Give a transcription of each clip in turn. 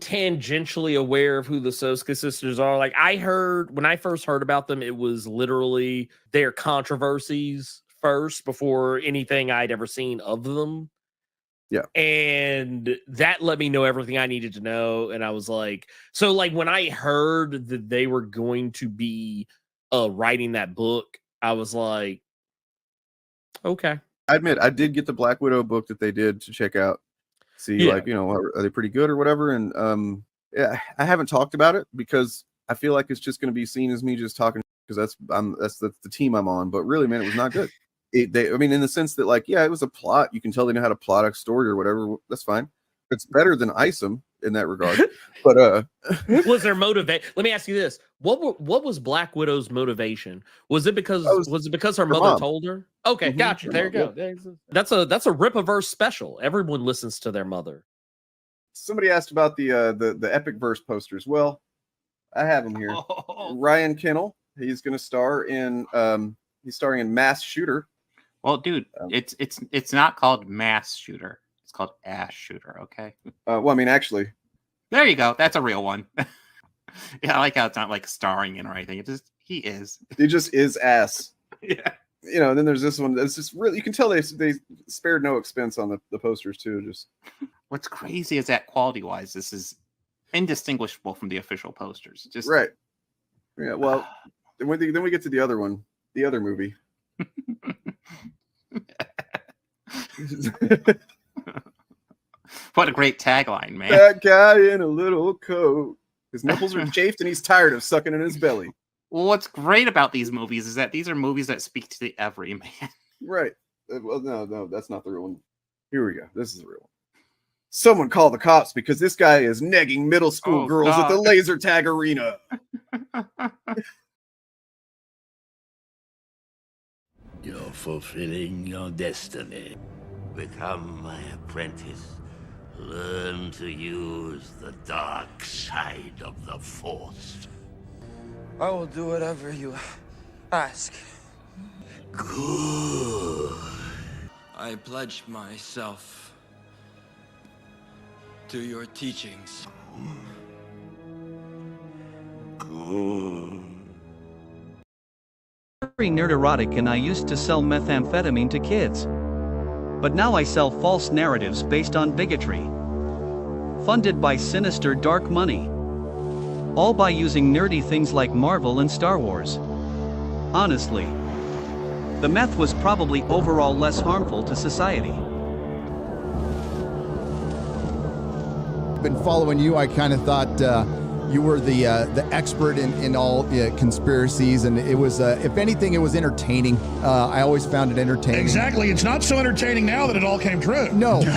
tangentially aware of who the Soska sisters are. Like I heard when I first heard about them, it was literally their controversies first before anything I'd ever seen of them. Yeah. And that let me know everything I needed to know. And I was like, so like when I heard that they were going to be writing that book, I was like, okay. I admit I did get the Black Widow book that they did to check out. See, like, you know, are they pretty good or whatever? And yeah, I haven't talked about it because I feel like it's just going to be seen as me just talking because that's the team I'm on. But really, man, it was not good. I mean, in the sense that, like, yeah, it was a plot. You can tell they know how to plot a story or whatever. That's fine. It's better than Isom in that regard. But was their motivation? Let me ask you this: what was Black Widow's motivation? Was it because her mother mom. told her? Okay, gotcha. There you go. Yeah. That's a Rip-a-Verse special. Everyone listens to their mother. Somebody asked about the Epic Verse posters. Well, I have them here. Oh. Ryan Kennel. He's going to star in. He's starring in Mass Shooter. Well, dude, it's not called Mass Shooter. It's called Ass Shooter. Okay. Well, I mean, actually, there you go. That's a real one. Yeah, I like how it's not like starring in or anything. It just he just is ass. Yeah. You know, and then there's this one that's just really, you can tell they spared no expense on the posters too. Just what's crazy is that quality wise, this is indistinguishable from the official posters. Just right. Yeah. Well, then we get to the other one, the other movie. What a great tagline, man. That guy in a little coat. His nipples are chafed and he's tired of sucking in his belly. Well, what's great about these movies is that these are movies that speak to the everyman. Right. Well, no, that's not the real one. Here we go. This is the real one. Someone call the cops because this guy is negging middle school girls at the laser tag arena. You're fulfilling your destiny. Become my apprentice. Learn to use the dark side of the Force. I will do whatever you ask. Good. I pledge myself to your teachings. Good. Very nerd erotic, and I used to sell methamphetamine to kids. But now I sell false narratives based on bigotry. Funded by sinister dark money. All by using nerdy things like Marvel and Star Wars. Honestly, the meth was probably overall less harmful to society. Been following you, I kind of thought you were the expert in all conspiracies, and it was, if anything, it was entertaining. I always found it entertaining. Exactly. It's not so entertaining now that it all came true. No. Dang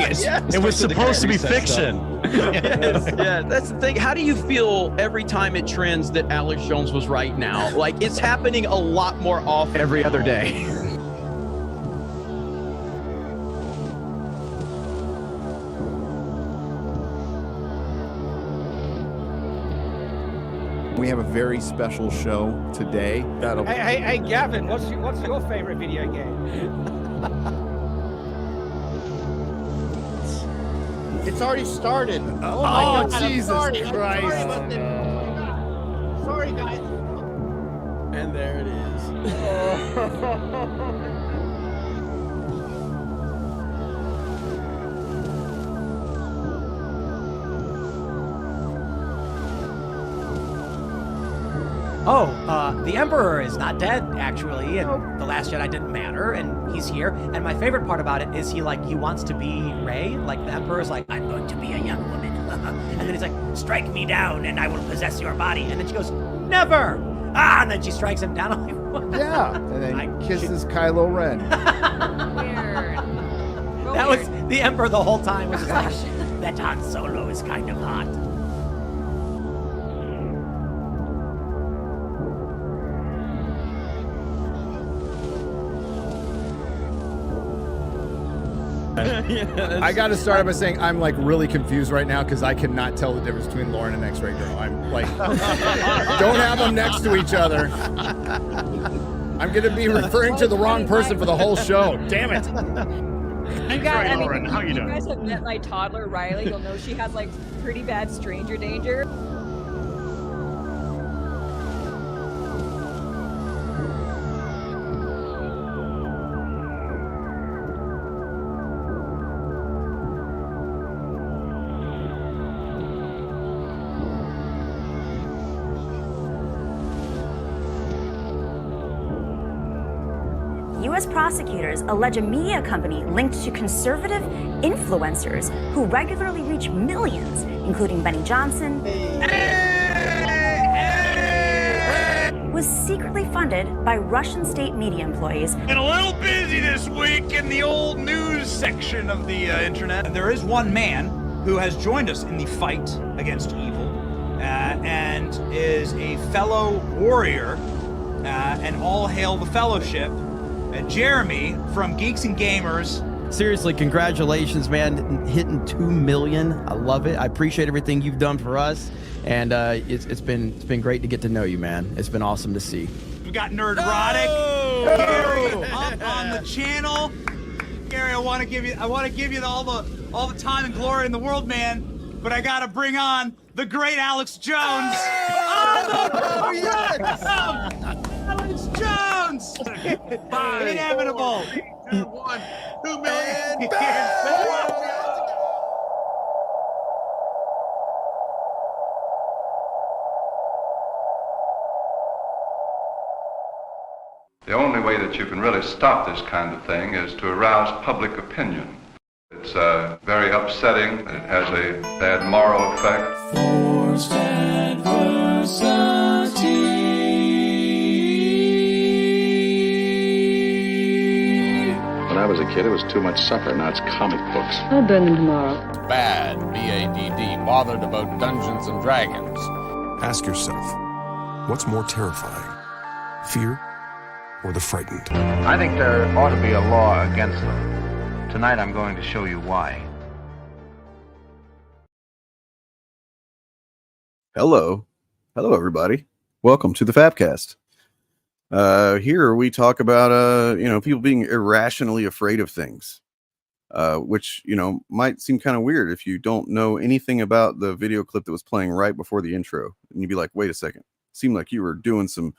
it. Yes, it was supposed to be fiction. Yeah, that's the thing. How do you feel every time it trends that Alex Jones was right now? Like, it's happening a lot more often. Every other day. We have a very special show today. Hey, Gavin, what's your favorite video game? It's already started. Oh my God, Jesus Christ. Sorry, guys. And there it is. The Emperor is not dead, actually, and The Last Jedi didn't matter, and he's here. And my favorite part about it is he wants to be Rey. Like, the Emperor's like, I'm going to be a young woman. And then he's like, strike me down and I will possess your body. And then she goes, never! And then she strikes him down. I'm like, what? Yeah, and then kisses Kylo Ren. Weird. That was the Emperor the whole time. Was like, that Han Solo is kind of hot. I got to start by saying I'm like really confused right now because I cannot tell the difference between Lauren and X-Ray Girl. I'm like, don't have them next to each other. I'm going to be referring to the wrong person for the whole show. Damn it. Lauren. How you doing? If you guys have met my toddler Riley, you'll know she has like pretty bad stranger danger. U.S. prosecutors allege a media company linked to conservative influencers who regularly reach millions, including Benny Johnson, was secretly funded by Russian state media employees. Been a little busy this week in the old news section of the internet. There is one man who has joined us in the fight against evil and is a fellow warrior, and all hail the fellowship. Jeremy from Geeks and Gamers. Seriously, congratulations, man. Hitting 2 million. I love it. I appreciate everything you've done for us. And it's been great to get to know you, man. It's been awesome to see. We got Nerdrotic Gary up on the channel. Gary, I want to give you all the time and glory in the world, man. But I gotta bring on the great Alex Jones. Oh, yes! Alex Jones! Inevitable! 3, 2, 1, 2 million! The only way that you can really stop this kind of thing is to arouse public opinion. It's very upsetting. It has a bad moral effect. Forced adversity. When I was a kid, it was too much supper. Now it's comic books. I'll burn them tomorrow. Bad, B-A-D-D, bothered about Dungeons and Dragons. Ask yourself, what's more terrifying? Fear or the frightened? I think there ought to be a law against them. Tonight I'm going to show you why. Hello, everybody. Welcome to the FAPcast. Here we talk about people being irrationally afraid of things, which might seem kind of weird if you don't know anything about the video clip that was playing right before the intro, and you'd be like, "Wait a second, seemed like you were doing some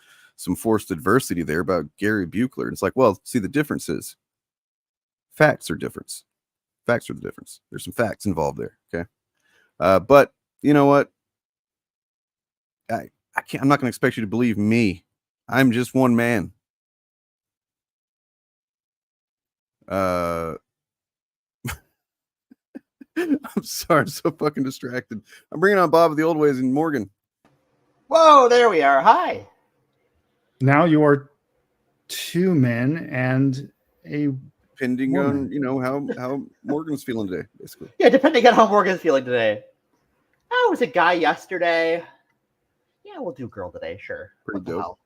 forced adversity there about Gary Buechler." And it's like, well, see, the difference is facts are different. Facts are the difference. There's some facts involved there. Okay, but you know what? I'm not going to expect you to believe me. I'm just one man. I'm sorry, I'm so fucking distracted. I'm bringing on Bob of the Old Ways and Morgan. Whoa, there we are. Hi. Now you are 2 men and a depending woman. on how Morgan's feeling today, basically. Yeah, depending on how Morgan's feeling today. I was a guy yesterday. Yeah, we'll do girl today, sure. Pretty dope.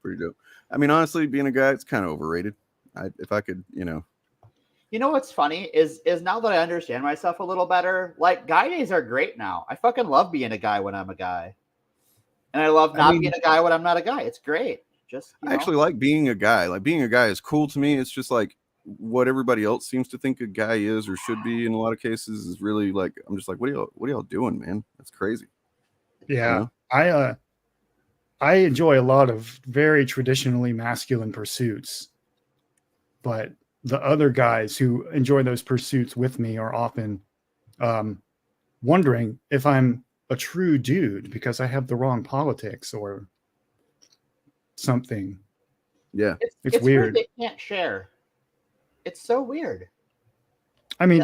I mean, honestly, being a guy, it's kind of overrated. If I could, You know what's funny is now that I understand myself a little better, like guy days are great now. I fucking love being a guy when I'm a guy. And I love being a guy when I'm not a guy. It's great. I actually like being a guy. Like being a guy is cool to me. It's just like what everybody else seems to think a guy is or should be in a lot of cases is really like, I'm just like, what are y'all doing, man? That's crazy. Yeah. I enjoy a lot of very traditionally masculine pursuits, but the other guys who enjoy those pursuits with me are often wondering if I'm a true dude because I have the wrong politics or something. Yeah. It's weird. They can't share. It's so weird. I mean,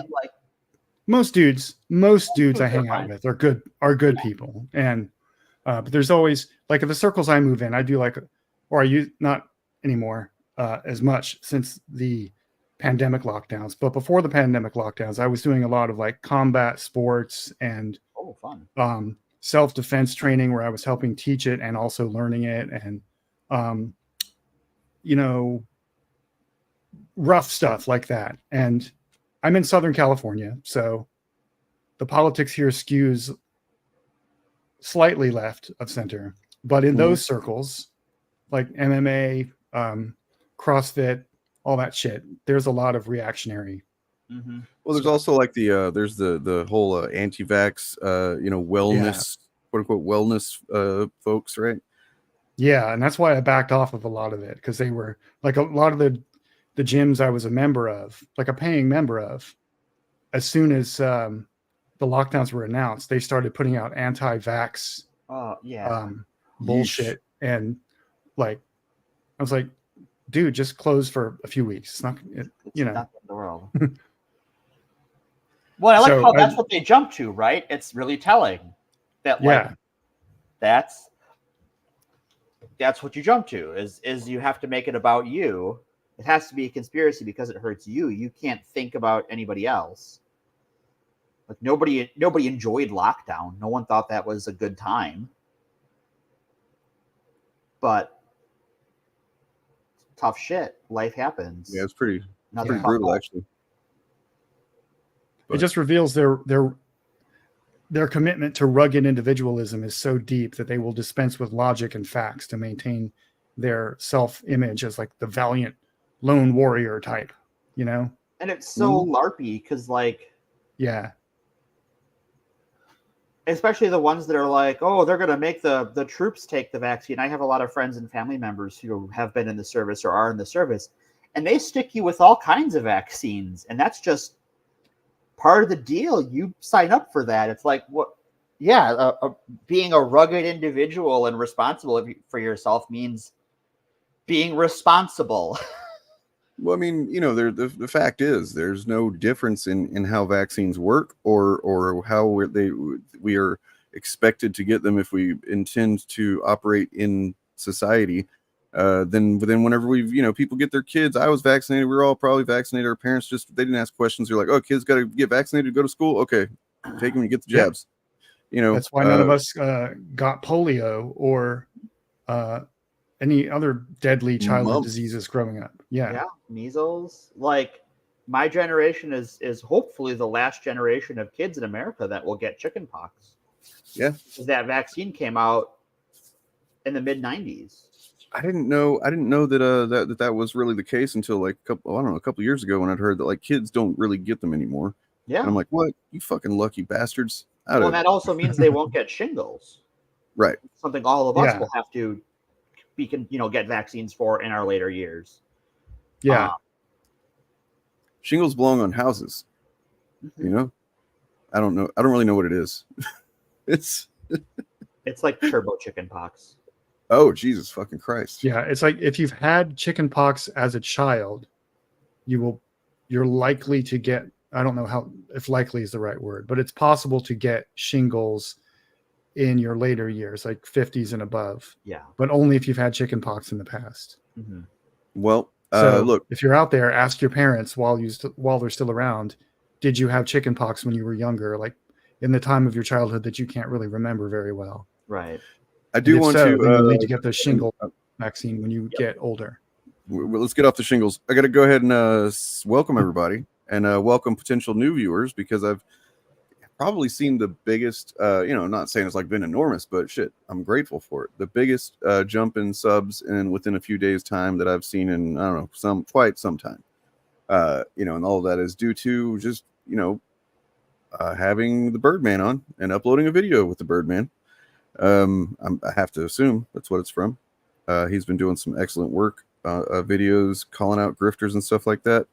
most dudes I hang out with are good people. And but there's always like in the circles I move in, I do or I use not anymore as much since the pandemic lockdowns. But before the pandemic lockdowns, I was doing a lot of like combat sports and fun. Self-defense training where I was helping teach it and also learning it and rough stuff like that. And I'm in Southern California, so the politics here skews slightly left of center. But in those circles, like MMA, CrossFit, all that shit, there's a lot of reactionary Mm-hmm. Well, there's also like there's the whole anti-vax, wellness, quote unquote wellness folks, right? Yeah, and that's why I backed off of a lot of it, because they were like a lot of the gyms I was a member of, like a paying member of. As soon as the lockdowns were announced, they started putting out anti-vax bullshit, and like I was like, dude, just close for a few weeks. It's not, not the world. Well, I like how that's what they jump to, right? It's really telling that that's what you jump to is you have to make it about you. It has to be a conspiracy because it hurts you. You can't think about anybody else. Like nobody enjoyed lockdown. No one thought that was a good time. But tough shit. Life happens. Yeah, it's pretty brutal actually. It just reveals their commitment to rugged individualism is so deep that they will dispense with logic and facts to maintain their self-image as like the valiant lone warrior type, And it's so LARPy because especially the ones that are like, oh, they're going to make the troops take the vaccine. I have a lot of friends and family members who have been in the service or are in the service, and they stick you with all kinds of vaccines, and that's just part of the deal. You sign up for that. It's like, what? Yeah, being a rugged individual and responsible for yourself means being responsible. Well, I mean, the fact is there's no difference in how vaccines work or how we are expected to get them if we intend to operate in society. Then whenever people get their kids, I was vaccinated. We were all probably vaccinated. Our parents they didn't ask questions. They're like, oh, kids got to get vaccinated to go to school. Okay, take them and get the jabs. That's why none of us got polio or any other deadly childhood diseases growing up. Yeah, measles. Like my generation is hopefully the last generation of kids in America that will get chickenpox. Yeah, because that vaccine came out in the mid '90s. I didn't know that that was really the case until like a couple years ago when I'd heard that like kids don't really get them anymore. Yeah, and I'm like, what? You fucking lucky bastards! Well, that also means they won't get shingles. Right. Something all of us will have to get vaccines for in our later years. Yeah. Shingles belong on houses. Mm-hmm. I don't know. I don't really know what it is. It's like turbo chickenpox. Oh, Jesus fucking Christ. Yeah, it's like if you've had chickenpox as a child, you're likely to get, I don't know if likely is the right word, but it's possible to get shingles in your later years, like 50s and above. Yeah. But only if you've had chickenpox in the past. Mm-hmm. Well, look, if you're out there, ask your parents while they're still around, did you have chickenpox when you were younger, like in the time of your childhood that you can't really remember very well? Right. I do want to. You'll need to get the shingle vaccine when you get older. Well, let's get off the shingles. I got to go ahead and welcome everybody and welcome potential new viewers because I've probably seen the biggest. I'm not saying it's like been enormous, but shit, I'm grateful for it. The biggest jump in subs and within a few days' time that I've seen in quite some time. And all of that is due to just having the Birdman on and uploading a video with the Birdman. I have to assume that's what it's from. He's been doing some excellent work, videos, calling out grifters and stuff like that.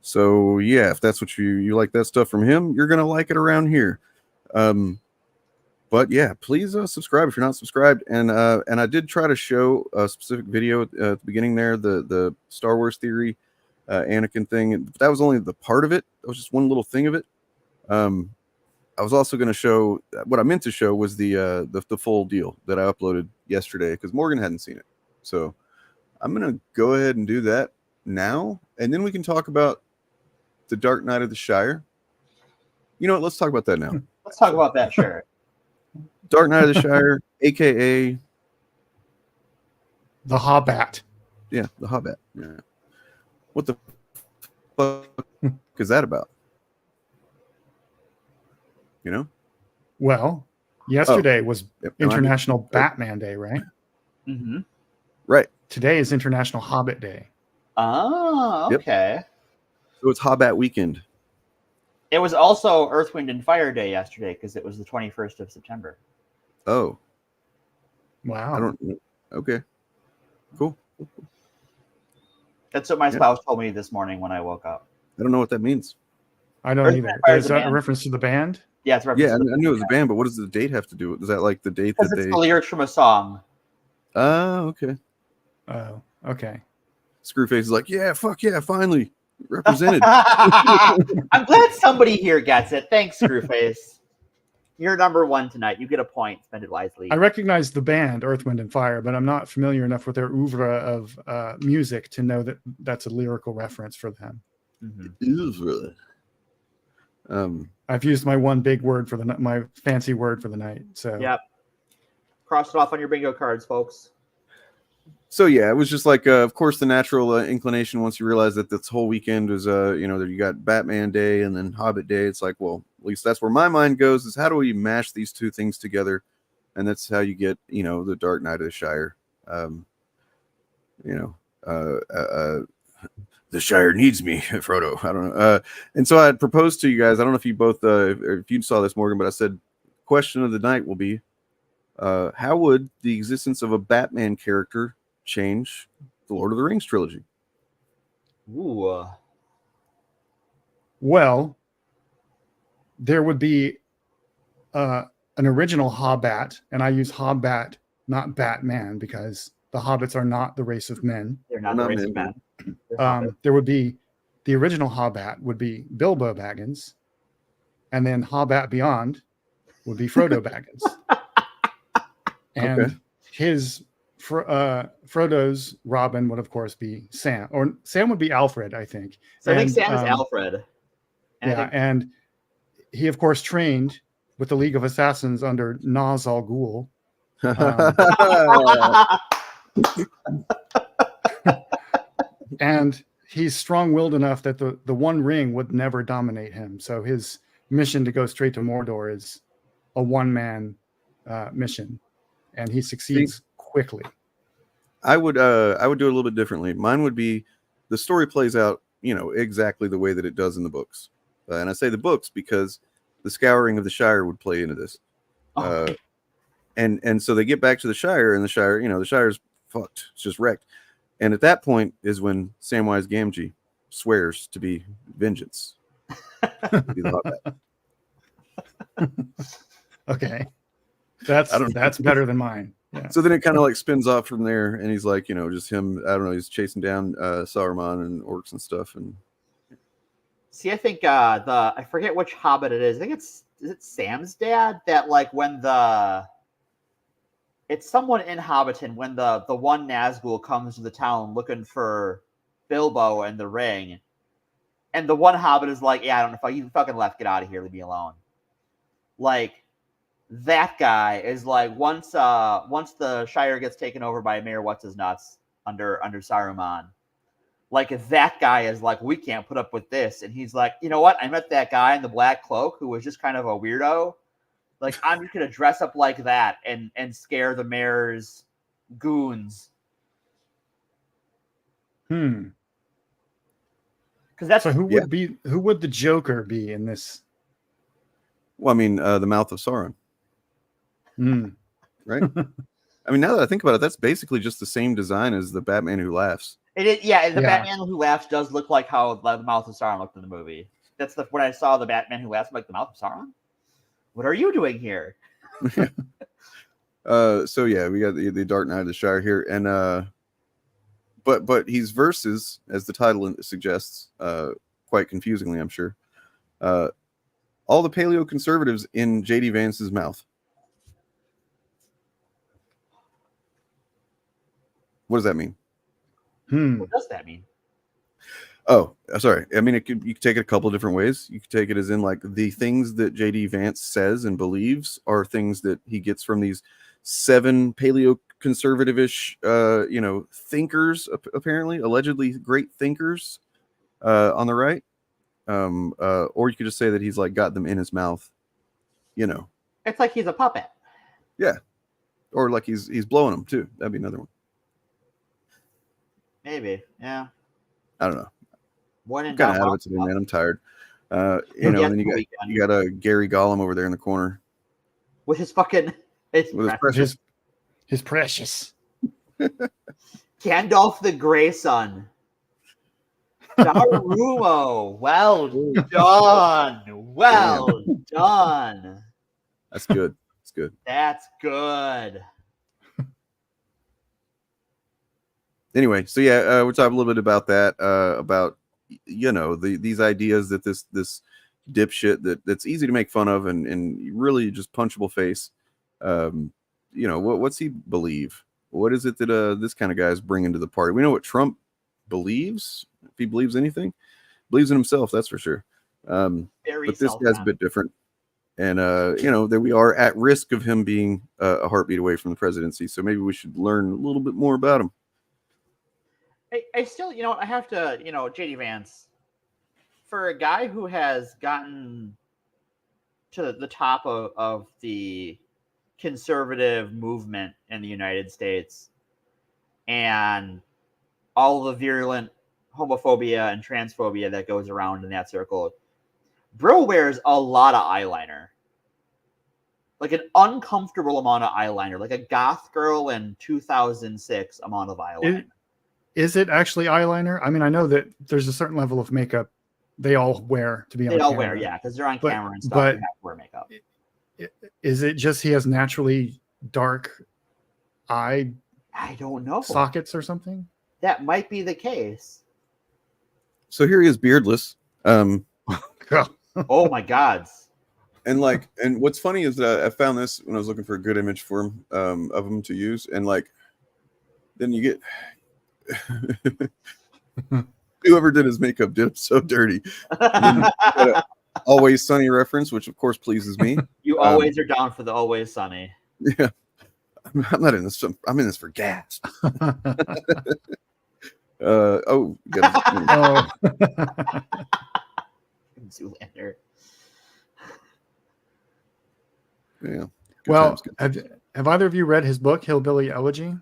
So yeah, if that's what you like that stuff from him, you're gonna like it around here. But yeah, please subscribe if you're not subscribed. And I did try to show a specific video at the beginning there, the Star Wars theory, Anakin thing. That was only the part of it. That was just one little thing of it. I was also going to show what I meant to show was the full deal that I uploaded yesterday because Morgan hadn't seen it. So I'm going to go ahead and do that now. And then we can talk about the Dark Knight of the Shire. You know what? Let's talk about that now. Let's talk about that, sure. Dark Knight of the Shire, a.k.a. The Hobbat. Yeah, the Hobbat. Yeah. What the fuck is that about? Well, yesterday was International Batman Day, right? Mm-hmm. Right. Today is International Hobbit Day. Oh, okay. So it's Hobbat weekend. It was also Earth, Wind, and Fire Day yesterday because it was the 21st of September. Oh. Wow. I don't. Okay. Cool. That's what my spouse told me this morning when I woke up. I don't know what that means. I don't either. Is that a reference to the band? Yeah, it's a reference. Yeah, to the I knew it was a band, but what does the date have to do with? Is that like the date that it's they? the lyrics from a song. Oh, okay. Oh, okay. Screwface is like, yeah, fuck yeah, finally represented. I'm glad somebody here gets it. Thanks, Screwface. You're number one tonight. You get a point. Spend it wisely. I recognize the band Earth, Wind, and Fire, but I'm not familiar enough with their oeuvre of music to know that that's a lyrical reference for them. Oeuvre. I've used my one big word for my fancy word for the night. So yep. Cross it off on your bingo cards, folks. So yeah, it was just like, of course, the natural inclination once you realize that this whole weekend was, you know, that you got Batman Day and then Hobbit Day. It's like, well, at least that's where my mind goes, is how do we mash these two things together? And that's how you get, you know, the Dark Knight of the Shire. You know, the Shire needs me, Frodo. I don't know. And so I had proposed to you guys. I don't know if you both, if you saw this, Morgan, but I said, question of the night will be, how would the existence of a Batman character change the Lord of the Rings trilogy? Ooh. Well, there would be an original Hobbat, and I use Hobbat, not Batman, because the Hobbits are not the race of men. They're not the race of men. There would be the original Hobbat would be Bilbo Baggins, and then Hobbat Beyond would be Frodo Baggins. And his Frodo's Robin would of course be Sam, or Sam would be Alfred, I think. So I think Sam is Alfred. And he of course trained with the League of Assassins under Naz Al Ghul. And he's strong-willed enough that the One Ring would never dominate him. So his mission to go straight to Mordor is a one-man mission, and he succeeds quickly. I would do it a little bit differently. Mine would be, the story plays out, you know, exactly the way that it does in the books. And I say the books because the scouring of the Shire would play into this. And so they get back to the Shire, and the Shire, you know, the Shire's fucked. It's just wrecked. And at that point is when Samwise Gamgee swears to be vengeance. Okay. That's better than mine. Yeah. So then it kind of like spins off from there, and he's like, you know, just him, I don't know, he's chasing down Saruman and orcs and stuff. And see, I think I forget which Hobbit it is. I think is it Sam's dad that like when it's someone in Hobbiton when the one Nazgul comes to the town looking for Bilbo and the ring, and the one Hobbit is like, yeah, I don't know if you fucking left, get out of here, leave me alone. Like that guy is like once the Shire gets taken over by Mayor What's His Nuts under Saruman, like that guy is like, we can't put up with this, and he's like, you know what? I met that guy in the black cloak who was just kind of a weirdo. Like, I'm just gonna dress up like that and scare the mayor's goons. Because that's so who would the Joker be in this? Well, I mean, the Mouth of Sauron. Right? I mean, now that I think about it, that's basically just the same design as the Batman Who Laughs. Batman Who Laughs does look like how the Mouth of Sauron looked in the movie. That's when I saw the Batman Who Laughs, I'm like, the Mouth of Sauron? What are you doing here? So yeah, we got the Dark Knight of the Shire here, and but he's versus, as the title suggests, quite confusingly, I'm sure. All the Paleoconservatives in JD Vance's mouth. What does that mean? What does that mean? Oh, sorry. I mean, you could take it a couple of different ways. You could take it as in like the things that JD Vance says and believes are things that he gets from these 7 paleoconservative-ish, you know, thinkers, apparently, allegedly great thinkers on the right. Or you could just say that he's like got them in his mouth, you know. It's like he's a puppet. Yeah. Or like he's blowing them too. That'd be another one. Maybe. Yeah. I don't know. One and kind of out of it today, man. I'm tired. You know, and then you got a Gary Gollum over there in the corner with his fucking his precious Gandalf the Grey Son. Darumo, well done. Well done. That's good. That's good. That's good. Anyway, so yeah, we'll talk a little bit about that. About these ideas that this dipshit that's easy to make fun of and really just punchable face. What's he believe? What is it that this kind of guy is bringing to the party? We know what Trump believes. If he believes anything, believes in himself, that's for sure. But this guy's a bit different, and that we are at risk of him being a heartbeat away from the presidency. So maybe we should learn a little bit more about him. I still, I have to, JD Vance, for a guy who has gotten to the top of the conservative movement in the United States and all the virulent homophobia and transphobia that goes around in that circle, bro wears a lot of eyeliner. Like an uncomfortable amount of eyeliner, like a goth girl in 2006 amount of eyeliner. Is it actually eyeliner? I mean, I know that there's a certain level of makeup they all wear to be on camera. They all wear, yeah, because they're on camera and stuff. But you have to wear makeup. Is it just he has naturally dark eye? I don't know. Sockets or something? That might be the case. So here he is, beardless. Oh my God! And what's funny is that I found this when I was looking for a good image for him of him to use, and then you get whoever did his makeup did him so dirty. Always Sunny reference, which of course pleases me. You always are down for the Always Sunny. Yeah, I'm not in this. I'm in this for gas. Zoolander. Yeah. Well, have either of you read his book, Hillbilly Elegy?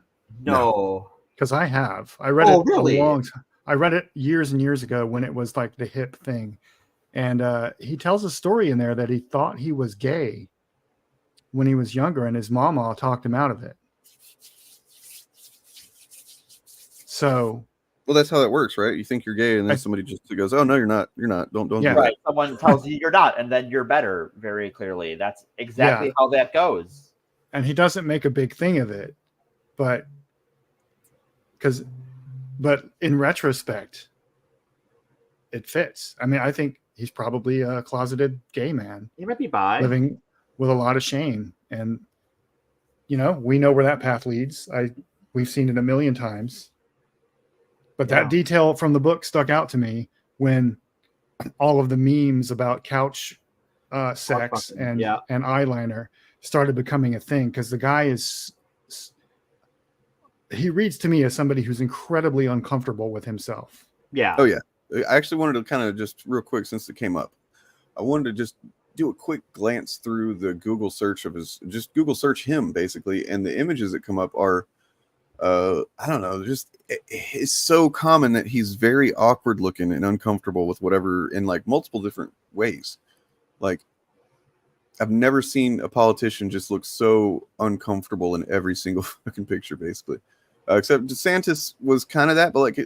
No. Because I have. I read it really? a long time. I read it years and years ago when it was like the hip thing. And he tells a story in there that he thought he was gay when he was younger, and his mama talked him out of it. So, well, that's how that works, right? You think you're gay, and then somebody just goes, "Oh no, you're not. You're not. Don't do right. that." Someone tells you you're not, and then you're better. Very clearly, that's exactly how that goes. And he doesn't make a big thing of it, but in retrospect, it fits. I mean, I think he's probably a closeted gay man. He might be bi, living with a lot of shame, and we know where that path leads. We've seen it a million times. But that detail from the book stuck out to me when all of the memes about couch sex and eyeliner started becoming a thing, because the guy he reads to me as somebody who's incredibly uncomfortable with himself. Yeah. Oh yeah. I actually wanted to kind of just real quick, since it came up, I wanted to just do a quick glance through the Google search of just Google search him basically. And the images that come up are, I don't know, it's so common that he's very awkward looking and uncomfortable with whatever in multiple different ways. I've never seen a politician just look so uncomfortable in every single fucking picture, basically. Except DeSantis was kind of that, but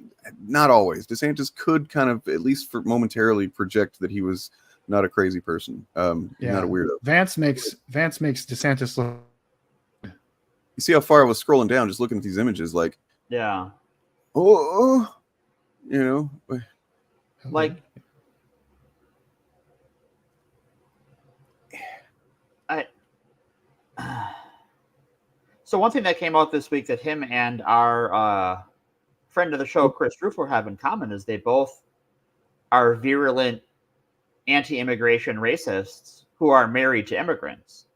not always. DeSantis could kind of, at least for momentarily, project that he was not a crazy person, not a weirdo. Vance makes DeSantis look. You see how far I was scrolling down, just looking at these images, yeah. So one thing that came out this week that him and our friend of the show, Chris Rufo, have in common is they both are virulent anti-immigration racists who are married to immigrants.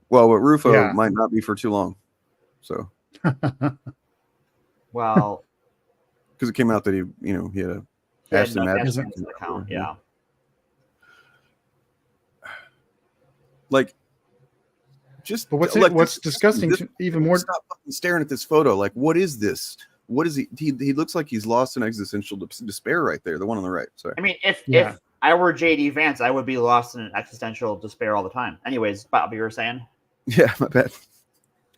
Well, what Rufo might not be for too long. So, well, because it came out that he had a Ashley Madison account. Yeah. Just but what's disgusting even more. Stop fucking staring at this photo. What is this? What is he? He looks like he's lost in existential despair right there. The one on the right. Sorry. I mean, if I were JD Vance, I would be lost in an existential despair all the time. Anyways, Bob, you were saying? Yeah, my bad.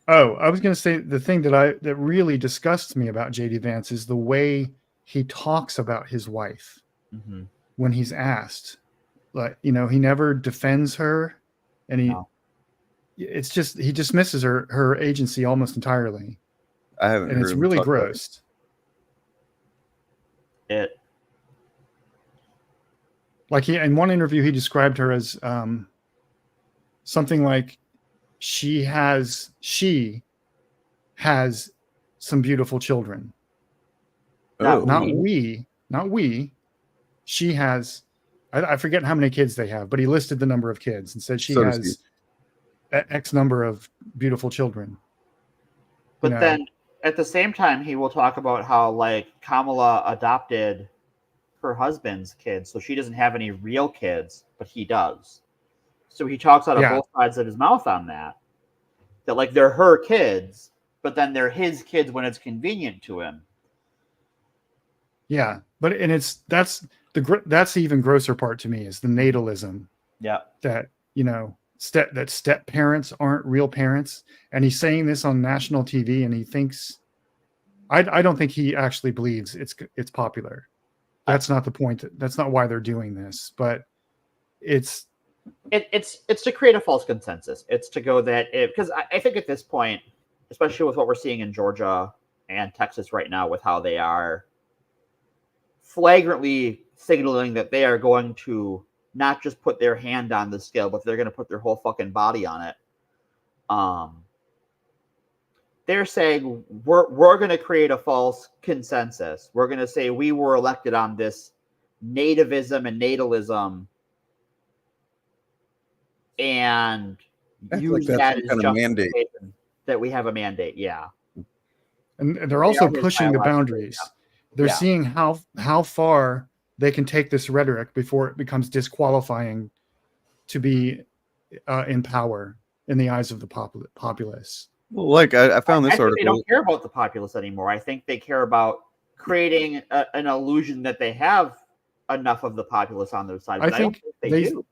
Oh, I was going to say the thing that really disgusts me about JD Vance is the way he talks about his wife when he's asked. Like, he never defends her, and it's just he dismisses her agency almost entirely. I haven't, and heard it's him really talk about gross. Like in one interview, he described her as something like she has some beautiful children. Not we. She has. I forget how many kids they have, but he listed the number of kids and said she has X number of beautiful children. But then at the same time, he will talk about how like Kamala adopted her husband's kids, so she doesn't have any real kids, but he does. So he talks out of both sides of his mouth on that like they're her kids, but then they're his kids when it's convenient to him. Yeah, but that's the even grosser part to me is the natalism. Yeah, that step parents aren't real parents, and he's saying this on national TV, and he thinks, I don't think he actually believes it's popular. That's not the point. That's not why they're doing this, but it's to create a false consensus. It's to go that because I think at this point, especially with what we're seeing in Georgia and Texas right now, with how they are flagrantly signaling that they are going to not just put their hand on the scale, but they're going to put their whole fucking body on it. They're saying we're going to create a false consensus. We're going to say we were elected on this nativism and natalism, and use that as justification that we have a mandate. Yeah, and they're also pushing the boundaries. They're seeing how far they can take this rhetoric before it becomes disqualifying to be in power in the eyes of the populace. Well, like I found this article. They don't care about the populace anymore. I think they care about creating an illusion that they have enough of the populace on their side. But I don't think they do.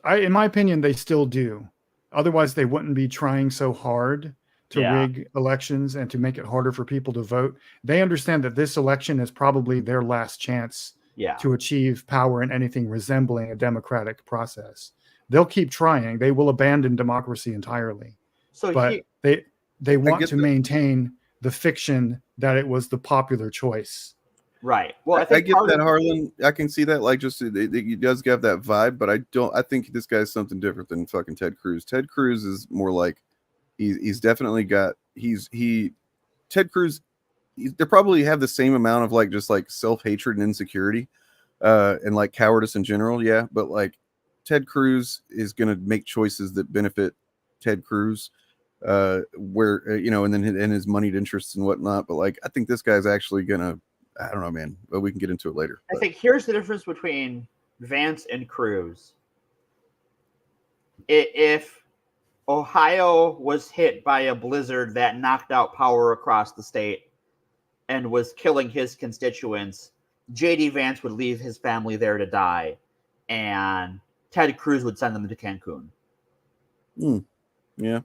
In my opinion, they still do. Otherwise, they wouldn't be trying so hard to rig elections and to make it harder for people to vote. They understand that this election is probably their last chance to achieve power in anything resembling a democratic process. They'll keep trying. They will abandon democracy entirely. But they want to maintain the fiction that it was the popular choice. Right. Well, I get that, Harlan. I can see that. Like, just it does have that vibe, but I think this guy's something different than fucking Ted Cruz. Ted Cruz is more like he's definitely got Ted Cruz. They probably have the same amount of like just like self-hatred and insecurity, and like cowardice in general. Yeah, but like Ted Cruz is gonna make choices that benefit Ted Cruz. Where and then and his moneyed interests and whatnot. But like, I think this guy's actually gonna. I don't know, man. But we can get into it later. I think here's the difference between Vance and Cruz. If Ohio was hit by a blizzard that knocked out power across the state and was killing his constituents, JD Vance would leave his family there to die, and Ted Cruz would send them to Cancun. Yeah.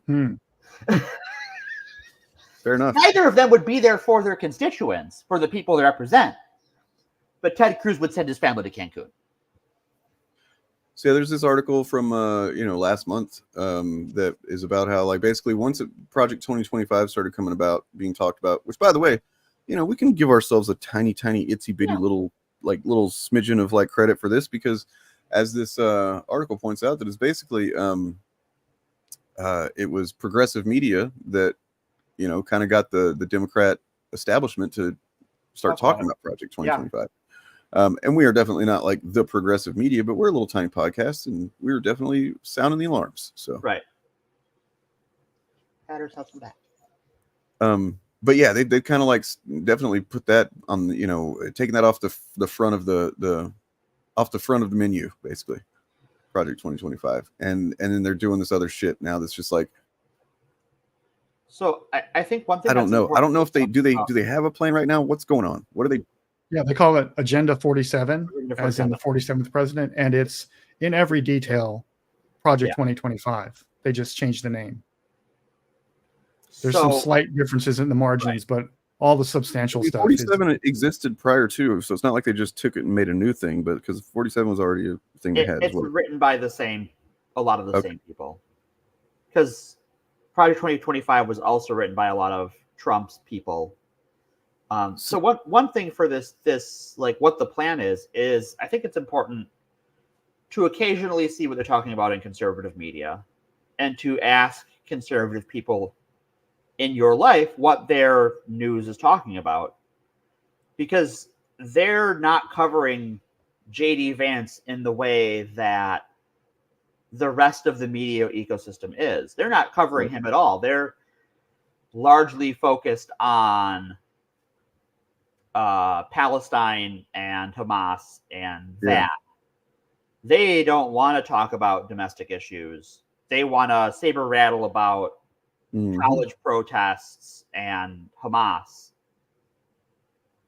Fair enough. Neither of them would be there for their constituents, for the people they represent. But Ted Cruz would send his family to Cancun. So there's this article from last month that is about how like basically once Project 2025 started coming about, being talked about, which by the way, we can give ourselves a tiny itsy bitty little smidgen of like credit for this, because as this article points out, that is basically it was progressive media that kind of got the Democrat establishment to start talking about Project 2025. And we are definitely not like the progressive media, but we're a little tiny podcast, and we're definitely sounding the alarms. So right. Pat herself some back. But yeah, they kind of like definitely put that on taking that off the front of the menu, basically. Project 2025, and then they're doing this other shit now that's just like. So I think one thing I don't know if they do they have a plan right now. What's going on? What are they? Yeah, they call it Agenda 47, Agenda as in the 47th president, and it's in every detail Project 2025. They just changed the name. There's some slight differences in the margins, but all the substantial stuff 47 existed prior to, so it's not like they just took it and made a new thing, but because 47 was already a thing they had. It's written by a lot of the same people. Because Project 2025 was also written by a lot of Trump's people. So one thing for this like what the plan is I think it's important to occasionally see what they're talking about in conservative media and to ask conservative people in your life what their news is talking about, because they're not covering JD Vance in the way that the rest of the media ecosystem is. They're not covering him at all. They're largely focused on Palestine and Hamas and that. They don't want to talk about domestic issues. They want to saber rattle about college protests and Hamas,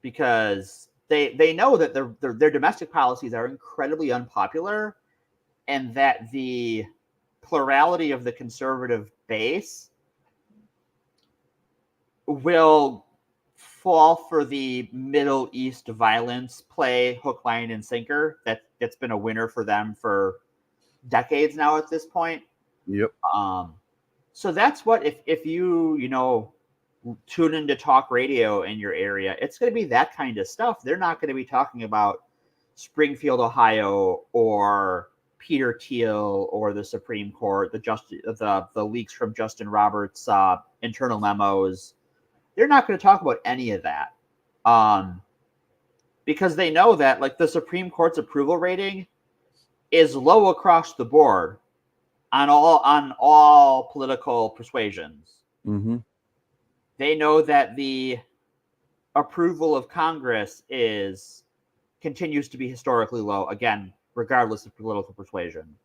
because they know that their domestic policies are incredibly unpopular, and that the plurality of the conservative base will fall for the Middle East violence play, hook, line, and sinker. That's been a winner for them for decades now at this point. Yep. So that's what, if you tune into talk radio in your area, it's going to be that kind of stuff. They're not going to be talking about Springfield, Ohio, or Peter Thiel, or the Supreme Court, the leaks from Justin Roberts' internal memos. They're not going to talk about any of that, because they know that like the Supreme Court's approval rating is low across the board on all political persuasions. Mm-hmm. They know that the approval of Congress continues to be historically low, again, regardless of political persuasion,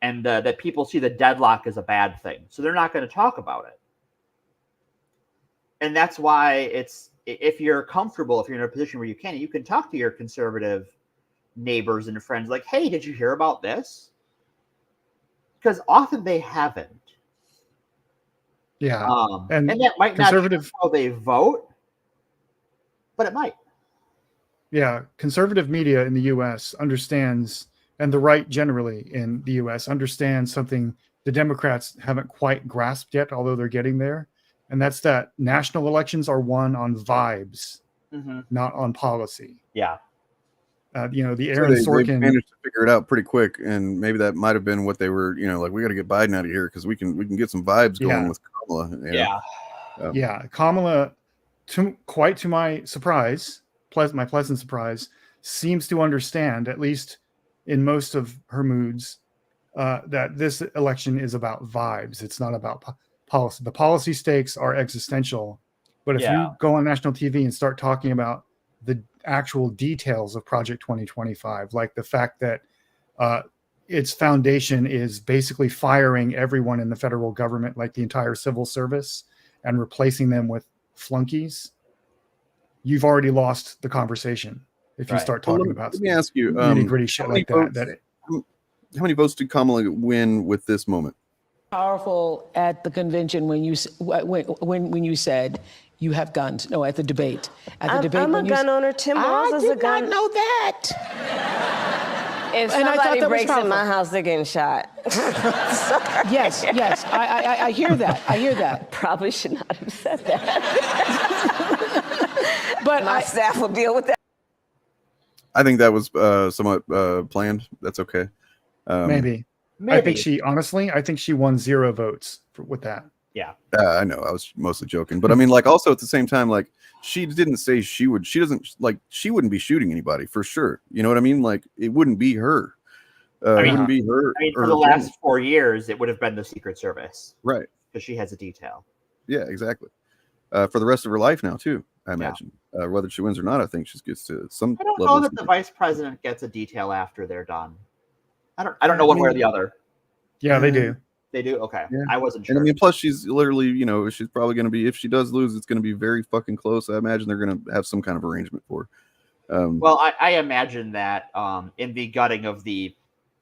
and that people see the deadlock as a bad thing, so they're not going to talk about it. And that's why if you're comfortable, if you're in a position where you can talk to your conservative neighbors and friends like, hey, did you hear about this? Because often they haven't. Yeah. And that might not be how they vote, but it might. Yeah. Conservative media in the U.S. understands, and the right generally in the U.S. understands something the Democrats haven't quite grasped yet, although they're getting there. And that's that national elections are won on vibes, not on policy. Yeah. The Aaron Sorkin. They managed to figure it out pretty quick, and maybe that might have been what they were. Like, we got to get Biden out of here because we can get some vibes going with Kamala. Yeah, Kamala, quite to my surprise, my pleasant surprise, seems to understand, at least in most of her moods, that this election is about vibes. It's not about policy. The policy stakes are existential, but if you go on national TV and start talking about the actual details of Project 2025, like the fact that its foundation is basically firing everyone in the federal government, like the entire civil service, and replacing them with flunkies, you've already lost the conversation. If you start talking about, let me ask you, nitty-gritty shit like that. How many votes did Kamala win with this moment? Powerful at the convention when you said you have guns. No, at the debate. I'm a gun owner. Tim Walz is a gun. I did not know that. If somebody breaks in my house, they're getting shot. Sorry. Yes. I hear that. Probably should not have said that. But my staff will deal with that. I think that was somewhat planned. That's okay. Maybe. I think she won 0 votes with that. Yeah. I know. I was mostly joking, but I mean, like, also at the same time, like, she didn't say she wouldn't be shooting anybody for sure. You know what I mean? Like, it wouldn't be her. It wouldn't be her. For the last 4 years, it would have been the Secret Service, right? Because she has a detail. Yeah, exactly. For the rest of her life now, too. I imagine whether she wins or not, I think she gets to some. I don't know that the vice president gets a detail after they're done. I don't know one way or the other. Yeah, they do. They do? Okay. Yeah. I wasn't sure. And I mean, plus she's literally, she's probably going to be, if she does lose, it's going to be very fucking close. I imagine they're going to have some kind of arrangement for her. Well, I imagine that in the gutting of the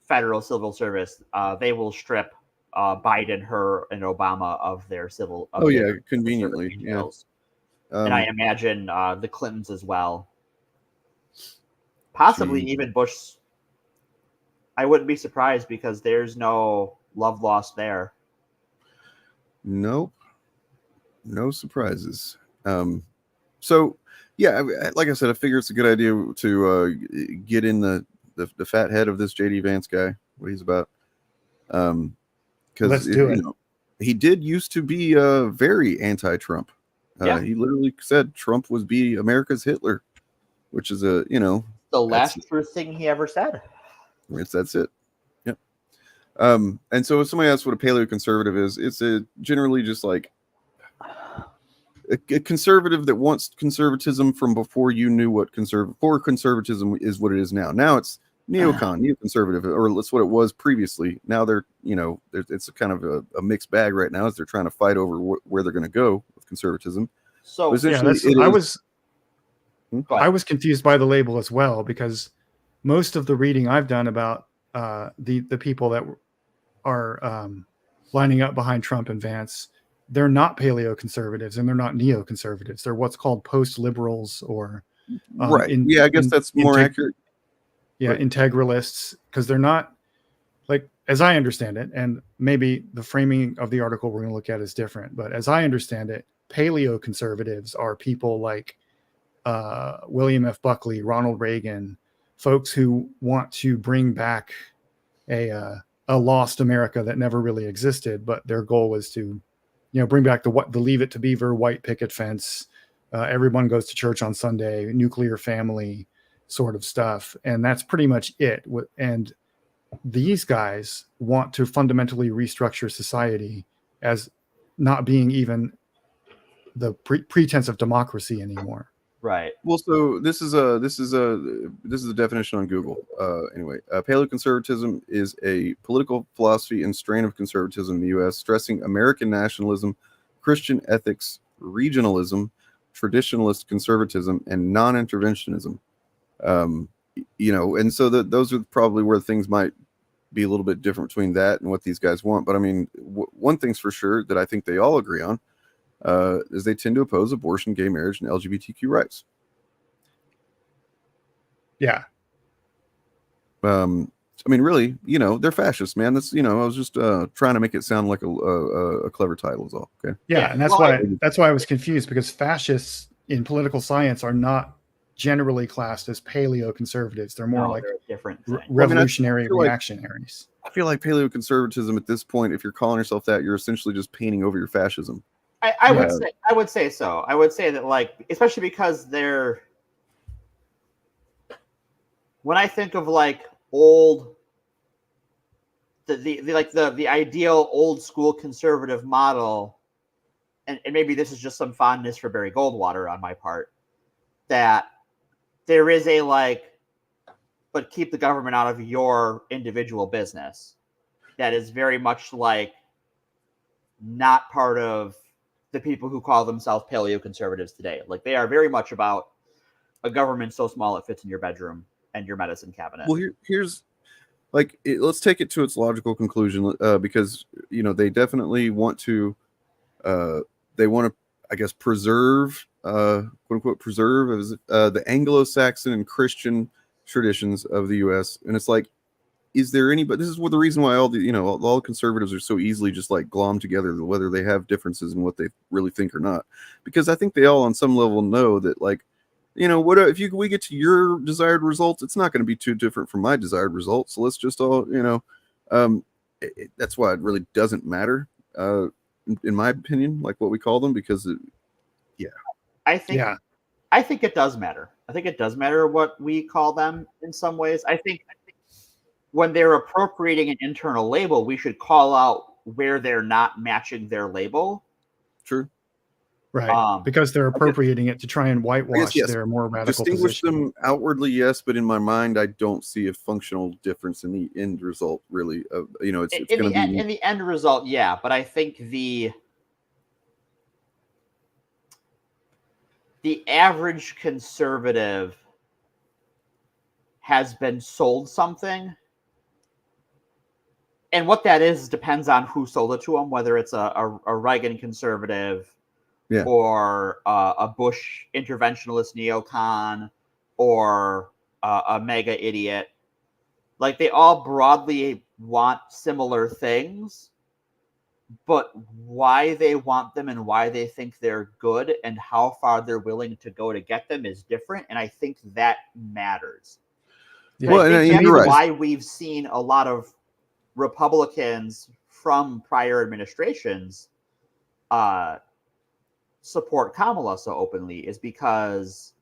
federal civil service, they will strip Biden, her, and Obama of their civil. Conveniently. Yeah. And I imagine the Clintons as well. Possibly even Bush. I wouldn't be surprised because there's no love lost there. Nope. No surprises. So, yeah, like I said, I figure it's a good idea to get in the fat head of this JD Vance guy, what he's about. Let's do it. He did used to be very anti-Trump. He literally said Trump would be America's Hitler, which is the last true thing he ever said. That's it. Yep. And so if somebody asks what a paleoconservative is, it's generally just like a conservative that wants conservatism from before you knew what conservatism is, what it is now. Now it's neoconservative, or that's what it was previously. Now it's a kind of a mixed bag right now as they're trying to fight over where they're going to go with conservatism. So I was confused by the label as well, because most of the reading I've done about the people that are lining up behind Trump and Vance, they're not paleoconservatives and they're not neoconservatives. They're what's called post-liberals or right. I guess that's more accurate. Yeah, integralists, because they're not, like, as I understand it, and maybe the framing of the article we're going to look at is different, but as I understand it, paleoconservatives are people like William F. Buckley, Ronald Reagan, folks who want to bring back a lost America that never really existed, but their goal was to, bring back the Leave It to Beaver white picket fence, everyone goes to church on Sunday, nuclear family sort of stuff, and that's pretty much it. And these guys want to fundamentally restructure society as not being even the pretense of democracy anymore. Right. Well, so this is a definition on Google. Anyway, paleoconservatism is a political philosophy and strain of conservatism in the U.S., stressing American nationalism, Christian ethics, regionalism, traditionalist conservatism, and non-interventionism. And so those are probably where things might be a little bit different between that and what these guys want. But I mean, one thing's for sure that I think they all agree on is they tend to oppose abortion, gay marriage, and LGBTQ rights. Yeah. I mean, really, they're fascists, man. That's, I was just trying to make it sound like a clever title is all. Okay. Yeah, and that's why I was confused, because fascists in political science are not generally classed as paleoconservatives. They're more like different revolutionary reactionaries. I feel like paleoconservatism at this point, if you're calling yourself that, you're essentially just painting over your fascism. I would say so. I would say that, like, especially because they're, when I think of like old, the ideal old school conservative model, and maybe this is just some fondness for Barry Goldwater on my part, that there is a but keep the government out of your individual business. That is very much like not part of the people who call themselves paleoconservatives today. Like, they are very much about a government so small it fits in your bedroom and your medicine cabinet. Well, here's let's take it to its logical conclusion, because they definitely want to, I guess, preserve, quote unquote, preserve the Anglo-Saxon and Christian traditions of the U.S. And it's like, is there any? But this is the reason why all conservatives are so easily just like glommed together, whether they have differences in what they really think or not. Because I think they all, on some level, know that, like, what if we get to your desired results, it's not going to be too different from my desired results. So let's just all, that's why it really doesn't matter, in my opinion, like what we call them, because I think it does matter. I think it does matter what we call them in some ways. I think when they're appropriating an internal label, we should call out where they're not matching their label. True. Right, because they're appropriating it to try and whitewash their more radical Distinguish position. them outwardly, yes, but in my mind, I don't see a functional difference in the end result. Really, it's going to be in the end result, yeah. But I think the average conservative has been sold something, and what that is depends on who sold it to them. Whether it's a Reagan conservative. Yeah. Or a Bush interventionalist neocon, or a mega idiot. Like, they all broadly want similar things, but why they want them and why they think they're good and how far they're willing to go to get them is different. And I think that matters. Yeah. Well, I think you're right. why we've seen a lot of Republicans from prior administrations support Kamala so openly is because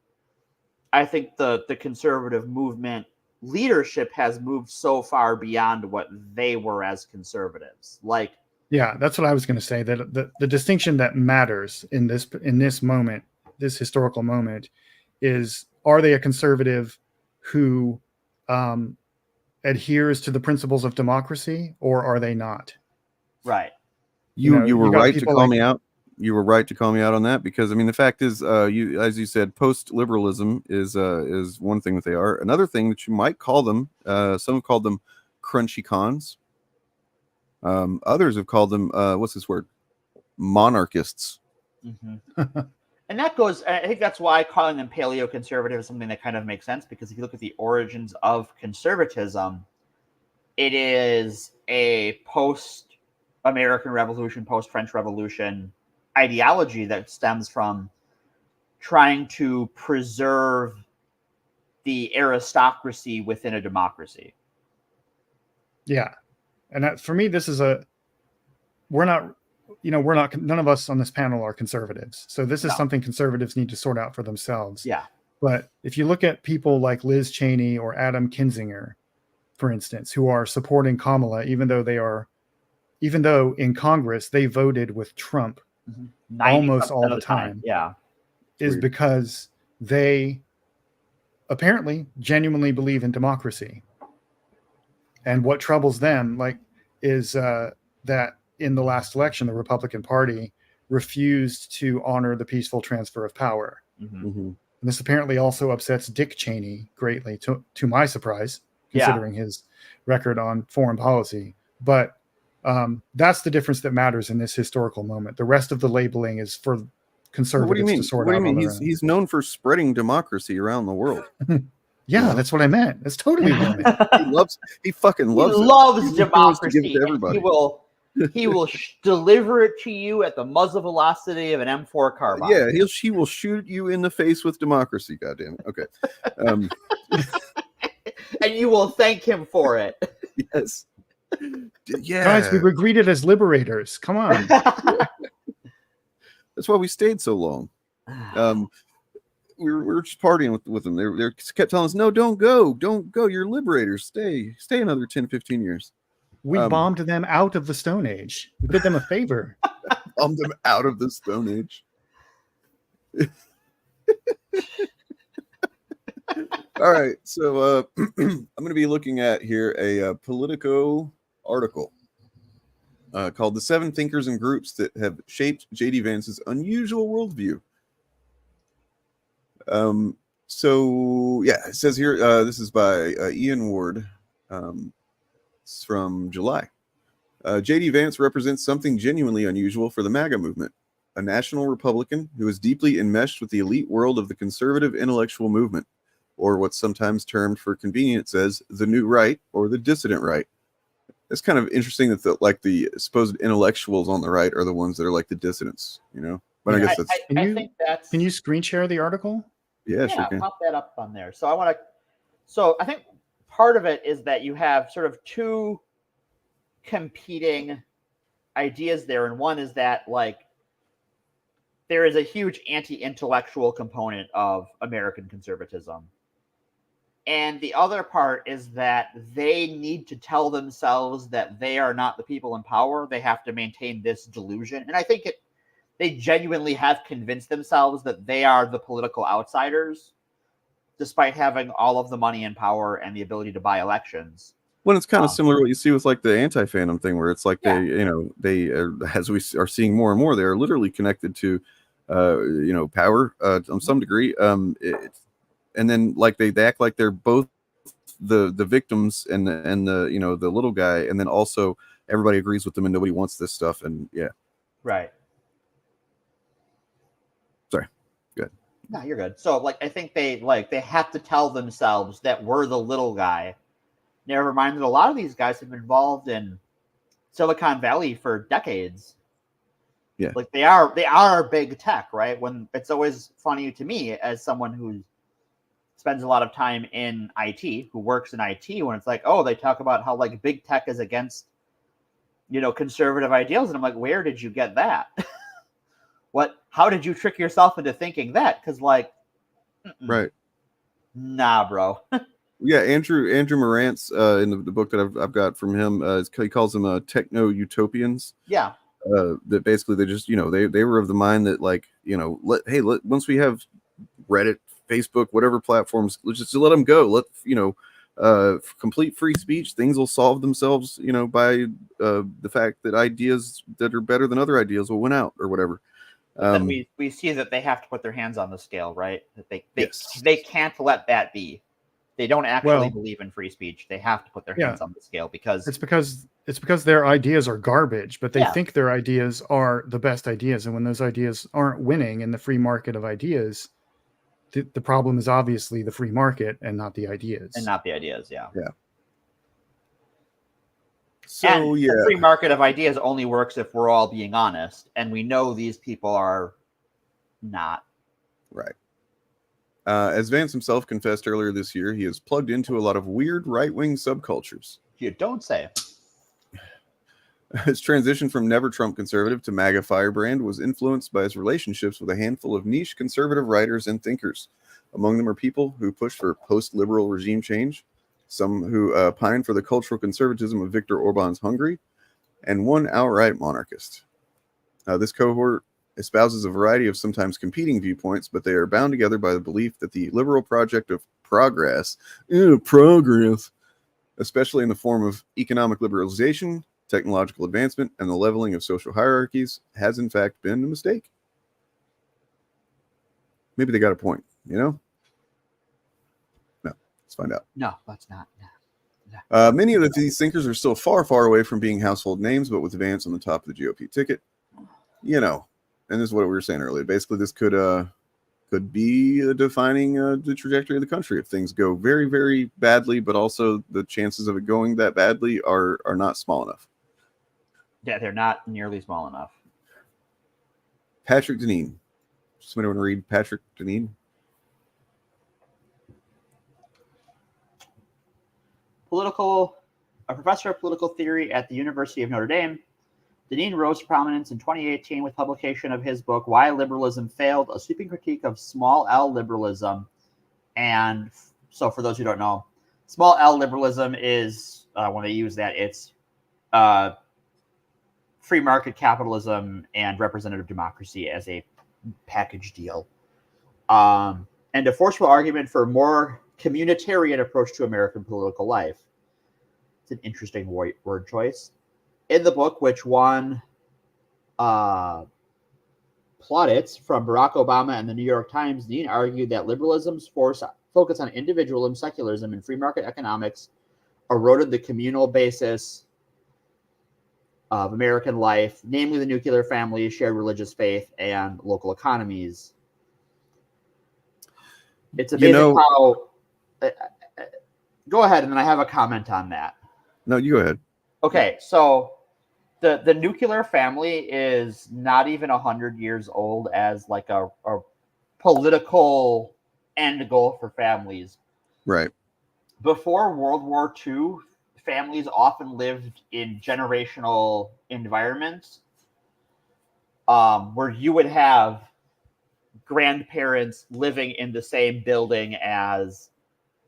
I think the conservative movement leadership has moved so far beyond what they were as conservatives. Like, yeah, that's what I was going to say. That the distinction that matters in this moment, this historical moment, is: are they a conservative who adheres to the principles of democracy, or are they not? Right. You were right to call me out. You were right to call me out on that, because I mean the fact is, as you said, post-liberalism is one thing that they are. Another thing that you might call them, some have called them crunchy cons. Others have called them what's this word? Monarchists. Mm-hmm. And that goes. I think that's why calling them paleoconservative is something that kind of makes sense, because if you look at the origins of conservatism, it is a post-American Revolution, post-French Revolution ideology that stems from trying to preserve the aristocracy within a democracy. Yeah. And that, for me, this is none of us on this panel are conservatives. So this is something conservatives need to sort out for themselves. Yeah. But if you look at people like Liz Cheney or Adam Kinzinger, for instance, who are supporting Kamala, even though in Congress they voted with Trump almost all the time. Yeah. Is because they apparently genuinely believe in democracy. And what troubles them, is that in the last election, the Republican Party refused to honor the peaceful transfer of power. Mm-hmm. Mm-hmm. And this apparently also upsets Dick Cheney greatly, to my surprise, considering his record on foreign policy. But that's the difference that matters in this historical moment. The rest of the labeling is for conservatives to sort out. What do you mean? He's known for spreading democracy around the world. Yeah, that's what I meant. That's totally what I meant. He fucking loves it. He loves democracy. He everybody. He will deliver it to you at the muzzle velocity of an M4 carbine. Yeah, he will shoot you in the face with democracy. Goddamn it. Okay. And you will thank him for it. Yes. Yeah. Guys, we were greeted as liberators. Come on. That's why we stayed so long. We were just partying with them. They kept telling us, no, don't go. You're liberators. Stay another 10, 15 years. We bombed them out of the Stone Age. We did them a favor. Bombed them out of the Stone Age. All right. So I'm going to be looking at here a Politico article called "The 7 Thinkers and Groups That Have Shaped J.D. Vance's Unusual Worldview." So yeah, it says here, this is by Ian Ward. It's from July. J.D. Vance represents something genuinely unusual for the MAGA movement, a national Republican who is deeply enmeshed with the elite world of the conservative intellectual movement, or what's sometimes termed for convenience as the new right or the dissident right. It's kind of interesting that the supposed intellectuals on the right are the ones that are like the dissidents, But I guess that's. I think that's. Can you screen share the article? Yeah, sure can. Pop that up on there. So I think part of it is that you have sort of two competing ideas there, and one is that there is a huge anti-intellectual component of American conservatism. And the other part is that they need to tell themselves that they are not the people in power. They have to maintain this delusion. And I think they genuinely have convinced themselves that they are the political outsiders, despite having all of the money and power and the ability to buy elections. When it's kind of similar to what you see with like the anti-fandom thing, where it's like they, as we are seeing more and more, they are literally connected to, power on some degree. And then like they act like they're both the victims and the the little guy, and then also everybody agrees with them and nobody wants this stuff. And Right. Sorry. Good. No, you're good. So like, I think they have to tell themselves that we're the little guy. Never mind that a lot of these guys have been involved in Silicon Valley for decades. Yeah. Like they are big tech, right? When it's always funny to me as someone who spends a lot of time in IT, who works in IT, when it's like, oh, they talk about how like big tech is against, conservative ideals. And I'm like, where did you get that? How did you trick yourself into thinking that? Because like, right. Nah, bro. Yeah, Andrew Morantz in the book that I've got from him, he calls them techno utopians. Yeah. That basically they just they were of the mind that like once we have Reddit, Facebook, whatever platforms, let's just let them go. Let complete free speech. Things will solve themselves. By the fact that ideas that are better than other ideas will win out or whatever. Then we see that they have to put their hands on the scale, right? That they can't let that be. They don't actually believe in free speech. They have to put their hands on the scale because it's because their ideas are garbage, but they think their ideas are the best ideas. And when those ideas aren't winning in the free market of ideas, the problem is obviously the free market and not the ideas. Yeah. So the free market of ideas only works if we're all being honest, and we know these people are not. Right. As Vance himself confessed earlier this year, he is plugged into a lot of weird right-wing subcultures. You don't say. His transition from Never Trump conservative to MAGA firebrand was influenced by his relationships with a handful of niche conservative writers and thinkers. Among them are people who push for post-liberal regime change, some who pine for the cultural conservatism of Viktor Orban's Hungary, and one outright monarchist. This cohort espouses a variety of sometimes competing viewpoints, but they are bound together by the belief that the liberal project of progress, especially in the form of economic liberalization, technological advancement, and the leveling of social hierarchies, has in fact been a mistake. Maybe they got a point, No, let's find out. No, let's not. Many of these thinkers are still far, far away from being household names, but with Vance on the top of the GOP ticket, and this is what we were saying earlier. Basically, this could be defining the trajectory of the country if things go very, very badly, but also the chances of it going that badly are not small enough. Yeah, they're not nearly small enough. Patrick Deneen. Somebody want to read Patrick Deneen? A professor of political theory at the University of Notre Dame, Deneen rose to prominence in 2018 with publication of his book, Why Liberalism Failed, a sweeping critique of small L liberalism. And so for those who don't know, small L liberalism is, when they use that, it's free market capitalism and representative democracy as a package deal. And a forceful argument for a more communitarian approach to American political life. It's an interesting word choice. In the book, which won plaudits from Barack Obama and the New York Times, Dean argued that liberalism's focus on individualism, secularism, and free market economics eroded the communal basis of American life, namely the nuclear family, shared religious faith, and local economies. It's amazing how... go ahead, and then I have a comment on that. No, you go ahead. Okay, so the nuclear family is not even 100 years old as like a political end goal for families. Right. Before World War II, families often lived in generational environments where you would have grandparents living in the same building as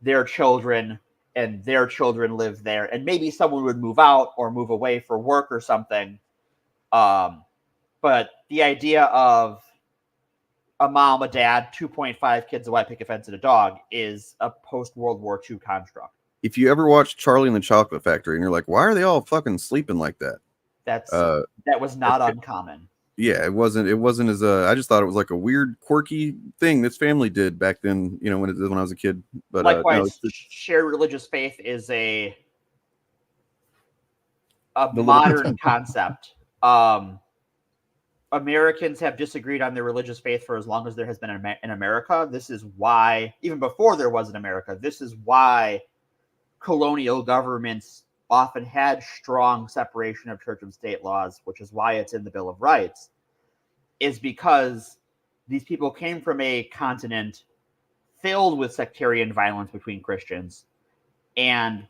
their children, and their children live there, and maybe someone would move out or move away for work or something. But the idea of a mom, a dad, 2.5 kids, a white picket fence, and a dog is a post-World War II construct. If you ever watch Charlie and the Chocolate Factory and you're like, why are they all fucking sleeping like that? That was not uncommon. Yeah, it wasn't as I just thought it was like a weird, quirky thing this family did back then, you know, when I was a kid. But likewise, shared religious faith is a The modern concept. Americans have disagreed on their religious faith for as long as there has been in America. This is why, even before there was an America, this is why colonial governments often had strong separation of church and state laws, which is why it's in the Bill of Rights, is because these people came from a continent filled with sectarian violence between Christians, and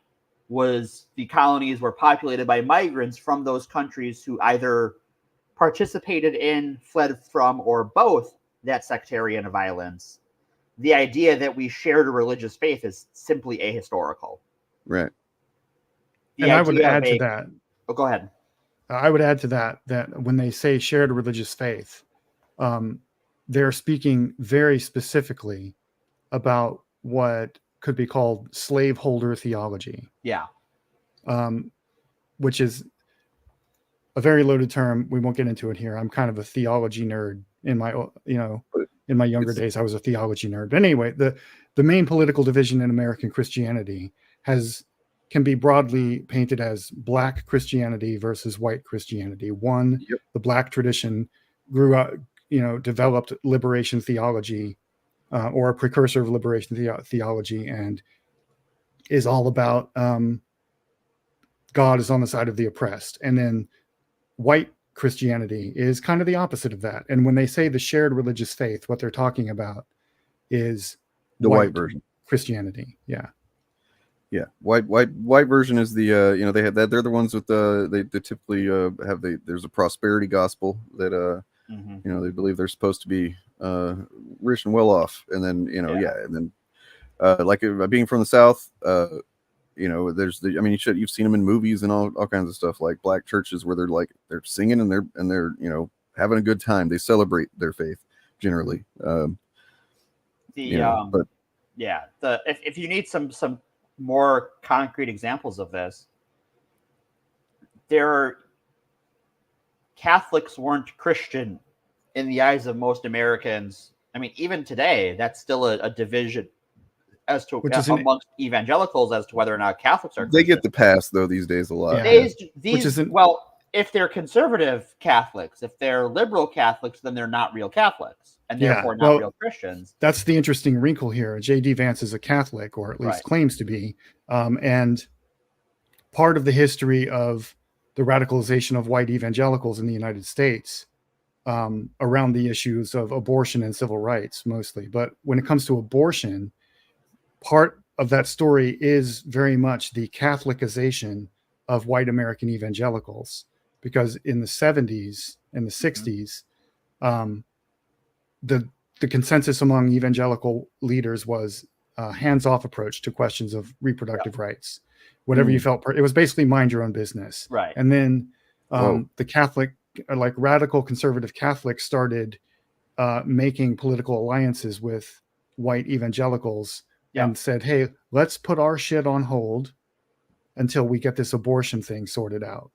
the colonies were populated by migrants from those countries who either participated in, fled from, or both that sectarian violence. The idea that we shared a religious faith is simply ahistorical. Right. And I would add to that. Oh, go ahead. I would add to that when they say shared religious faith, they're speaking very specifically about what could be called slaveholder theology. Yeah. Which is a very loaded term. We won't get into it here. I'm kind of a theology nerd in my younger days. I was a theology nerd. But anyway, the main political division in American Christianity can be broadly painted as Black Christianity versus white Christianity. The Black tradition grew up, developed liberation theology, or a precursor of liberation theology, and is all about God is on the side of the oppressed. And then white Christianity is kind of the opposite of that. And when they say the shared religious faith, what they're talking about is the white version Christianity. Yeah. Yeah, white version is the they have that. They're the ones with they typically there's a prosperity gospel that they believe they're supposed to be rich and well off, and then and then like being from the South, there's you've seen them in movies and all kinds of stuff, like black churches where they're singing and they're having a good time. They celebrate their faith generally. If you need some more concrete examples of this, Catholics weren't Christian in the eyes of most Americans. I mean, even today, that's still a division as to amongst evangelicals as to whether or not Catholics are Christian. They get the pass though these days a lot. If they're conservative Catholics, if they're liberal Catholics, then they're not real Catholics and therefore not real Christians. That's the interesting wrinkle here. J.D. Vance is a Catholic, or at least claims to be. And part of the history of the radicalization of white evangelicals in the United States around the issues of abortion and civil rights mostly. But when it comes to abortion, part of that story is very much the Catholicization of white American evangelicals, because in the 70s and the 60s, the consensus among evangelical leaders was a hands-off approach to questions of reproductive rights. Whatever you felt, it was basically mind your own business. Right. And then the Catholic, like radical conservative Catholics, started making political alliances with white evangelicals and said, hey, let's put our shit on hold until we get this abortion thing sorted out.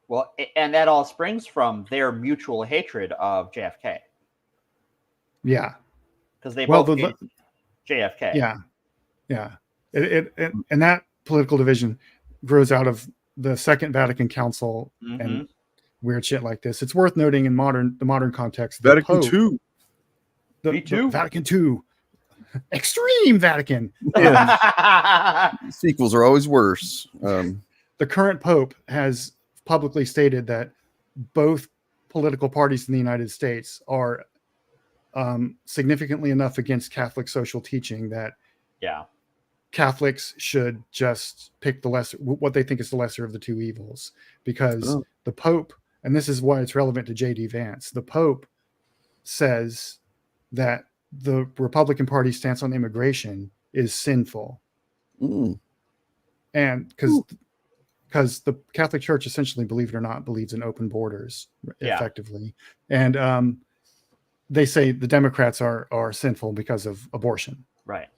Well, and that all springs from their mutual hatred of JFK. Yeah. Because they both hated JFK. Yeah. Yeah. And that political division grows out of the Second Vatican Council and weird shit like this. It's worth noting in the modern context. Vatican II. The Vatican II. Extreme Vatican. Sequels are always worse. The current Pope has publicly stated that both political parties in the United States are significantly enough against Catholic social teaching that Catholics should just pick what they think is the lesser of the two evils, because the Pope, and this is why it's relevant to J.D. Vance, the Pope says that the Republican Party's stance on immigration is sinful. And because because the Catholic Church essentially, believe it or not, believes in open borders effectively. And they say the Democrats are sinful because of abortion. Right.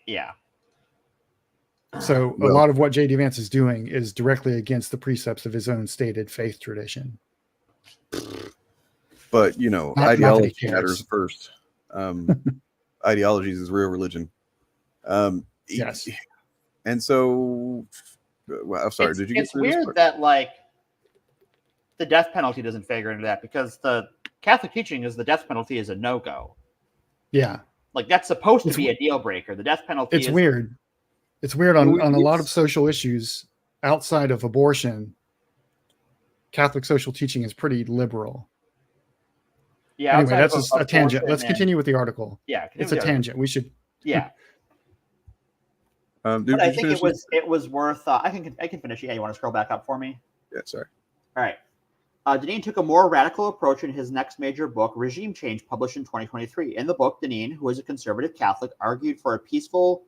Yeah. So a lot of what J.D. Vance is doing is directly against the precepts of his own stated faith tradition. But, you know, ideology matters first. Ideologies is real religion. Yes. And so, I'm sorry, did you get It's weird that, like, the death penalty doesn't figure into that, because the Catholic teaching is the death penalty is a no-go. Yeah. Like, that's supposed to be a deal breaker. The death penalty is weird. It's weird on a lot of social issues outside of abortion. Catholic social teaching is pretty liberal. Yeah. Anyway, that's just a tangent. Let's continue with the article. Yeah. It's a tangent. We should. Yeah. But I think it was worth. I can finish. Yeah. You want to scroll back up for me? Yeah. Sorry. All right. Deneen took a more radical approach in his next major book, Regime Change, published in 2023. In the book, Deneen, who is a conservative Catholic, argued for a peaceful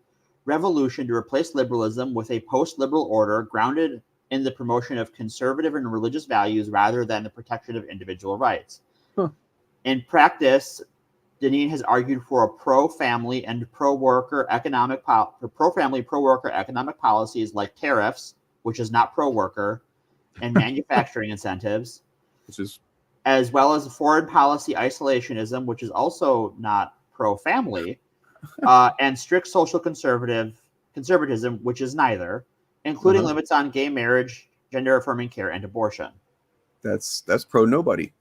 revolution to replace liberalism with a post-liberal order grounded in the promotion of conservative and religious values rather than the protection of individual rights. Huh. In practice, Deneen has argued for a pro-family and pro-worker economic pro-worker economic policies like tariffs, which is not pro-worker, and manufacturing incentives, as well as foreign policy isolationism, which is also not pro-family, and strict social conservatism, which is neither, including limits on gay marriage, gender-affirming care, and abortion. That's pro-nobody.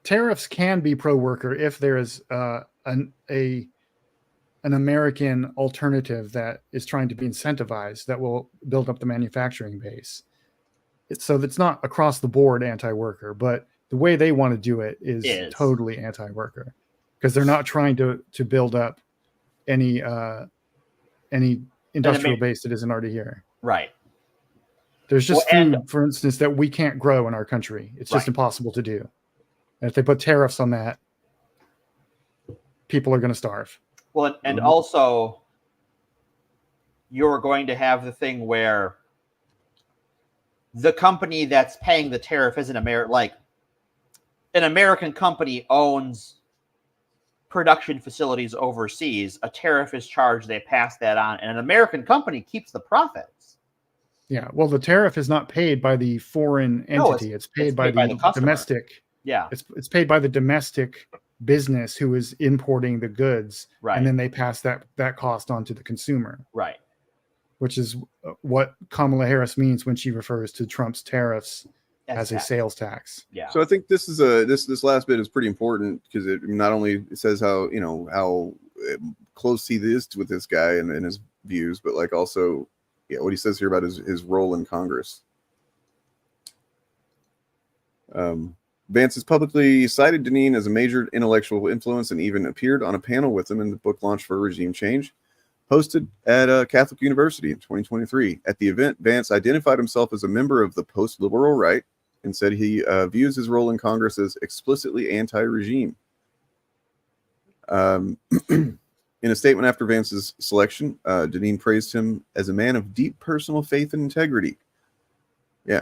Tariffs can be pro-worker if there is an American alternative that is trying to be incentivized that will build up the manufacturing base. So it's not across the board anti-worker, but the way they want to do it is totally anti-worker, because they're not trying to build up any industrial base that isn't already here. Right. There's just food, for instance, that we can't grow in our country. It's just impossible to do. And if they put tariffs on that, people are going to starve. Well, and also, you're going to have the thing where the company that's paying the tariff isn't like an American company owns production facilities overseas. A tariff is charged, they pass that on, and an American company keeps the profits. Yeah, well, the tariff is not paid by the foreign entity. It's paid by the domestic. Yeah, it's paid by the domestic business who is importing the goods, and then they pass that cost on to the consumer. Right. Which is what Kamala Harris means when she refers to Trump's tariffs as a sales tax. Yeah. So I think this is this last bit is pretty important, because it not only says how close he is with this guy and his views, but like also what he says here about his role in Congress. Vance has publicly cited Deneen as a major intellectual influence and even appeared on a panel with him in the book launch for Regime Change, hosted at Catholic University in 2023. At the event, Vance identified himself as a member of the post-liberal right and said he views his role in Congress as explicitly anti-regime. In a statement after Vance's selection, Deneen praised him as a man of deep personal faith and integrity. Yeah.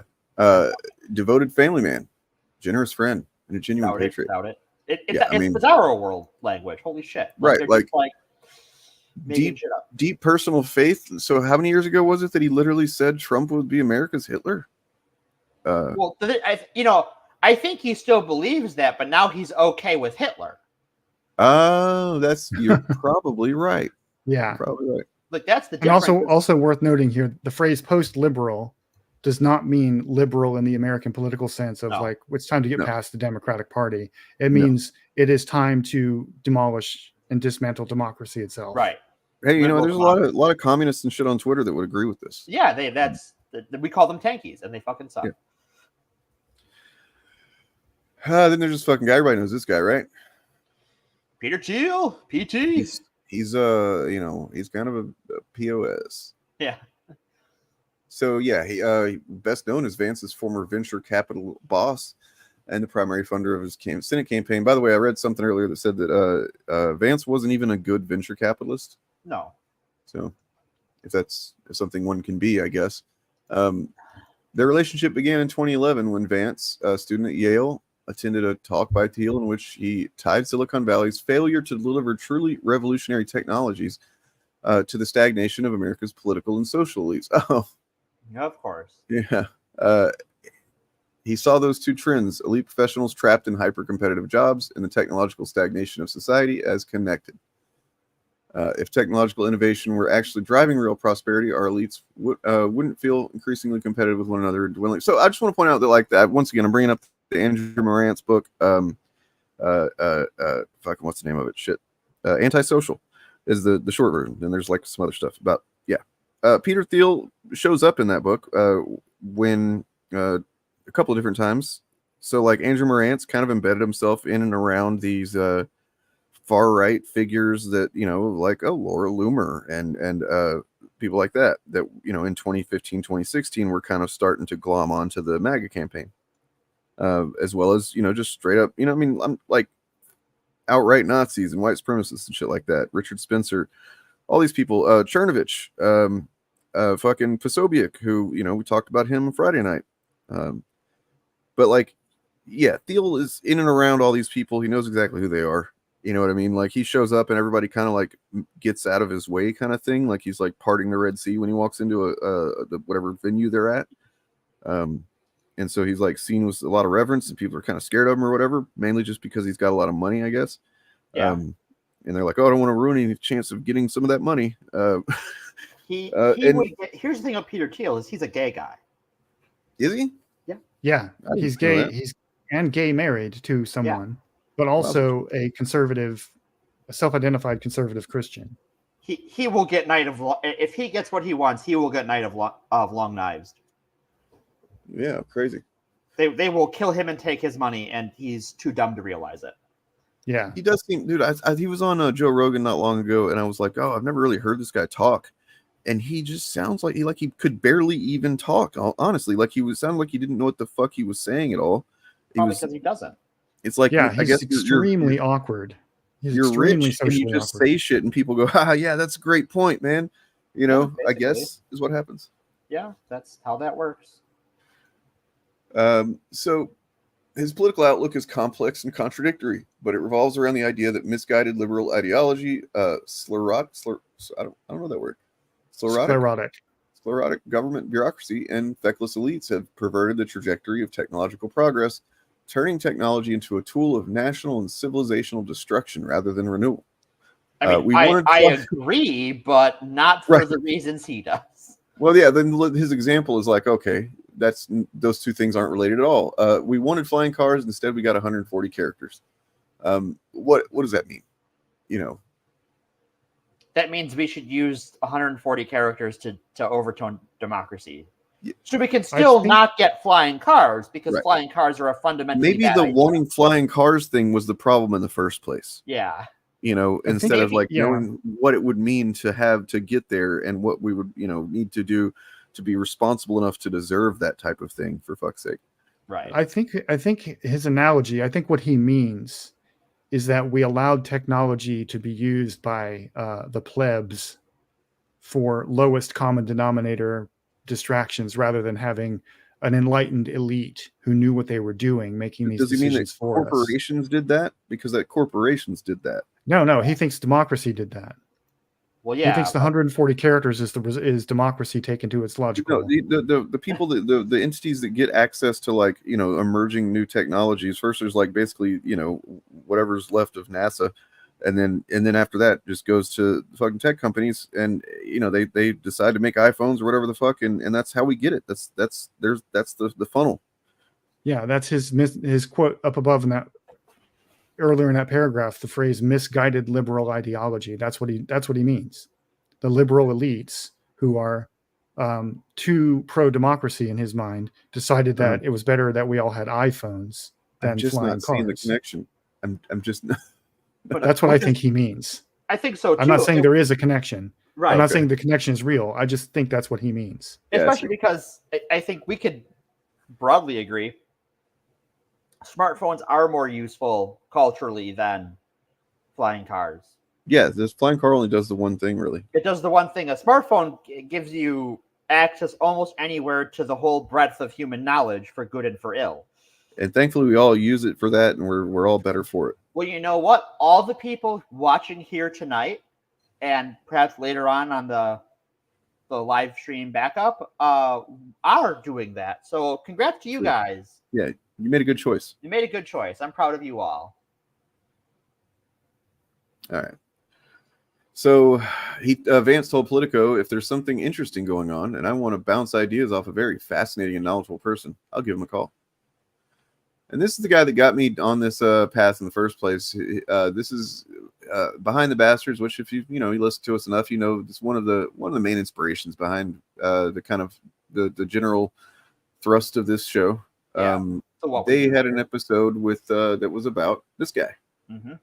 Devoted family man, generous friend, and a genuine patriot. It's bizarro world language. Holy shit. Right. Like deep personal faith. So how many years ago was it that he literally said Trump would be America's Hitler? Well, I think he still believes that, but now he's okay with Hitler. Oh, you're probably right. Yeah, probably right. Like that's the difference. And also worth noting here, the phrase post-liberal does not mean liberal in the American political sense of like it's time to get past the Democratic Party. It means it is time to demolish and dismantle democracy itself. Right. Hey, there's a lot of communists and shit on Twitter that would agree with this. Yeah, we call them tankies, and they fucking suck. Yeah. Then there's this fucking guy. Everybody knows this guy, right? Peter Thiel, PT. He's kind of a POS. Yeah. So yeah, he best known as Vance's former venture capital boss and the primary funder of his Senate campaign. By the way, I read something earlier that said that Vance wasn't even a good venture capitalist. No. So if that's something one can be, I guess. Their relationship began in 2011 when Vance, a student at Yale, attended a talk by Thiel in which he tied Silicon Valley's failure to deliver truly revolutionary technologies to the stagnation of America's political and social elites. Oh, yeah, of course. Yeah. He saw those two trends, elite professionals trapped in hyper-competitive jobs and the technological stagnation of society, as connected. If technological innovation were actually driving real prosperity, our elites wouldn't feel increasingly competitive with one another and dwindling. So I just want to point out that, like that, once again, I'm bringing up the Andrew Morant's book. Fucking what's the name of it? Shit. Antisocial is the short version. And there's like some other stuff about, Peter Thiel shows up in that book when a couple of different times. So like Andrew Morant's kind of embedded himself in and around these far right figures that, like Laura Loomer and people like that in 2015, 2016 were kind of starting to glom onto the MAGA campaign, as well as just straight up I'm like outright Nazis and white supremacists and shit like that. Richard Spencer, all these people, Chernovich, fucking Posobiec, who we talked about him Friday night. But like, Thiel is in and around all these people. He knows exactly who they are. You know what I mean? Like he shows up and everybody kind of like gets out of his way, kind of thing. Like he's like parting the Red Sea when he walks into the whatever venue they're at. And so he's like seen with a lot of reverence, and people are kind of scared of him or whatever, mainly just because he's got a lot of money, I guess. Yeah. And they're like, oh, I don't want to ruin any chance of getting some of that money. Here's the thing about Peter Thiel is he's a gay guy. Is he? Yeah. Yeah, he's gay. He's gay married to someone, but also a conservative, a self-identified conservative Christian. He will get Night of if he gets what he wants, he will get Night of Long Knives. Yeah, crazy. They will kill him and take his money, and he's too dumb to realize it. Yeah, he does seem, dude. He was on Joe Rogan not long ago, and I was like, oh, I've never really heard this guy talk, and he just sounds like he could barely even talk. Honestly, like he sounded like he didn't know what the fuck he was saying at all. Probably because he doesn't. It's like, he's I guess extremely awkward. You're rich and you just say shit, and people go, yeah, that's a great point, man. I guess is what happens. Yeah, that's how that works. So his political outlook is complex and contradictory, but it revolves around the idea that misguided liberal ideology, sclerotic government bureaucracy, and feckless elites have perverted the trajectory of technological progress, turning technology into a tool of national and civilizational destruction rather than renewal. I mean, I agree, but not for the reasons he does. Well, yeah, then his example is like, okay, those two things aren't related at all. We wanted flying cars, instead we got 140 characters. What does that mean? That means we should use 140 characters to overturn democracy. So we can still not get flying cars, because flying cars are a fundamentally bad idea. Wanting flying cars thing was the problem in the first place. Yeah. Instead of knowing what it would mean to get there and what we would, need to do to be responsible enough to deserve that type of thing, for fuck's sake. Right. I think his analogy, I think what he means is that we allowed technology to be used by the plebs for lowest common denominator distractions, rather than having an enlightened elite who knew what they were doing, making these decisions for us. Does he mean that corporations did that? Because corporations did that. No, he thinks democracy did that. Well, yeah, he thinks the 140 characters is democracy taken to its logical. The people the entities that get access to emerging new technologies. First, there's basically whatever's left of NASA, and then after that just goes to fucking tech companies, and they decide to make iPhones or whatever the fuck, and that's how we get it. That's the funnel. Yeah, that's his quote up above in that. Earlier in that paragraph, the phrase misguided liberal ideology. That's what he means. The liberal elites, who are too pro-democracy in his mind, decided that it was better that we all had iPhones than flying cars. Seeing the connection. I'm just. That's what I think he means. I think so too. I'm not saying there is a connection. Right. I'm not saying the connection is real. I just think that's what he means. Especially because I think we could broadly agree smartphones are more useful culturally than flying cars. Yeah, this flying car only does the one thing, really. It does the one thing. A smartphone gives you access almost anywhere to the whole breadth of human knowledge for good and for ill. And thankfully, we all use it for that, and we're all better for it. Well, you know what? All the people watching here tonight, and perhaps later on the live stream backup, are doing that. So congrats to you guys. Yeah, you made a good choice. You made a good choice. I'm proud of you all. All right. So Vance told Politico, if there's something interesting going on and I want to bounce ideas off a very fascinating and knowledgeable person, I'll give him a call. And this is the guy that got me on this path in the first place. This is Behind the Bastards, which if you listen to us enough, it's one of the main inspirations behind the kind of the general thrust of this show. They had an episode with that was about this guy.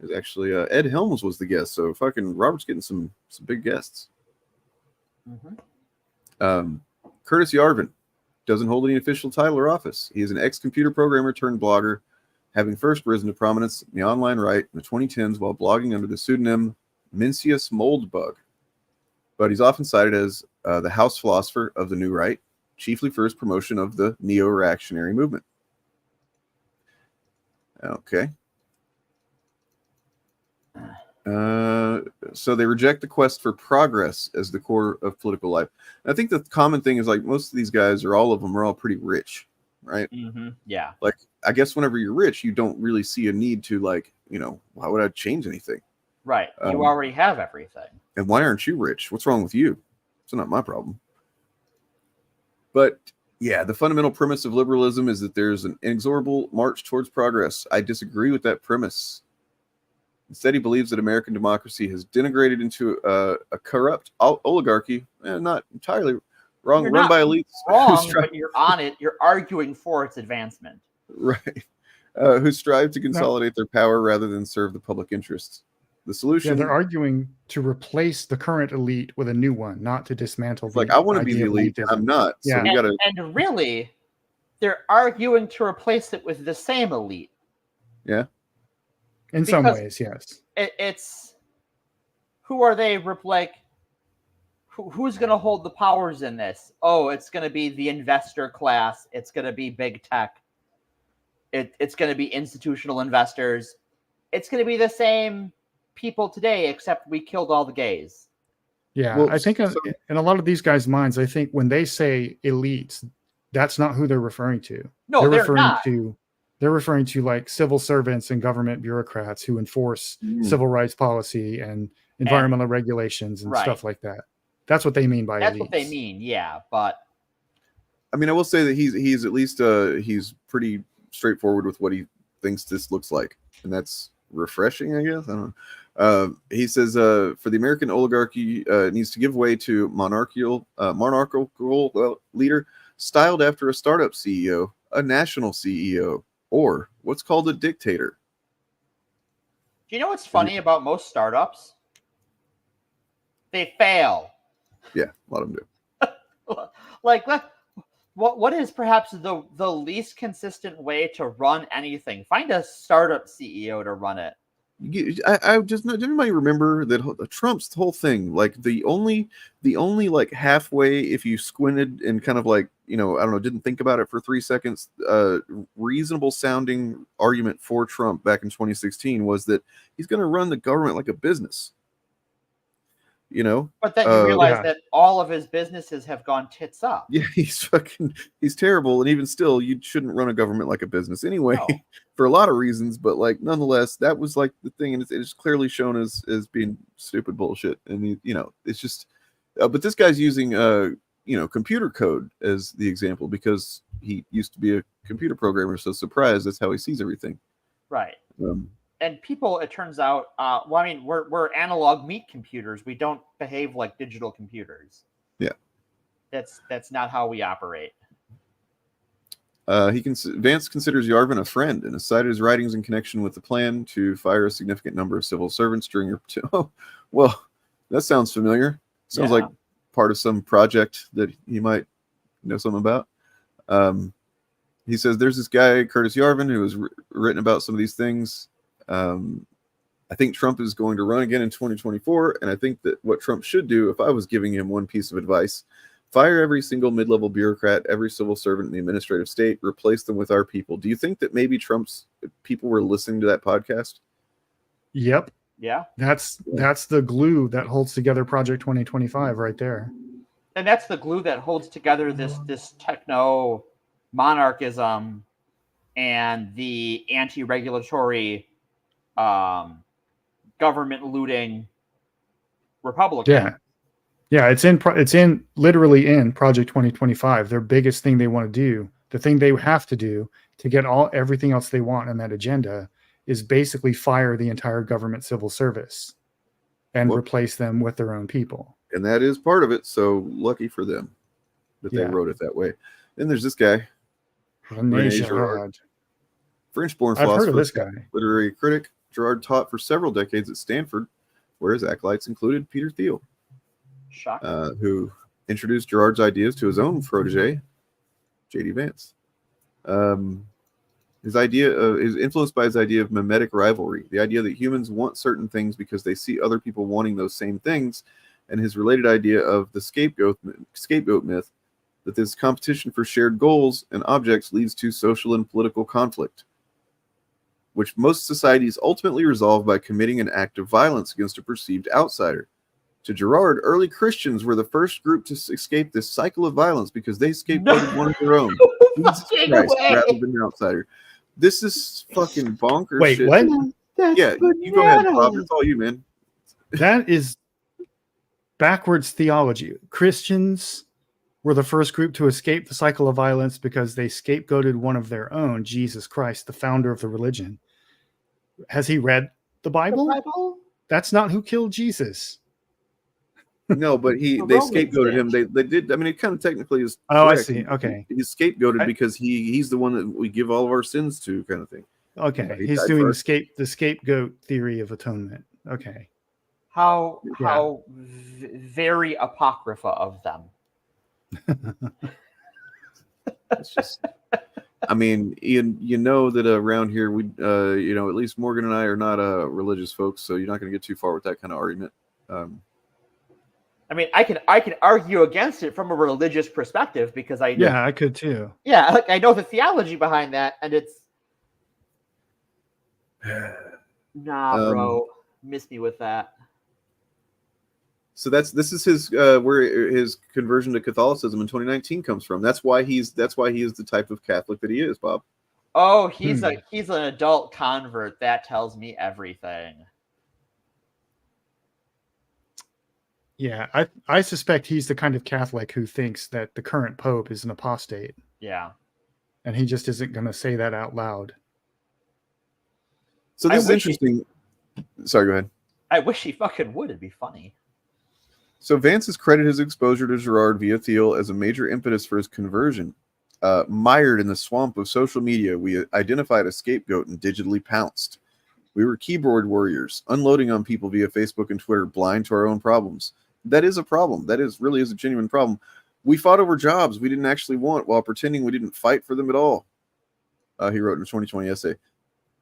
It's actually Ed Helms was the guest, so fucking Robert's getting some big guests. Curtis Yarvin doesn't hold any official title or office. He is an ex-computer programmer turned blogger, having first risen to prominence in the online right in the 2010s while blogging under the pseudonym Mencius Moldbug. But he's often cited as the house philosopher of the New Right, chiefly for his promotion of the neo-reactionary movement. Okay. So they reject the quest for progress as the core of political life. And I think the common thing is like most of these guys, or all of them, are all pretty rich, right? Yeah. Like, I guess whenever you're rich, you don't really see a need to why would I change anything? Right. You already have everything. And why aren't you rich? What's wrong with you? It's not my problem. But yeah, the fundamental premise of liberalism is that there's an inexorable march towards progress. I disagree with that premise. Instead, he believes that American democracy has degenerated into a corrupt oligarchy, and not entirely wrong, run by elites. Wrong, but you're on it. You're arguing for its advancement. Right. Who strive to consolidate their power rather than serve the public interests. The solution... Yeah, they're arguing to replace the current elite with a new one, not to dismantle. Like, I want to be the elite. I'm not. So yeah. we gotta... and really, they're arguing to replace it with the same elite. Yeah. In some ways, yes. It's who are they? Who's going to hold the powers in this? Oh, it's going to be the investor class. It's going to be big tech. It's going to be institutional investors. It's going to be the same people today, except we killed all the gays. Yeah, well, I think in a lot of these guys' minds, I think when they say elites, that's not who they're referring to. No, they're not. They're referring to like civil servants and government bureaucrats who enforce civil rights policy and environmental regulations and stuff like that. That's what they mean by that's elites. what they mean, yeah. But I mean, I will say that he's at least he's pretty straightforward with what he thinks this looks like, and that's refreshing, I guess. I don't know. He says for the American oligarchy needs to give way to monarchical leader styled after a startup CEO, a national CEO, or what's called a dictator. Do you know what's funny about most startups? They fail. Yeah, a lot of them do. Like, what is perhaps the least consistent way to run anything? Find a startup CEO to run it. I just did anybody remember that Trump's whole thing, like the only like halfway, if you squinted and kind of like, I don't know, didn't think about it for 3 seconds, reasonable sounding argument for Trump back in 2016 was that he's going to run the government like a business. But then you realize that all of his businesses have gone tits up. Yeah, he's terrible, and even still, you shouldn't run a government like a business anyway, for a lot of reasons. But like, nonetheless, that was like the thing, and it's clearly shown as being stupid bullshit. And it's just, but this guy's using computer code as the example because he used to be a computer programmer. So surprise, that's how he sees everything. Right. And people, it turns out, we're analog meat computers. We don't behave like digital computers. Yeah. That's not how we operate. Vance considers Yarvin a friend and has cited his writings in connection with the plan to fire a significant number of civil servants during your... Oh, well, that sounds familiar. Sounds like part of some project that you might know something about. He says there's this guy, Curtis Yarvin, who has written about some of these things. I think Trump is going to run again in 2024, and I think that what Trump should do, if I was giving him one piece of advice, fire every single mid-level bureaucrat, every civil servant in the administrative state, replace them with our people. Do you think that maybe Trump's people were listening to that podcast? Yep. Yeah. That's the glue that holds together Project 2025 right there. And that's the glue that holds together this techno monarchism and the anti-regulatory government looting Republican. Yeah, it's literally in Project 2025. Their biggest thing they want to do, the thing they have to do to get everything else they want on that agenda, is basically fire the entire government civil service and replace them with their own people. And that is part of it. So lucky for them that they wrote it that way. Then there's this guy, René Girard, French-born philosopher, I've heard of this guy. Literary critic. Girard taught for several decades at Stanford, where his acolytes included Peter Thiel, who introduced Girard's ideas to his own protege, J.D. Vance. His idea is influenced by his idea of mimetic rivalry, the idea that humans want certain things because they see other people wanting those same things, and his related idea of the scapegoat myth, that this competition for shared goals and objects leads to social and political conflict, which most societies ultimately resolve by committing an act of violence against a perceived outsider. To Girard, early Christians were the first group to escape this cycle of violence because they scapegoated one of their own, Jesus Christ, rather than an outsider. This is fucking bonkers. Wait, shit. what? Yeah, you go ahead, Bob. It's all you, man. That is backwards theology. Christians were the first group to escape the cycle of violence because they scapegoated one of their own, Jesus Christ, the founder of the religion. Has he read the Bible? That's not who killed Jesus. No, but they scapegoated him. They did. I mean, it kind of technically is. Oh, correct. I see. Okay. He's scapegoated because he's the one that we give all of our sins to, kind of thing. Okay. He's doing the scapegoat theory of atonement. Okay. How very apocrypha of them. It's just, I mean, Ian, you know that around here we, at least Morgan and I are not religious folks, so you're not going to get too far with that kind of argument. I mean, I can argue against it from a religious perspective because I could too. Yeah, I know the theology behind that, and it's bro, miss me with that. So this is his where his conversion to Catholicism in 2019 comes from. That's why he is the type of Catholic that he is, Bob. Oh, he's an adult convert. That tells me everything. Yeah, I suspect he's the kind of Catholic who thinks that the current Pope is an apostate. Yeah. And he just isn't going to say that out loud. So this is interesting. Sorry, go ahead. I wish he fucking would. It'd be funny. So Vance has credited his exposure to Girard via Thiel as a major impetus for his conversion. Mired in the swamp of social media, we identified a scapegoat and digitally pounced. We were keyboard warriors, unloading on people via Facebook and Twitter, blind to our own problems. That is a problem. That really is a genuine problem. We fought over jobs we didn't actually want while pretending we didn't fight for them at all. He wrote in a 2020 essay.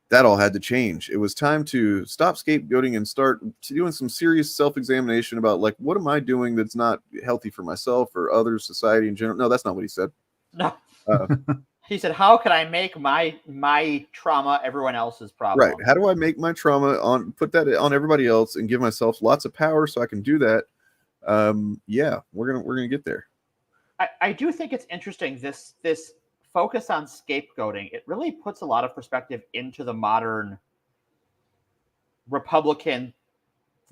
That all had to change. It was time to stop scapegoating and start doing some serious self-examination about, like, what am I doing that's not healthy for myself or others, society in general? No, that's not what he said. No. He said, how can I make my trauma everyone else's problem? Right. How do I make my trauma put that on everybody else and give myself lots of power so I can do that? Yeah, we're gonna get there. I do think it's interesting, this focus on scapegoating. It really puts a lot of perspective into the modern Republican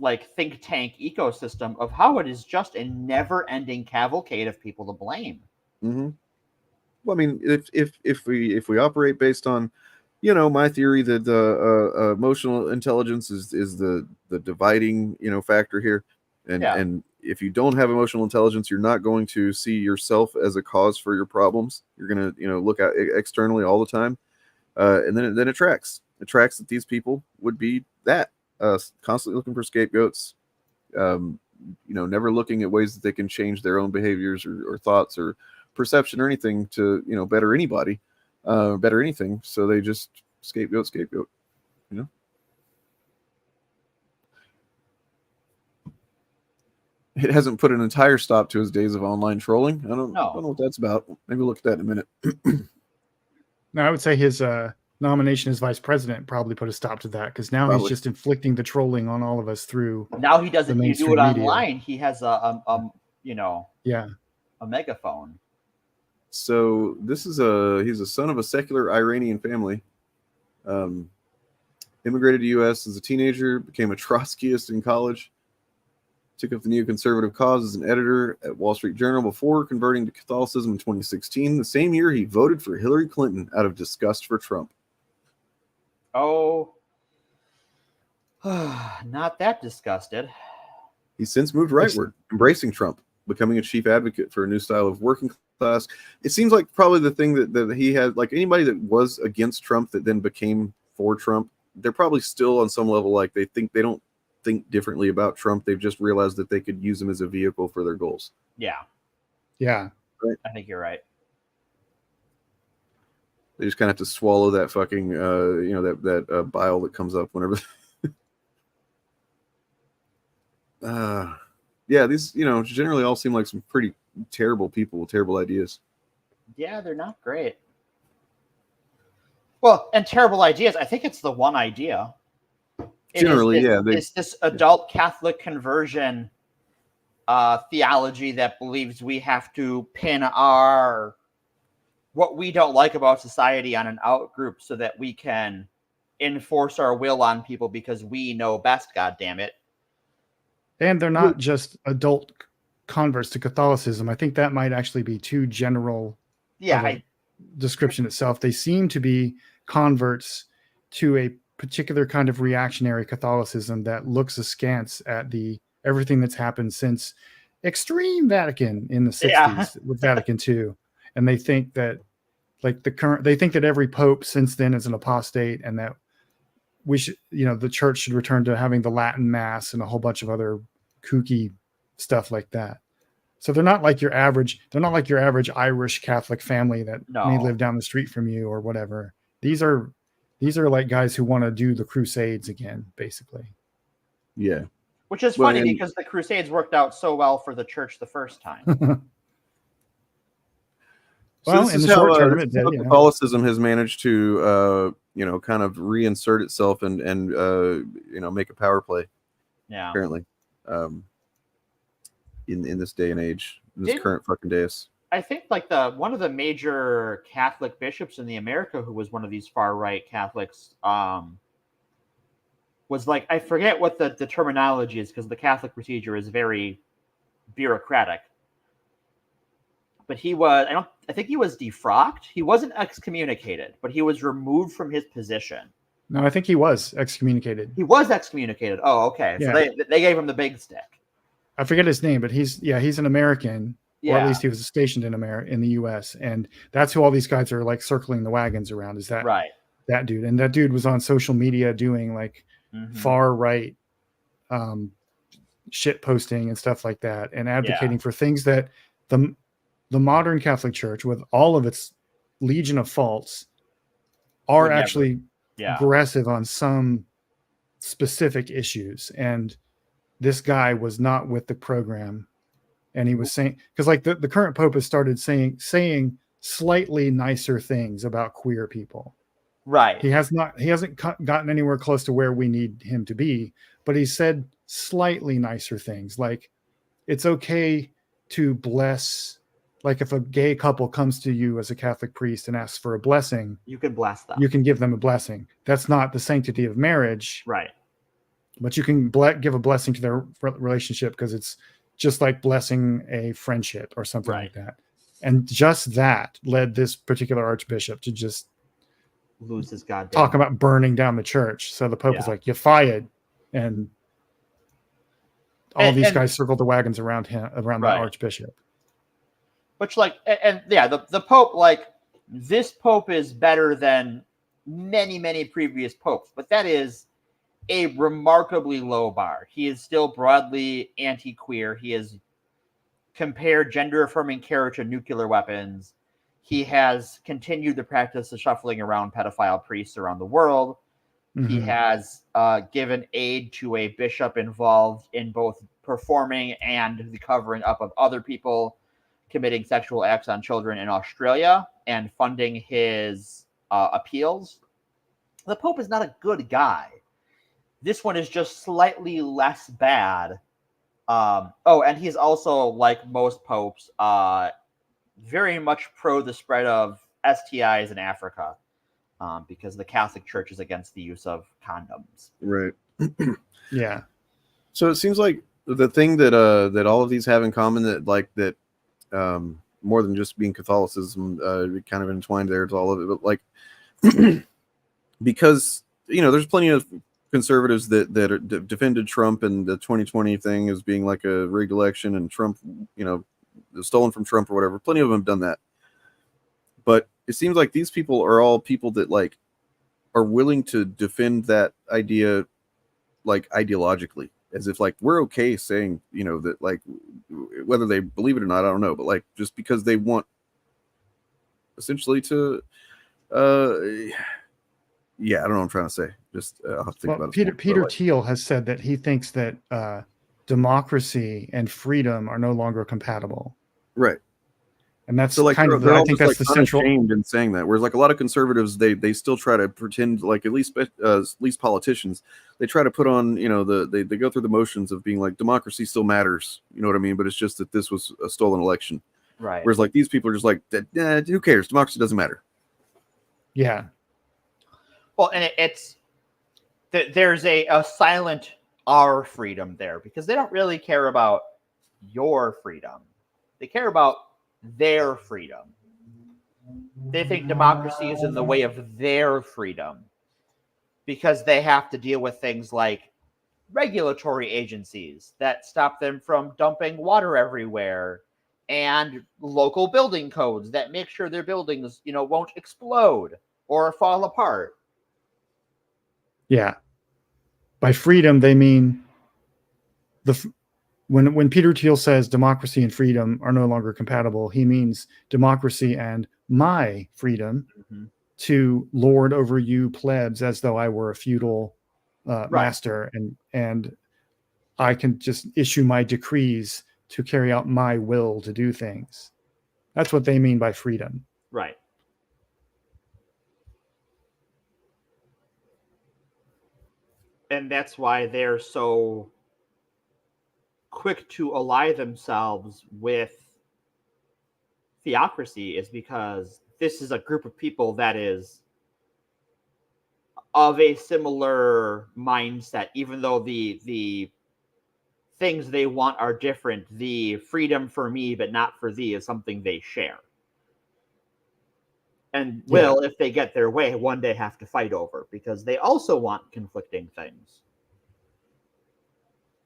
think tank ecosystem of how it is just a never-ending cavalcade of people to blame. Mm-hmm. Well, I mean, if we operate based on, my theory that emotional intelligence is the dividing factor here, and if you don't have emotional intelligence, you're not going to see yourself as a cause for your problems. You're going to look out externally all the time, and then it tracks that these people would be that constantly looking for scapegoats, never looking at ways that they can change their own behaviors or thoughts or perception or anything to better anybody, better anything. So they just scapegoat. it hasn't put an entire stop to his days of online trolling. I don't know what that's about. Maybe look at that in a minute. No, I would say his nomination as vice president probably put a stop to that, because now he's just inflicting the trolling on all of us through. Now he doesn't do it media. online. He has a megaphone. So he's a son of a secular Iranian family. Immigrated to the U.S. as a teenager, became a Trotskyist in college, took up the neoconservative cause as an editor at Wall Street Journal before converting to Catholicism in 2016. The same year, he voted for Hillary Clinton out of disgust for Trump. Oh, not that disgusted. He's since moved rightward, embracing Trump, becoming a chief advocate for a new style of working class. It seems like probably the thing that he had, like anybody that was against Trump that then became for Trump, they're probably still on some level like they don't think differently about Trump. They've just realized that they could use him as a vehicle for their goals. Yeah. Yeah. Right. I think you're right. They just kind of have to swallow that fucking, that bile that comes up whenever. Yeah, these, generally all seem like some pretty terrible people with terrible ideas. Yeah, they're not great. Well, and terrible ideas. I think it's the one idea. It's this adult Catholic conversion theology that believes we have to pin what we don't like about society on an out group so that we can enforce our will on people because we know best, God damn it. And they're not just adult converts to Catholicism. I think that might actually be too general description itself. They seem to be converts to a particular kind of reactionary Catholicism that looks askance at everything that's happened since extreme Vatican in the 60s with Vatican II. And they think that they think that every pope since then is an apostate, and that we should, the church should return to having the Latin Mass and a whole bunch of other kooky stuff like that. So they're not like your average Irish Catholic family that may live down the street from you or whatever. These are like guys who want to do the Crusades again, basically. Yeah. Which is funny because the Crusades worked out so well for the church the first time. Well, in the short term, Catholicism has managed to, kind of reinsert itself and make a power play. Yeah. Apparently, in this day and age, in this current fucking days. I think one of the major Catholic bishops in America who was one of these far right Catholics was I forget what the terminology is because the Catholic procedure is very bureaucratic. But I think he was defrocked. He wasn't excommunicated, but he was removed from his position. No, I think he was excommunicated. He was excommunicated. Oh, okay. Yeah. So they gave him the big stick. I forget his name, but he's an American, or at least he was stationed in the U.S. And that's who all these guys are circling the wagons around. Is that that dude? And that dude was on social media doing far right shit posting and stuff like that, and advocating for things that the modern Catholic Church, with all of its legion of faults, are actually aggressive on some specific issues. And this guy was not with the program. And he was saying, because the current Pope has started saying slightly nicer things about queer people. Right. He hasn't gotten anywhere close to where we need him to be, but he said slightly nicer things. Like, it's okay to bless. Like, if a gay couple comes to you as a Catholic priest and asks for a blessing, you can bless them. You can give them a blessing. That's not the sanctity of marriage. Right. But you can give a blessing to their relationship because it's just like blessing a friendship or something like that. And just that led this particular archbishop to just lose his goddamn talk about burning down the church. So the Pope was like, "You're fired," and all these guys circled the wagons around him, around the archbishop. Which the Pope, this Pope is better than many, many previous popes, but that is a remarkably low bar. He is still broadly anti-queer. He has compared gender-affirming care to nuclear weapons. He has continued the practice of shuffling around pedophile priests around the world. He has given aid to a bishop involved in both performing and the covering up of other people committing sexual acts on children in Australia and funding his appeals. The Pope is not a good guy. This one is just slightly less bad. And he's also, like most popes, very much pro the spread of STIs in Africa. Because the Catholic Church is against the use of condoms. Right. Yeah. So it seems like the thing that that all of these have in common, that more than just being Catholicism, kind of entwined there to all of it, but like because there's plenty of conservatives that defended Trump and the 2020 thing as being like a rigged election and Trump, stolen from Trump or whatever. Plenty of them have done that, but it seems like these people are all people that like are willing to defend that idea, like ideologically, as if like we're okay saying, that like whether they believe it or not, I don't know, but like just because they want essentially to, I don't know what I'm trying to say. Just I'll have to think about it. Peter Thiel has said that he thinks that democracy and freedom are no longer compatible. Right. And that's so like kind of they're I all think just, that's like, the central unashamed in saying that. Whereas like a lot of conservatives, they still try to pretend, like at least politicians, they try to put on, they go through the motions of being like democracy still matters. You know what I mean? But it's just that this was a stolen election. Right. Whereas like these people are just like, who cares? Democracy doesn't matter. Yeah. Well, and there's a silent our freedom there because they don't really care about your freedom. They care about their freedom. They think democracy is in the way of their freedom because they have to deal with things like regulatory agencies that stop them from dumping water everywhere and local building codes that make sure their buildings, won't explode or fall apart. Yeah. By freedom, they mean when Peter Thiel says democracy and freedom are no longer compatible, he means democracy and my freedom to lord over you plebs as though I were a feudal master, and I can just issue my decrees to carry out my will to do things. That's what they mean by freedom. Right. And that's why they're so quick to ally themselves with theocracy, is because this is a group of people that is of a similar mindset, even though the things they want are different. The freedom for me but not for thee is something they share. And will, if they get their way, one day have to fight over because they also want conflicting things.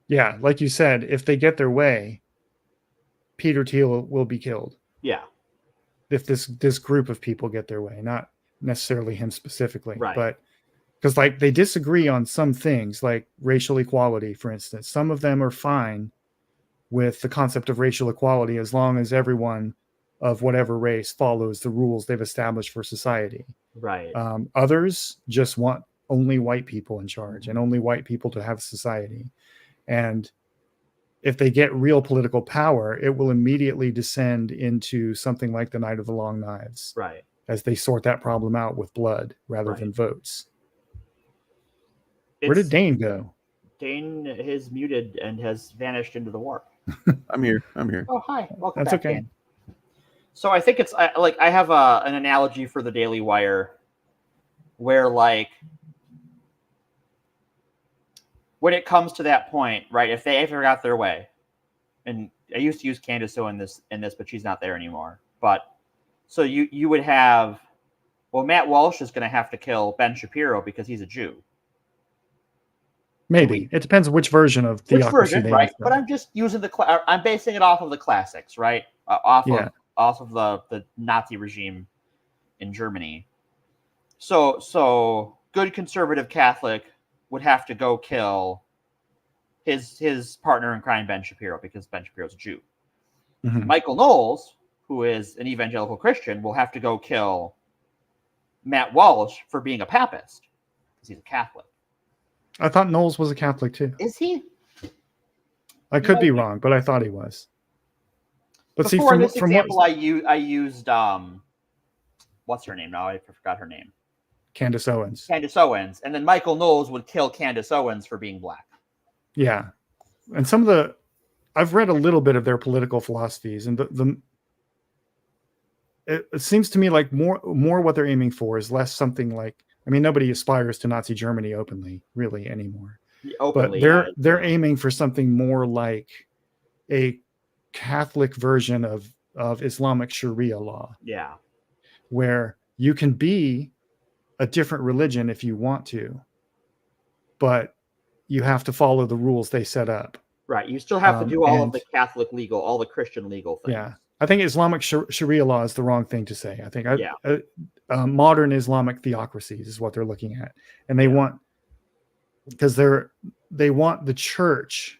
Yeah, like you said, if they get their way, Peter Thiel will be killed. Yeah. If this group of people get their way, not necessarily him specifically. Right. But because like they disagree on some things, like racial equality, for instance. Some of them are fine with the concept of racial equality as long as everyone of whatever race follows the rules they've established for society. Right. Others just want only white people in charge and only white people to have society. And if they get real political power, it will immediately descend into something like the Night of the Long Knives. Right. As they sort that problem out with blood rather than votes. Where did Dane go? Dane is muted and has vanished into the warp. I'm here. Oh, hi. Welcome That's back, okay. Dane. So I think it's like I have an analogy for the Daily Wire where like when it comes to that point, right, if they ever got their way, and I used to use Candace O in this, but she's not there anymore. But so you would have, well, Matt Walsh is going to have to kill Ben Shapiro because he's a Jew. Maybe. It depends on which version of theocracy they right? use. But I'm just using I'm basing it off of the classics, right? Off of the Nazi regime in Germany. So good conservative Catholic would have to go kill his partner in crime, Ben Shapiro, because Ben Shapiro's a Jew. Mm-hmm. Michael Knowles, who is an evangelical Christian, will have to go kill Matt Walsh for being a papist. because he's a Catholic. I thought Knowles was a Catholic too. Is he? I could be wrong, but I thought he was. But Before see, this from example, what I used what's her name now? I forgot her name. Candace Owens. Candace Owens, and then Michael Knowles would kill Candace Owens for being black. Yeah, and some of the I've read a little bit of their political philosophies, and it seems to me like more what they're aiming for is less something like, I mean, nobody aspires to Nazi Germany openly really anymore. Openly, but they're aiming for something more like a Catholic version of Islamic Sharia law. Yeah, where you can be a different religion if you want to, but you have to follow the rules they set up. Right. You still have to do all of the Catholic legal, all the Christian legal things. Yeah. I think Islamic Sharia law is the wrong thing to say. I think modern Islamic theocracies is what they're looking at. And they want, because they want the church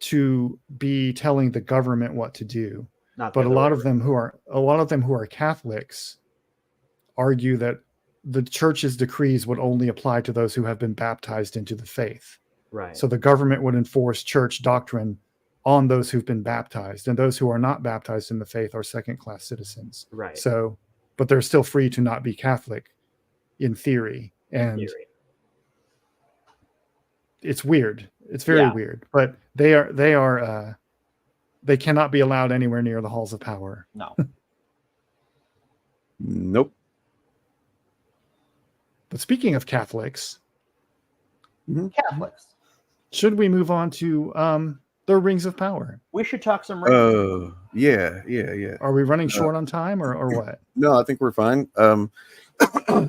to be telling the government what to do. But a lot of them who are Catholics argue that the church's decrees would only apply to those who have been baptized into the faith. Right. So the government would enforce church doctrine on those who've been baptized, and those who are not baptized in the faith are second-class citizens. Right. So, but they're still free to not be Catholic in theory. And it's weird. It's very weird, but they cannot be allowed anywhere near the halls of power. No. Nope. But speaking of Catholics, Catholics, should we move on to the Rings of Power? We should talk some rings. Yeah. Are we running short on time or what? No, I think we're fine.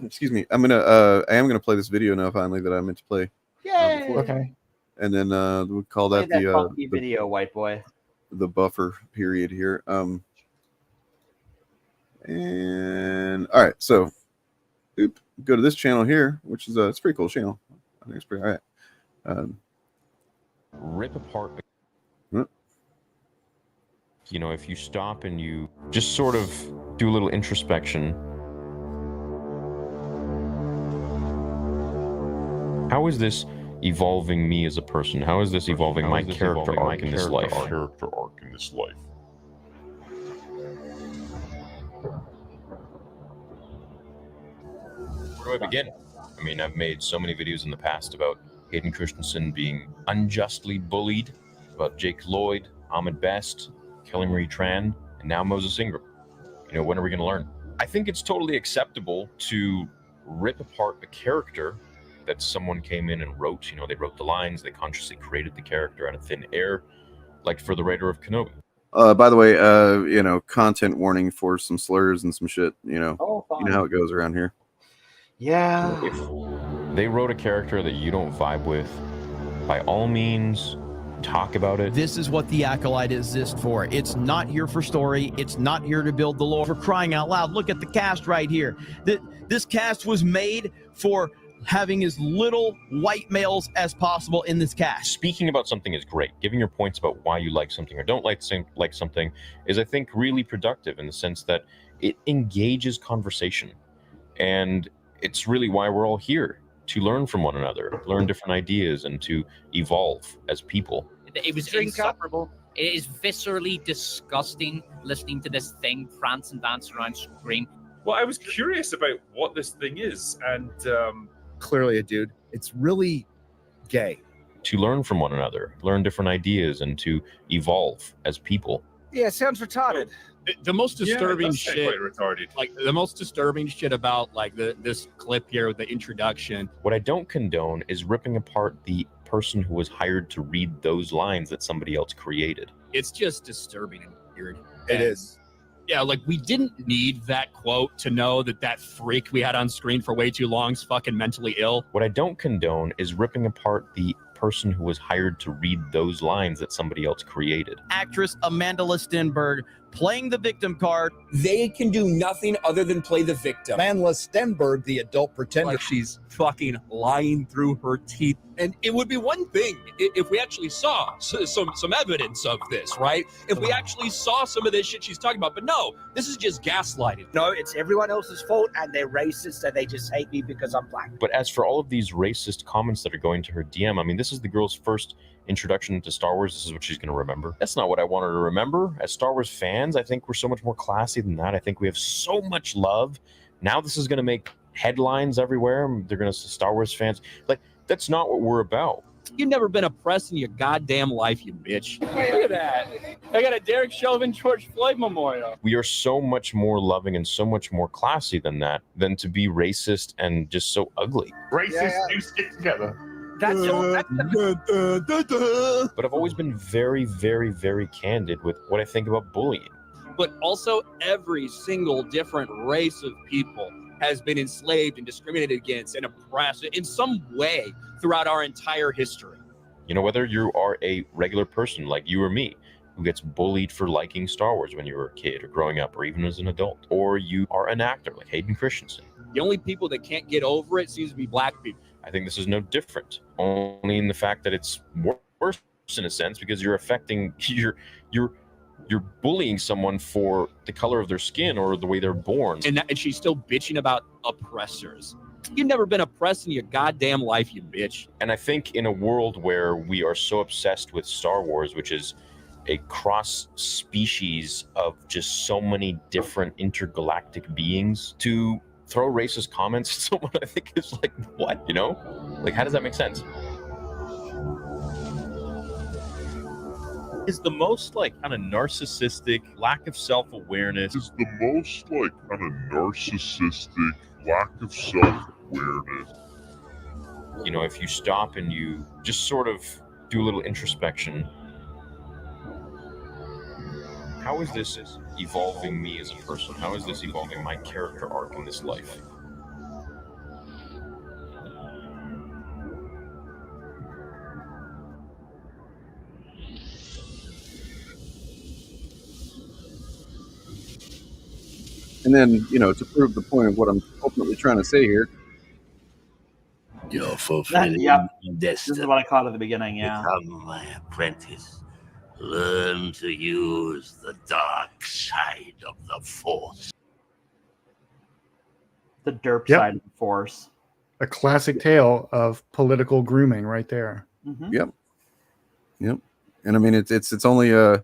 Excuse me. I am gonna play this video now finally that I meant to play. Yay! Okay. And then we'll call that the video, white boy. The buffer period here. And all right, so go to this channel here, which is it's a pretty cool channel. I think it's pretty all right. Rip apart. You know, if you stop and you just sort of do a little introspection, how is this evolving me as a person? How is this evolving my character arc in this life? Where do I begin? I mean, I've made so many videos in the past about Hayden Christensen being unjustly bullied, about Jake Lloyd, Ahmed Best, Kelly Marie Tran, and now Moses Ingram. You know, when are we going to learn? I think it's totally acceptable to rip apart a character that someone came in and wrote. You know, they wrote the lines, they consciously created the character out of thin air, like for the writer of Kenobi. By the way, you know, content warning for some slurs and some shit. You know, you know how it goes around here. Yeah. If they wrote a character that you don't vibe with, by all means, talk about it. This is what the Acolyte exists for. It's not here for story. It's not here to build the lore. For crying out loud, look at the cast right here. This cast was made for having as little white males as possible in this cast. Speaking about something is great. Giving your points about why you like something or don't like something is, I think, really productive in the sense that it engages conversation. And it's really why we're all here, to learn from one another, learn different ideas, and to evolve as people. It was insufferable. It is viscerally disgusting listening to this thing prance and dance around screen. Well, I was curious about what this thing is, and clearly a dude. It's really gay. To learn from one another, learn different ideas, and to evolve as people. Yeah, it sounds retarded. The most disturbing shit, retarded. Like the most disturbing shit about like this clip here with the introduction. What I don't condone is ripping apart the person who was hired to read those lines that somebody else created. It's just disturbing and weird. It is. Yeah, like we didn't need that quote to know that freak we had on screen for way too long is fucking mentally ill. What I don't condone is ripping apart the person who was hired to read those lines that somebody else created. Actress Amanda Stenberg playing the victim card. They can do nothing other than play the victim. Amanda Stenberg, the adult pretender. Like she's fucking lying through her teeth. And it would be one thing if we actually saw some evidence of this, right? If we actually saw some of this shit she's talking about. But no, this is just gaslighting. No, it's everyone else's fault, and they're racist, and they just hate me because I'm black. But as for all of these racist comments that are going to her DM, I mean, this is the girl's first introduction to Star Wars. This is what she's going to remember. That's not what I want her to remember. As Star Wars fans, I think we're so much more classy than that. I think we have so much love. Now this is going to make headlines everywhere. They're going to say Star Wars fans. Like, that's not what we're about. You've never been oppressed in your goddamn life, you bitch. Look at that. I got a Derek Chauvin George Floyd memorial. We are so much more loving and so much more classy than that, than to be racist and just so ugly. Racists do stick together. That's But I've always been very, very, very candid with what I think about bullying. But also every single different race of people has been enslaved and discriminated against and oppressed in some way throughout our entire history. You know, whether you are a regular person like you or me, who gets bullied for liking Star Wars when you were a kid or growing up or even as an adult, or you are an actor like Hayden Christensen. The only people that can't get over it seems to be black people. I think this is no different, only in the fact that it's worse in a sense because you're affecting, you're bullying someone for the color of their skin or the way they're born. And she's still bitching about oppressors. You've never been oppressed in your goddamn life, you bitch. And I think in a world where we are so obsessed with Star Wars, which is a cross species of just so many different intergalactic beings, to throw racist comments at someone, I think is like, what, you know? Like, how does that make sense? Is the most like kind of narcissistic lack of self-awareness. Is the most like kind of narcissistic lack of self-awareness. You know, if you stop and you just sort of do a little introspection, how is this evolving me as a person? How is this evolving my character arc in this life? And then, you know, to prove the point of what I'm ultimately trying to say here. You're fulfilling This is what I caught at the beginning, yeah. Become my apprentice. Learn to use the dark side of the Force. The derp side of the Force. A classic tale of political grooming right there. Mm-hmm. Yep. And I mean, it's only a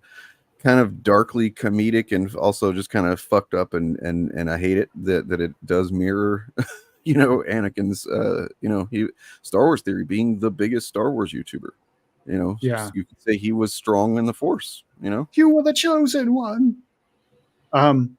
kind of darkly comedic and also just kind of fucked up, and I hate it that it does mirror, you know, Anakin's, you know, Star Wars Theory being the biggest Star Wars YouTuber. You know, yeah, you could say he was strong in the Force. You know, you were the chosen one. I'm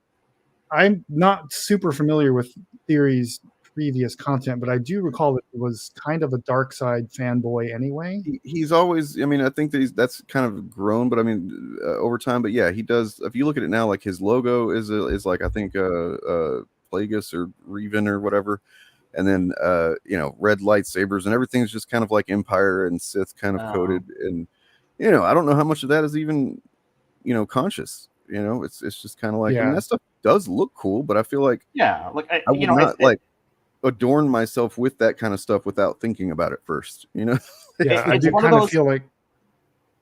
not super familiar with Theory's previous content, but I do recall that it was kind of a dark side fanboy anyway. He's always, I mean, I think that that's kind of grown, but I mean, over time, but yeah, he does. If you look at it now, like his logo is like, I think, Plagueis or Revan or whatever. And then, you know, red lightsabers and everything's just kind of like Empire and Sith kind of coded. And, you know, I don't know how much of that is even, you know, conscious. You know, it's just kind of like, I mean, that stuff does look cool, but I feel like, like I would not like adorn myself with that kind of stuff without thinking about it first. You know, yeah, I do kind of feel like.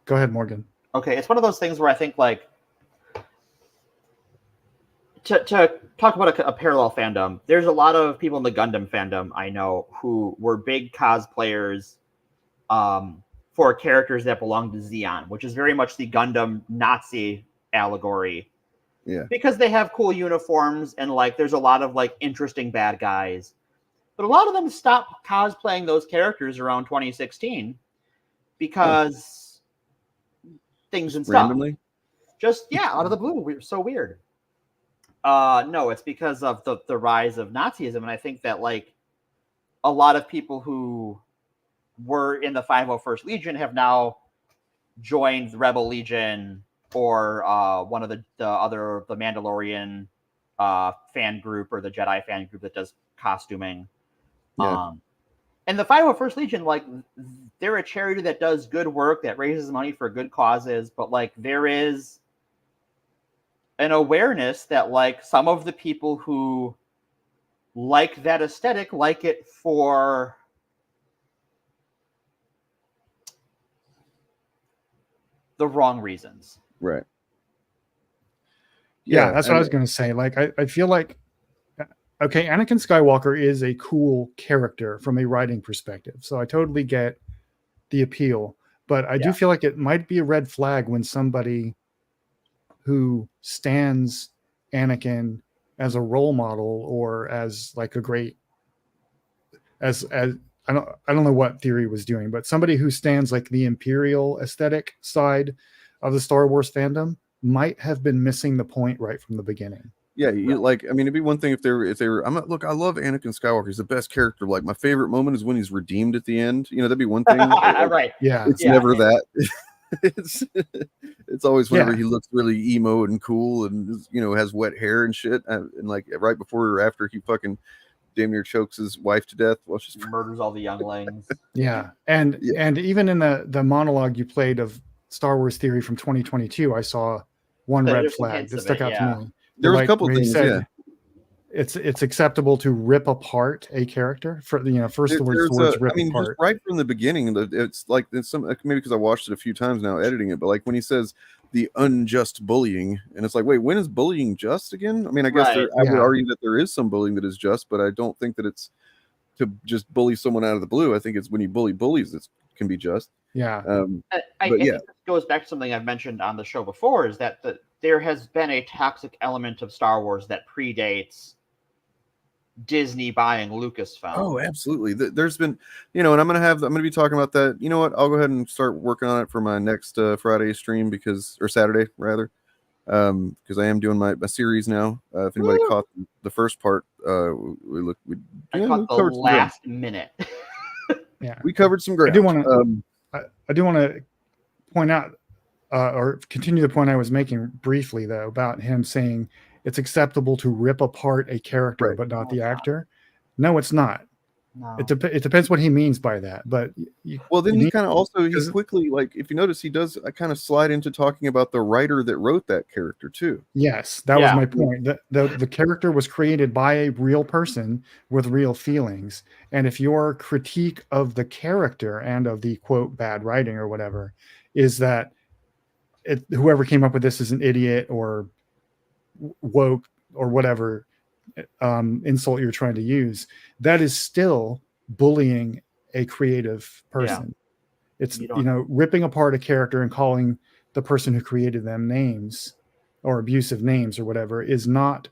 Go ahead, Morgan. Okay, it's one of those things where I think like. To talk about a parallel fandom, there's a lot of people in the Gundam fandom I know who were big cosplayers for characters that belong to Zeon, which is very much the Gundam Nazi allegory. Yeah. Because they have cool uniforms and like there's a lot of like interesting bad guys. But a lot of them stopped cosplaying those characters around 2016 because things and stuff. Randomly? Just out of the blue. So weird. No, it's because of the rise of Nazism, and I think that like a lot of people who were in the 501st Legion have now joined the Rebel Legion or one of the Mandalorian fan group or the Jedi fan group that does costuming. Yeah. And the 501st Legion, like they're a charity that does good work, that raises money for good causes, but like there is an awareness that like some of the people who like that aesthetic like it for the wrong reasons. Right. Yeah, that's what I was going to say. Like, I feel like, okay, Anakin Skywalker is a cool character from a writing perspective. So I totally get the appeal. But I do feel like it might be a red flag when somebody who stands Anakin as a role model or as like a great, as I don't know what theory was doing, but somebody who stands like the Imperial aesthetic side of the Star Wars fandom might have been missing the point right from the beginning. Yeah, like, I mean, it'd be one thing if they were, look, I love Anakin Skywalker. He's the best character. Like, my favorite moment is when he's redeemed at the end. You know, that'd be one thing. Right. Yeah. It's never that. it's always whenever he looks really emo and cool and, you know, has wet hair and shit. And like right before or after he fucking damn near chokes his wife to death. Well, she murders all the younglings. Yeah. And even in the monologue you played of Star Wars Theory from 2022, I saw one red flag that stuck out to me. There was a couple things, It's acceptable to rip apart a character. For first the words rip apart. Just right from the beginning, it's like maybe because I watched it a few times now editing it, but like when he says the unjust bullying, and it's like, wait, when is bullying just again? I mean, I guess I would argue that there is some bullying that is just, but I don't think that it's to just bully someone out of the blue. I think it's when you bully bullies that can be just. Yeah. I think this goes back to something I've mentioned on the show before, is that there has been a toxic element of Star Wars that predates Disney buying Lucasfilm. Oh, absolutely. There's been, and I'm gonna be talking about that. You know what? I'll go ahead and start working on it for my next Friday stream or Saturday rather, because I am doing my series now. If anybody caught the first part, I caught the last minute. Yeah, we covered some ground. I do want to point out or continue the point I was making briefly though about him saying it's acceptable to rip apart a character, but not the actor. No, it's not. No. It depends what he means by that. But he kind of also he quickly, like, if you notice, he does kind of slide into talking about the writer that wrote that character too. Yes, that was my point. The character was created by a real person with real feelings, and if your critique of the character and of the quote bad writing or whatever is that whoever came up with this is an idiot or woke or whatever insult you're trying to use, that is still bullying a creative person. It's ripping apart a character and calling the person who created them names or abusive names or whatever is not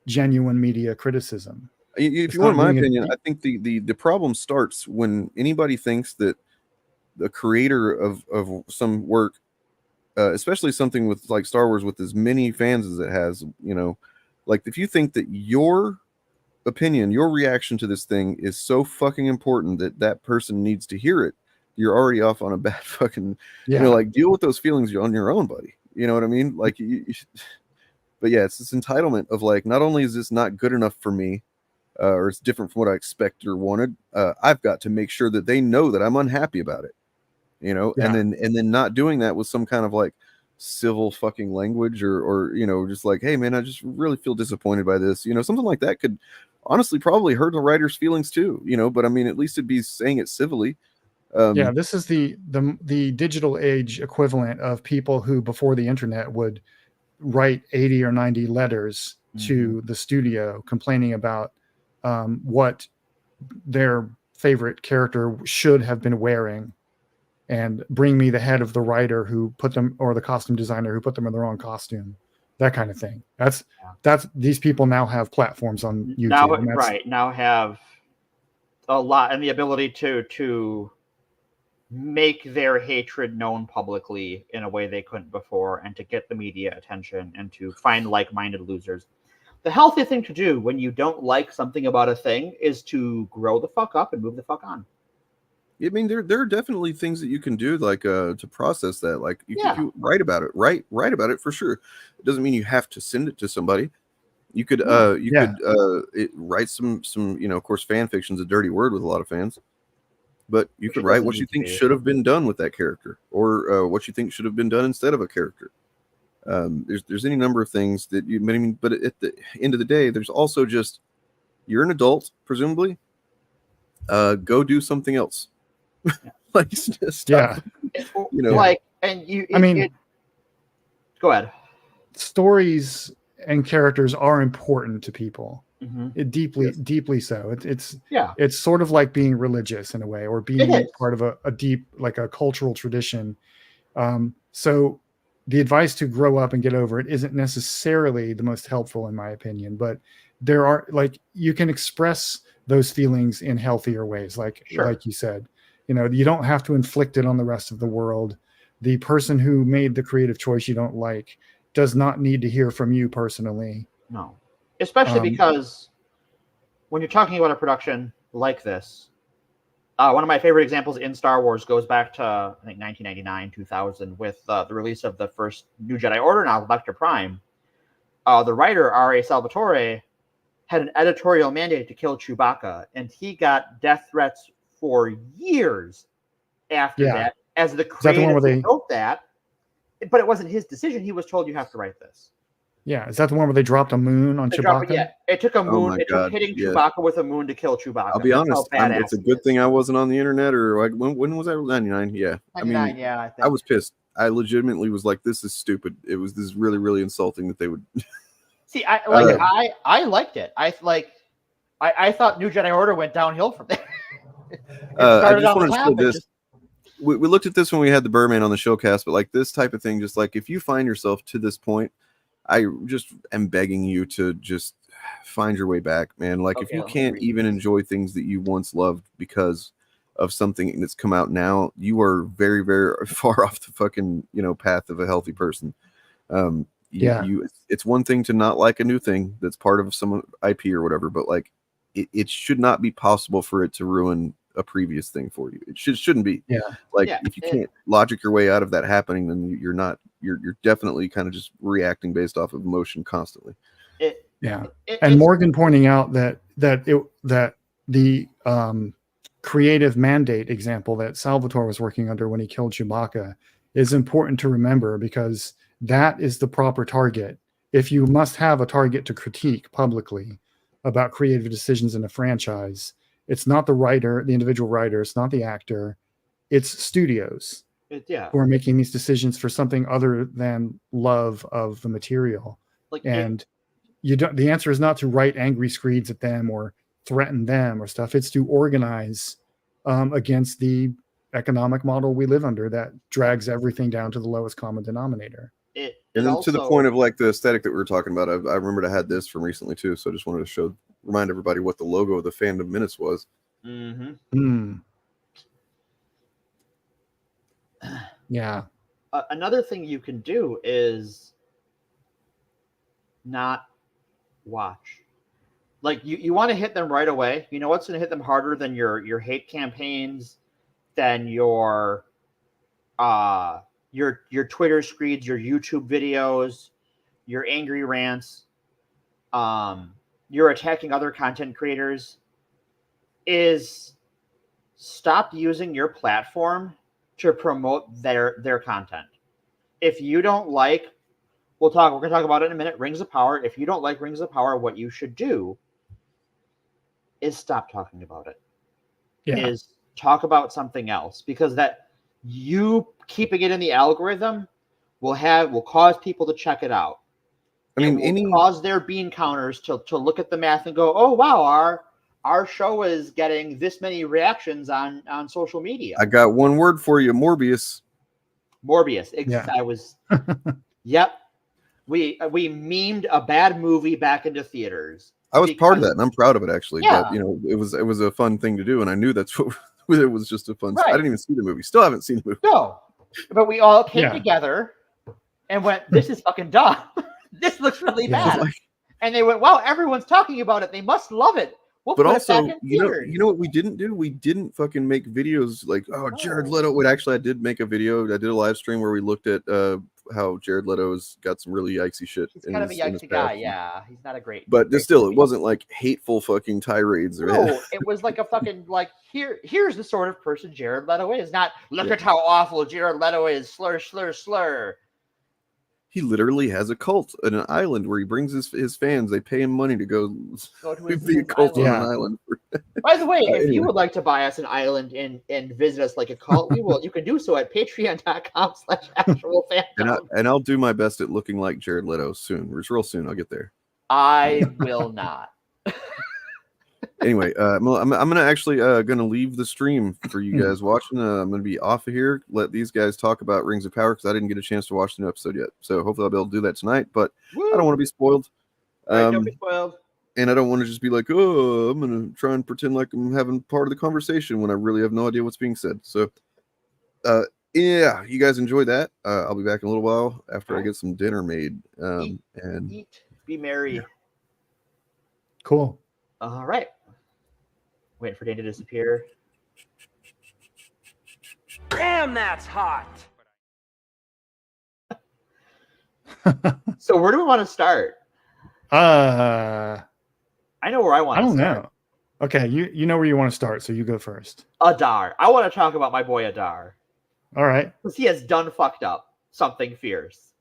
genuine media criticism. If you want my opinion, I think the problem starts when anybody thinks that the creator of some work, especially something with like Star Wars with as many fans as it has, like if you think that your opinion, your reaction to this thing is so fucking important that person needs to hear it, you're already off on a bad fucking, like deal with those feelings on your own, buddy. You know what I mean? Like, but yeah, it's this entitlement of like, not only is this not good enough for me, or it's different from what I expected or wanted, I've got to make sure that they know that I'm unhappy about it. And then not doing that with some kind of like civil fucking language or just like, hey man, I just really feel disappointed by this, something like that could honestly probably hurt the writer's feelings too, but I mean, at least it'd be saying it civilly. This is the digital age equivalent of people who before the internet would write 80 or 90 letters to the studio complaining about what their favorite character should have been wearing, and bring me the head of the writer who put them, or the costume designer who put them in the wrong costume, that kind of thing. That's these people now have platforms on YouTube. Now have a lot and the ability to make their hatred known publicly in a way they couldn't before, and to get the media attention and to find like-minded losers. The healthy thing to do when you don't like something about a thing is to grow the fuck up and move the fuck on. I mean, there are definitely things that you can do, like to process that. Like if you write about it, write about it for sure. It doesn't mean you have to send it to somebody. You could write some of course, fan fiction's a dirty word with a lot of fans. but you could write what you think should have been done with that character, or what you think should have been done instead of a character. There's any number of things that you. I mean, but at the end of the day, there's also just you're an adult, presumably. Go do something else. Like just Yeah. You know, like, and you. I mean, go ahead. Stories and characters are important to people. Mhm. Deeply so. It's Yeah. It's sort of like being religious in a way, or It being is. part of a deep, like a cultural tradition. So the advice to grow up and get over it isn't necessarily the most helpful, in my opinion. But there are, like, you can express those feelings in healthier ways, like you said. You know, you don't have to inflict it on the rest of the world. The person who made the creative choice you don't like does not need to hear from you personally. No. Especially because when you're talking about a production like this, one of my favorite examples in Star Wars goes back to, I think, 1999, 2000, with the release of the first New Jedi Order novel, Lecter Prime. The writer, R.A. Salvatore, had an editorial mandate to kill Chewbacca, and he got death threats for years after that, as the creator who wrote that. But it wasn't his decision. He was told, you have to write this. Yeah, is that the one where they dropped a moon on Chewbacca? It took a moon. my God, took hitting yeah. Chewbacca with a moon to kill Chewbacca. I'll be honest. It's a good thing I wasn't on the internet, or like when was that? 99. Yeah. 99, yeah, I think. I was pissed. I legitimately was like, "This is stupid." This is really, really insulting that they would. See, I liked it. I thought New Jedi Order went downhill from there. I just wanted to say this. We looked at this when we had the Birdman on the Shillcast, but like this type of thing, just like if you find yourself to this point, I just am begging you to just find your way back, man. Like if you can't even enjoy things that you once loved because of something that's come out now, you are very, very far off the fucking, path of a healthy person. It's one thing to not like a new thing that's part of some IP or whatever, but like it should not be possible for it to ruin a previous thing for you. It shouldn't be. If you can't logic your way out of that happening, then you're definitely kind of just reacting based off of emotion constantly. And Morgan pointing out that the creative mandate example that Salvatore was working under when he killed Chewbacca is important to remember, because that is the proper target. If you must have a target to critique publicly about creative decisions in a franchise, it's not the writer, the individual writer, it's not the actor, it's studios who are making these decisions for something other than love of the material. The answer is not to write angry screeds at them or threaten them or stuff. It's to organize against the economic model we live under that drags everything down to the lowest common denominator. And then to the point of like the aesthetic that we were talking about, I remembered I had this from recently too, so I just wanted to remind everybody what the logo of the Fandom Minutes was. Yeah. Another thing you can do is not watch. Like you want to hit them right away. You know what's going to hit them harder than your hate campaigns, than your Twitter screeds, your YouTube videos, your angry rants, you're attacking other content creators, is stop using your platform to promote their content. If you don't like, we're going to talk about it in a minute, Rings of Power. If you don't like Rings of Power, what you should do is stop talking about it. Is talk about something else, because that you keeping it in the algorithm will cause people to check it out. Cause their bean counters to look at the math and go, oh wow, our show is getting this many reactions on social media. I got one word for you: Morbius. I was. Yep. We memed a bad movie back into theaters. I was part of that, and I'm proud of it actually. Yeah. But it was a fun thing to do, and I knew that's what it was. Just a fun. Right. I didn't even see the movie. Still haven't seen the movie. No, but we all came together and went, "This is fucking dumb. This looks really bad." And they went, "Wow, everyone's talking about it. They must love it." But also, you know what we didn't do? We didn't fucking make videos like, Jared Leto. Actually, I did make a video. I did a live stream where we looked at how Jared Leto has got some really yikesy shit. He's kind of a yikesy guy. Yeah, he's not a great. But still, it wasn't like hateful fucking tirades. No, it was like a fucking like here's the sort of person Jared Leto is. Not look at how awful Jared Leto is. Slur, slur, slur. He literally has a cult on an island where he brings his fans. They pay him money to go to be a cult on an island. By the way, if anyway. you would like to buy us an island and visit us like a cult, we will. You can do so at patreon.com/actualfandom. And I'll do my best at looking like Jared Leto soon. It's real soon. I'll get there. I will not. Anyway, I'm gonna actually gonna leave the stream for you guys watching. I'm gonna be off of here. Let these guys talk about Rings of Power because I didn't get a chance to watch the new episode yet. So hopefully I'll be able to do that tonight. But I don't want to be spoiled. Don't be spoiled. And I don't want to just be like, oh, I'm gonna try and pretend like I'm having part of the conversation when I really have no idea what's being said. So, yeah, you guys enjoy that. I'll be back in a little while after I get some dinner made. Eat, be merry. Cool. All right. Waiting for Dane to disappear. Damn, that's hot. So where do we want to start? I know where I want to start. I don't know. Okay, you know where you want to start, so you go first. Adar. I want to talk about my boy Adar. All right. Because he has done fucked up something fierce.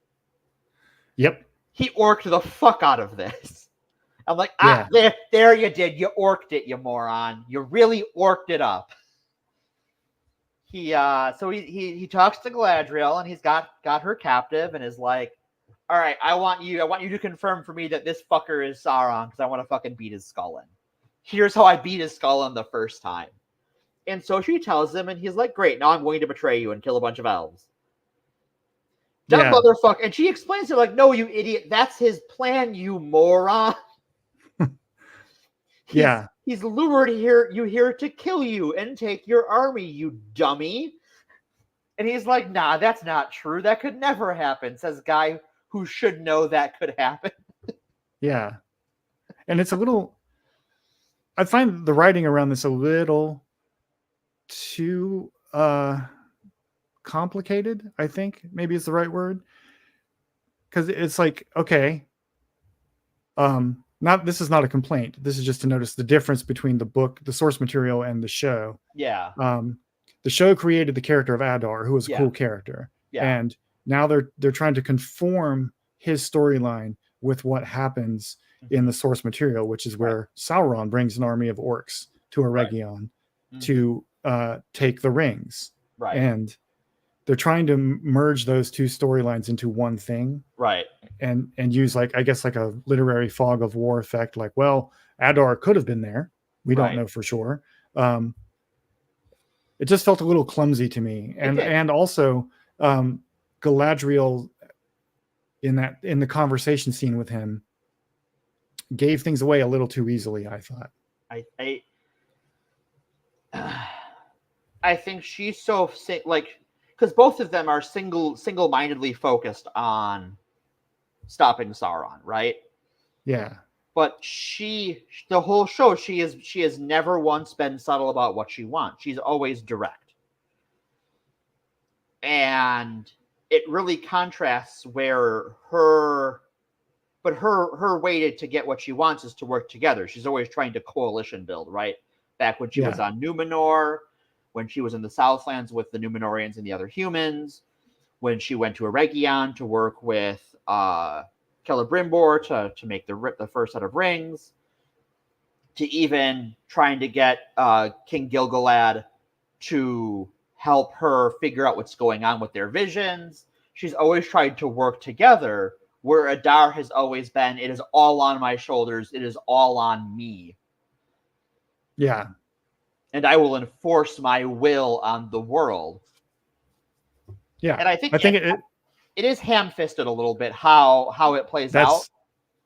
Yep. He orked the fuck out of this. I'm like, there you did. You orked it, you moron. You really orked it up. He talks to Galadriel and he's got her captive and is like, all right, I want you to confirm for me that this fucker is Sauron because I want to fucking beat his skull in. Here's how I beat his skull in the first time. And so she tells him, and he's like, great, now I'm going to betray you and kill a bunch of elves. Dumb motherfucker. And she explains to him, like, no, you idiot, that's his plan, you moron. He's lured you here to kill you and take your army, you dummy. And he's like, nah, that's not true. That could never happen, says guy who should know that could happen. Yeah. And it's a little, I find the writing around this a little too complicated, I think maybe is the right word. Because it's like, okay, this is not a complaint. This is just to notice the difference between the book, the source material, and the show. Yeah. The show created the character of Adar, who was a cool character. Yeah. And now they're trying to conform his storyline with what happens in the source material, which is where Sauron brings an army of orcs to Eregion to take the rings. Right. And they're trying to merge those two storylines into one thing. Right. And use like a literary fog of war effect. Like, well, Adar could have been there. We don't know for sure. It just felt a little clumsy to me. And also Galadriel in the conversation scene with him gave things away a little too easily, I thought. I think she's so like, because both of them are single-mindedly focused on stopping Sauron, right? Yeah. But the whole show, she has never once been subtle about what she wants. She's always direct. And it really contrasts where her way to get what she wants is to work together. She's always trying to coalition build, right? Back when she was on Numenor, when she was in the Southlands with the Numenorians and the other humans, when she went to Eregion to work with Celebrimbor to make the first set of rings, to even trying to get King Gilgalad to help her figure out what's going on with their visions. She's always tried to work together, where Adar has always been, it is all on my shoulders, it is all on me. Yeah. And I will enforce my will on the world. Yeah. And I think it is ham-fisted a little bit how it plays out.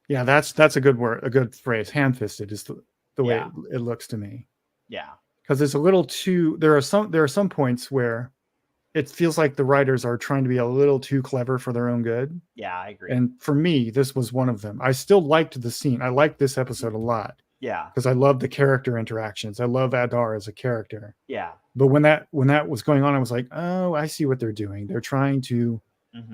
Yeah, that's a good word, a good phrase. Ham-fisted is the way it looks to me. Yeah. Because it's a little too. There are some points where it feels like the writers are trying to be a little too clever for their own good. Yeah, I agree. And for me, this was one of them. I still liked the scene. I liked this episode a lot. Yeah. Because I love the character interactions. I love Adar as a character. Yeah. But when that was going on, I was like, oh, I see what they're doing. They're trying to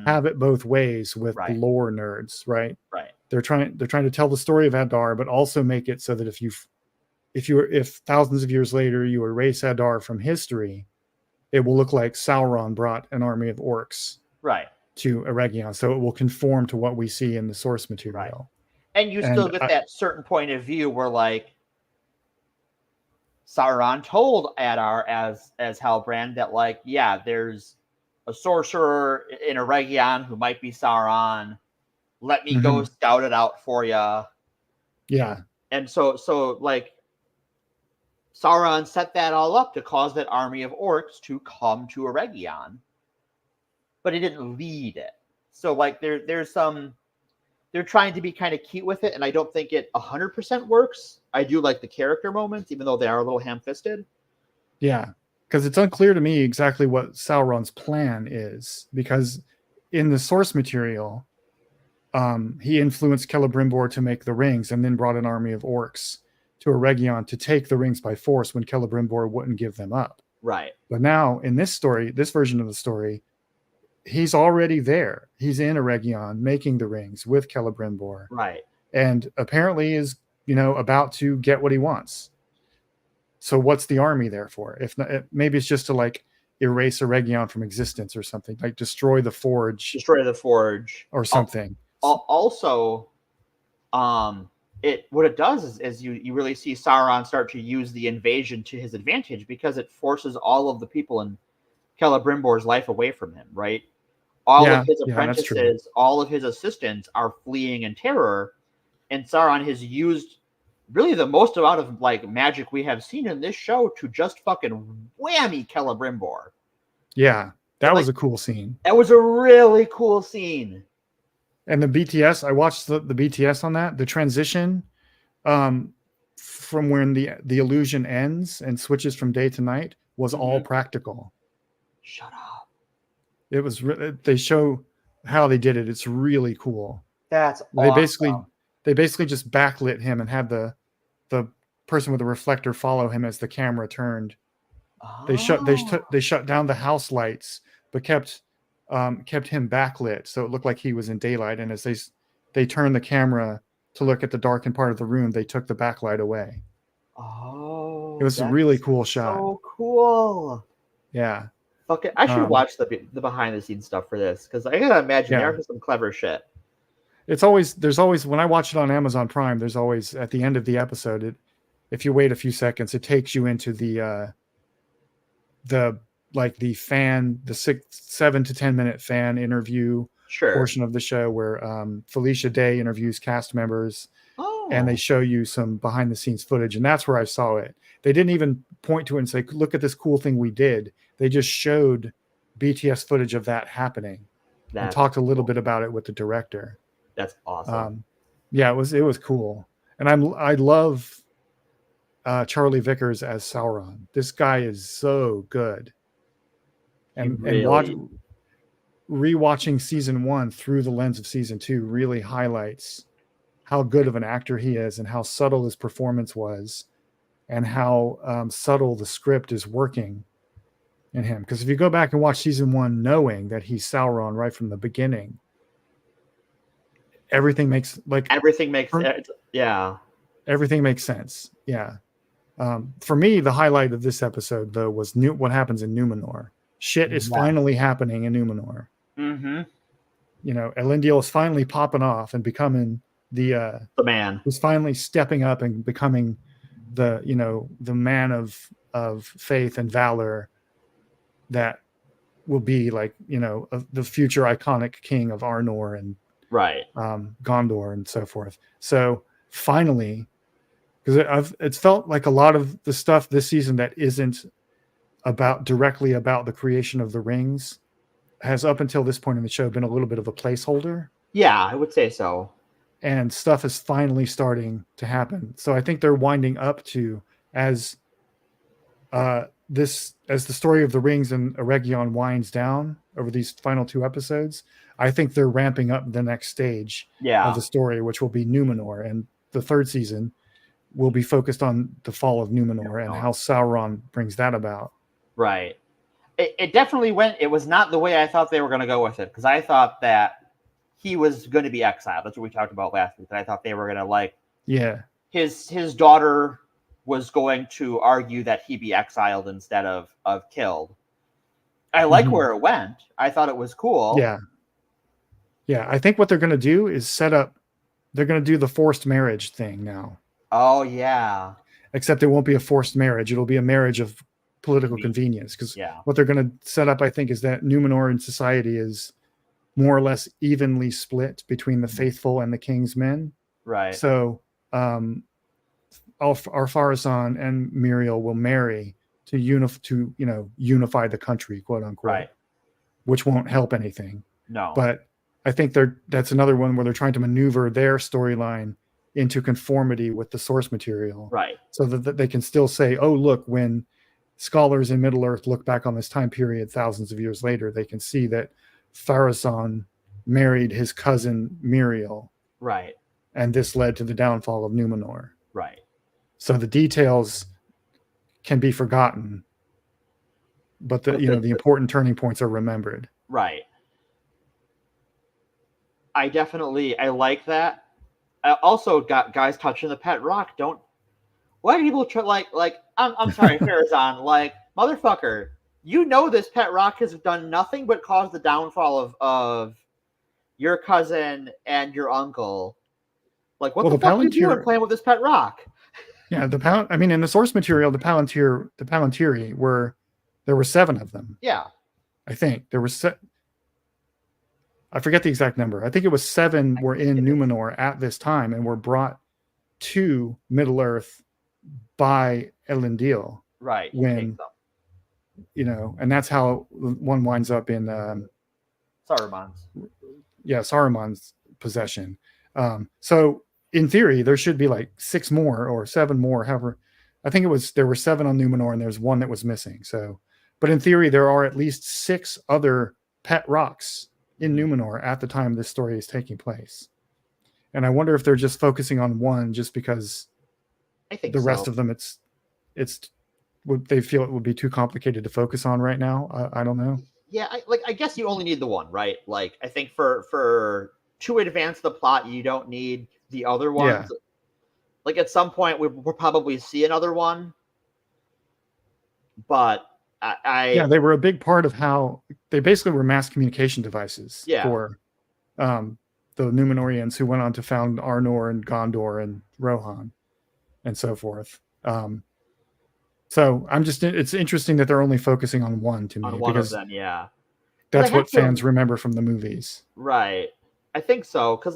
have it both ways with the lore nerds, right? Right. They're trying to tell the story of Adar, but also make it so that if thousands of years later you erase Adar from history, it will look like Sauron brought an army of orcs to Eregion, so it will conform to what we see in the source material. Right. And you still get that certain point of view where, like, Sauron told Adar as Halbrand that, like, yeah, there's a sorcerer in Eregion who might be Sauron. Let me go scout it out for you. Yeah. And so like, Sauron set that all up to cause that army of orcs to come to Eregion, but he didn't lead it. So, like, there's some, they're trying to be kind of cute with it, and I don't think it 100% works. I do like the character moments, even though they are a little ham-fisted. Yeah, because it's unclear to me exactly what Sauron's plan is, because in the source material, he influenced Celebrimbor to make the rings and then brought an army of orcs to Eregion to take the rings by force when Celebrimbor wouldn't give them up. Right. But now in this story, this version of the story, he's already there. He's in Eregion making the rings with Celebrimbor. Right. And apparently is, about to get what he wants. So what's the army there for? If not, maybe it's just to, like, erase Eregion from existence or something, like destroy the forge or something. Also, what it does is you really see Sauron start to use the invasion to his advantage, because it forces all of the people in Celebrimbor's life away from him, right? All of his apprentices, all of his assistants are fleeing in terror, and Sauron has used really the most amount of, like, magic we have seen in this show to just fucking whammy Celebrimbor. Yeah, that was a cool scene. That was a really cool scene. And the BTS, I watched the BTS on that. The transition from when the illusion ends and switches from day to night was all practical. Shut up. It was they show how they did it. It's really cool. That's awesome. They basically just backlit him and had the person with the reflector follow him as the camera turned. Oh. They shut down the house lights, but kept him backlit, so it looked like he was in daylight. And as they turned the camera to look at the darkened part of the room, they took the backlight away. Oh, it was a really cool shot. So cool. Yeah. Okay, I should watch the behind the scenes stuff for this, because I gotta imagine there's some clever shit. There's always when I watch it on Amazon Prime, there's always at the end of the episode, if you wait a few seconds, it takes you into the 7 to 10 minute fan interview portion of the show where Felicia Day interviews cast members, and they show you some behind the scenes footage, and that's where I saw it. They didn't even point to it and say, look at this cool thing we did. They just showed BTS footage of that happening and talked a little bit about it with the director. That's awesome. Yeah, it was cool. And I love Charlie Vickers as Sauron. This guy is so good. And rewatching season 1 through the lens of season 2 really highlights how good of an actor he is and how subtle his performance was, and how subtle the script is working in him. Because if you go back and watch season 1 knowing that he's Sauron right from the beginning, everything makes sense. Yeah. For me, the highlight of this episode, though, was what happens in Numenor. Shit is finally happening in Numenor. Mm-hmm. Elendil is finally popping off and becoming the man who's finally stepping up and becoming the man of faith and valor that will be like the future iconic king of Arnor and Gondor and so forth. So finally, because it's felt like a lot of the stuff this season that isn't directly about the creation of the rings has up until this point in the show been a little bit of a placeholder. Yeah, I would say so. And stuff is finally starting to happen. So I think they're winding up to as the story of the rings and Eregion winds down over these final 2 episodes. I think they're ramping up the next stage of the story, which will be Numenor. And the 3rd season will be focused on the fall of Numenor and how Sauron brings that about. Right. it definitely went. It was not the way I thought they were going to go with it, because I thought that he was going to be exiled. That's what we talked about last week. And I thought they were going to like his daughter was going to argue that he be exiled instead of killed. I like where it went. I thought it was cool. Yeah. I think what they're going to do is set up. They're going to do the forced marriage thing now. Oh yeah. Except it won't be a forced marriage. It'll be a marriage of political convenience. Because what they're going to set up, I think, is that Numenorean society is more or less evenly split between the faithful and the king's men. Right. So Ar-Pharazôn and Muriel will marry to unify the country, quote unquote. Right. Which won't help anything. No. But I think that's another one where they're trying to maneuver their storyline into conformity with the source material. Right. So that they can still say, oh, look, when scholars in Middle-earth look back on this time period thousands of years later, they can see that Pharazôn married his cousin Muriel. Right. And this led to the downfall of Numenor. Right. So the details can be forgotten, but the important turning points are remembered. Right. I like that. I also got guys touching the pet rock. Why do people try I'm sorry, Pharazôn, like, motherfucker, this pet rock has done nothing but cause the downfall of your cousin and your uncle. Like, what the fuck are you doing playing with this pet rock? Yeah, in the source material, the Palantiri there were 7 of them. Yeah. I think there were I forget the exact number. I think it was 7 were in Numenor at this time and were brought to Middle-earth by Elendil. Right. And that's how one winds up in Saruman's. Yeah, Saruman's possession. So in theory, there should be like 6 more or 7 more. However, I think there were 7 on Numenor and there's 1 that was missing. So, but in theory, there are at least 6 other pet rocks in Numenor at the time this story is taking place. And I wonder if they're just focusing on one just because I think the rest of them they feel it would be too complicated to focus on right now. I don't know. Yeah, I guess you only need the one, right? Like, I think for to advance the plot, you don't need the other ones. Yeah. Like, at some point, we'll probably see another one. But they were a big part of how they basically were mass communication devices for the Numenorians who went on to found Arnor and Gondor and Rohan and so forth. So it's interesting that they're only focusing on one to me. On one of them, yeah. That's what fans remember from the movies. Right. I think so. Because,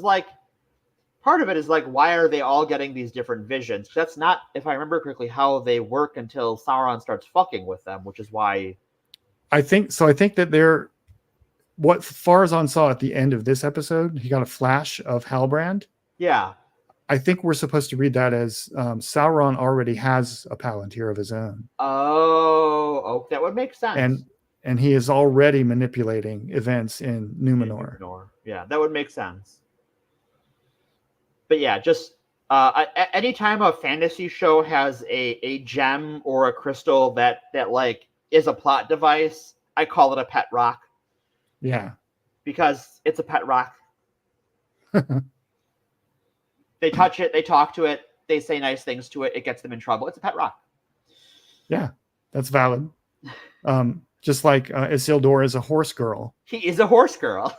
part of it is, why are they all getting these different visions? That's not, if I remember correctly, how they work until Sauron starts fucking with them, which is why... I think that what Pharazôn saw at the end of this episode, he got a flash of Halbrand. Yeah. I think we're supposed to read that as Sauron already has a Palantir of his own. Oh, that would make sense. And he is already manipulating events in Numenor. Yeah, that would make sense. But yeah, just anytime a fantasy show has a gem or a crystal that is a plot device, I call it a pet rock. Yeah. Because it's a pet rock. They touch it, they talk to it, they say nice things to it, it gets them in trouble. It's a pet rock. Yeah, that's valid. Just like Isildur is a horse girl. He is a horse girl.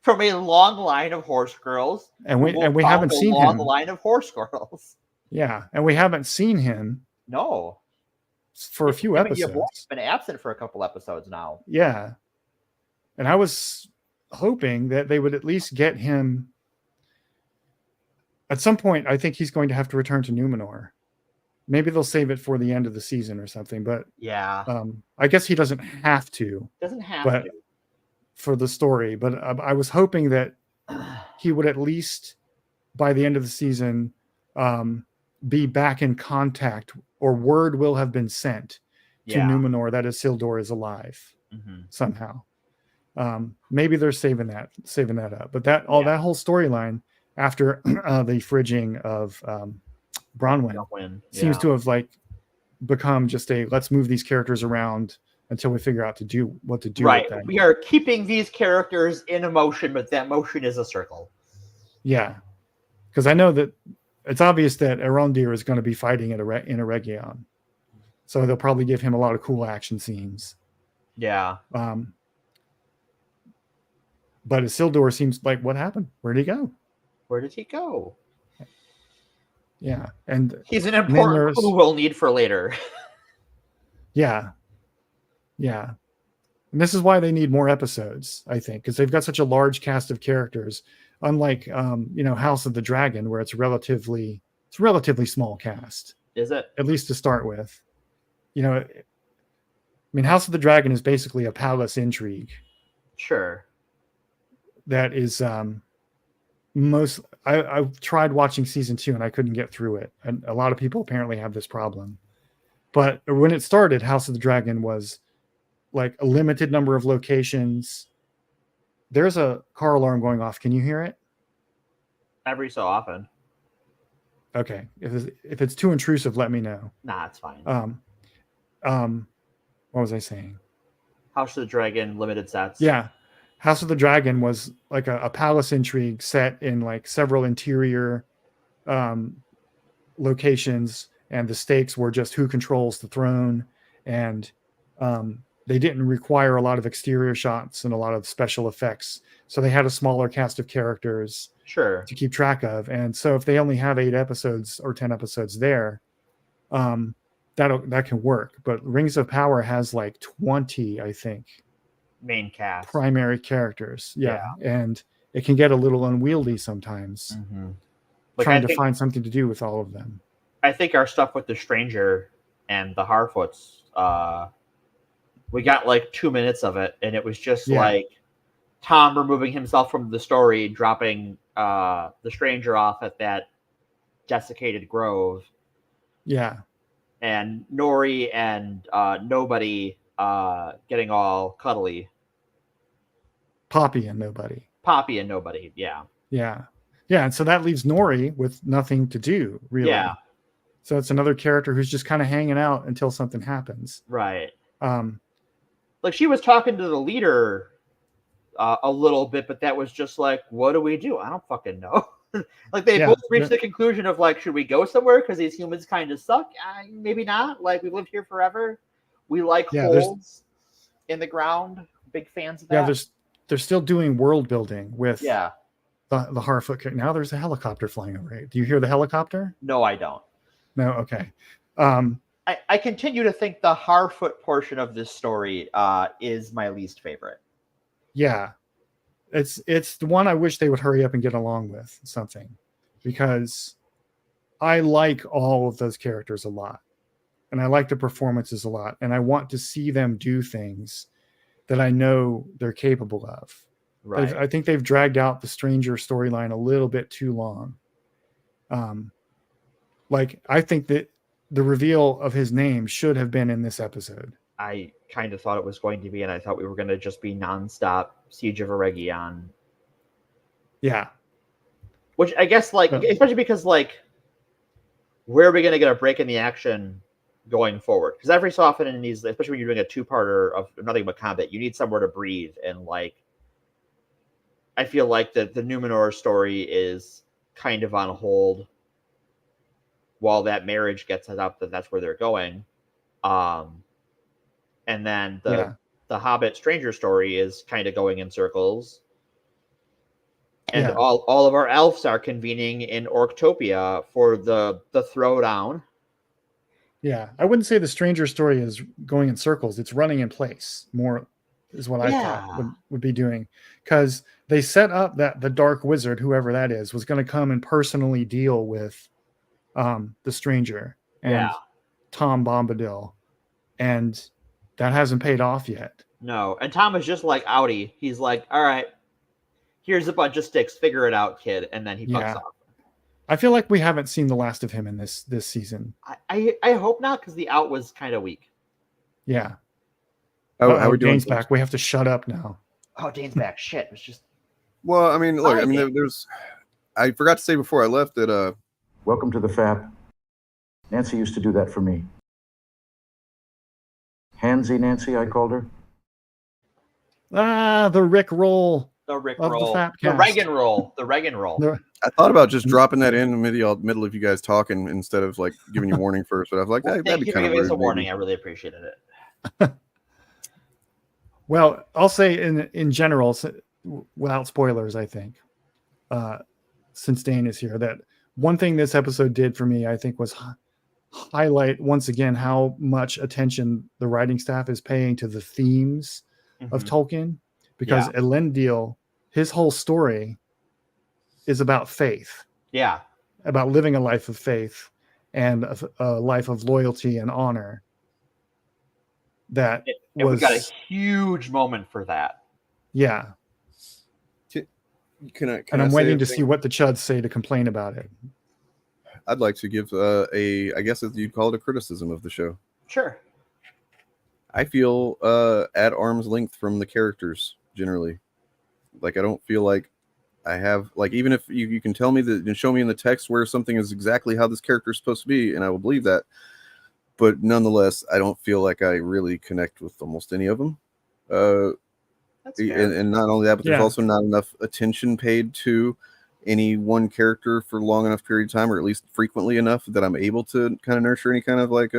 From a long line of horse girls. And we haven't seen him. A long line of horse girls. Yeah, and we haven't seen him. No. For a few episodes. He's been absent for a couple episodes now. Yeah. And I was hoping that they would at least get him. At some point, I think he's going to have to return to Numenor. Maybe they'll save it for the end of the season or something. But yeah, I guess he doesn't have to. For the story. But I was hoping that he would at least, by the end of the season, be back in contact, or word will have been sent to Numenor that Isildur is alive somehow. Maybe they're saving that up. But that whole storyline after the fridging of Bronwyn seems to have become just let's move these characters around until we figure out what to do Right. with them. We are keeping these characters in a motion, but that motion is a circle. Yeah, because I know that it's obvious that Arondir is going to be fighting in a Region, so they'll probably give him a lot of cool action scenes. Yeah. But Isildur seems like, what happened? Where did he go? Where did he go? Yeah, and he's an important clue we'll need for later. Yeah. And this is why they need more episodes, I think, because they've got such a large cast of characters. Unlike House of the Dragon, where it's a relatively small cast. Is it? At least to start with. House of the Dragon is basically a palace intrigue. Sure. That is I've tried watching season 2 and I couldn't get through it. And a lot of people apparently have this problem. But when it started, House of the Dragon was like a limited number of locations. There's a car alarm going off. Can you hear it? Every so often. Okay. If it's too intrusive, let me know. Nah, it's fine. What was I saying? House of the Dragon limited sets. Yeah. House of the Dragon was like a palace intrigue set in like several interior locations, and the stakes were just who controls the throne, and they didn't require a lot of exterior shots and a lot of special effects, so they had a smaller cast of characters to keep track of. And so if they only have 8 episodes or 10 episodes there, that can work. But Rings of Power has like 20, I think, main cast primary characters. And it can get a little unwieldy sometimes, trying to find something to do with all of them. I think our stuff with the Stranger and the Harfoots, we got like 2 minutes of it, and it was just like Tom removing himself from the story, dropping the Stranger off at that desiccated grove. Yeah. And Nori and Nobody getting all cuddly. Poppy and Nobody, yeah. Yeah, and so that leaves Nori with nothing to do, really. Yeah. So it's another character who's just kind of hanging out until something happens. Right. Like she was talking to the leader a little bit, but that was just like, what do we do? I don't fucking know. Like they both reached the conclusion of like, should we go somewhere because these humans kind of suck? Maybe not. Like we've lived here forever. We like holes in the ground. Big fans of that. Yeah, they're still doing world building with the Harfoot. Now there's a helicopter flying over it. Do you hear the helicopter? No, I don't. No, okay. I continue to think the Harfoot portion of this story is my least favorite. Yeah. It's the one I wish they would hurry up and get along with something, because I like all of those characters a lot, and I like the performances a lot, and I want to see them do things that I know they're capable of. Right. I think they've dragged out the Stranger storyline a little bit too long. Like I think that the reveal of his name should have been in this episode. I kind of thought it was going to be, and I thought we were going to just be nonstop Siege of Eregion. Yeah. Which I guess, like, especially because, like, where are we going to get a break in the action going forward? Because every so often in these, especially when you're doing a 2-parter of nothing but combat, you need somewhere to breathe. And, like, I feel like the Numenor story is kind of on hold while that marriage gets set up, that's where they're going. And then the Hobbit Stranger story is kind of going in circles. And all of our elves are convening in Orktopia for the throwdown. Yeah, I wouldn't say the Stranger story is going in circles. It's running in place more is what I thought would be doing. Because they set up that the Dark Wizard, whoever that is, was going to come and personally deal with the Stranger and Tom Bombadil. And that hasn't paid off yet. No, and Tom is just like Audi. He's like, all right, here's a bunch of sticks. Figure it out, kid. And then he fucks off. I feel like we haven't seen the last of him in this season. I hope not, because the out was kind of weak. Yeah. How are we doing? Dane's back. We have to shut up now. Oh, Dane's back. Shit. It was just... Well, I mean, look, there's... I forgot to say before I left that... Welcome to the FAP. Nancy used to do that for me. Handsy Nancy, I called her. The Rick roll. The Rick of roll. The FAPcast. The Reagan roll. The Reagan roll. I thought about just dropping that in the middle of you guys talking instead of like giving you warning first, but I was like, that'd be kind of rude. Thank you for giving us a maybe. warning. I really appreciated it. Well, I'll say in general, without spoilers, I think, since Dane is here, that one thing this episode did for me, I think, was highlight once again how much attention the writing staff is paying to the themes of Tolkien, because Elendil, his whole story is about faith. Yeah. About living a life of faith and a life of loyalty and honor. That and we got a huge moment for that. Yeah. And I'm waiting to see what the Chuds say to complain about it. I'd like to give I guess you'd call it a criticism of the show. Sure. I feel at arm's length from the characters generally. Like, I don't feel like I have, like, even if you can tell me that and show me in the text where something is exactly how this character is supposed to be, and I will believe that. But nonetheless, I don't feel like I really connect with almost any of them. And not only that, but there's also not enough attention paid to any one character for long enough period of time, or at least frequently enough that I'm able to kind of nurture any kind of like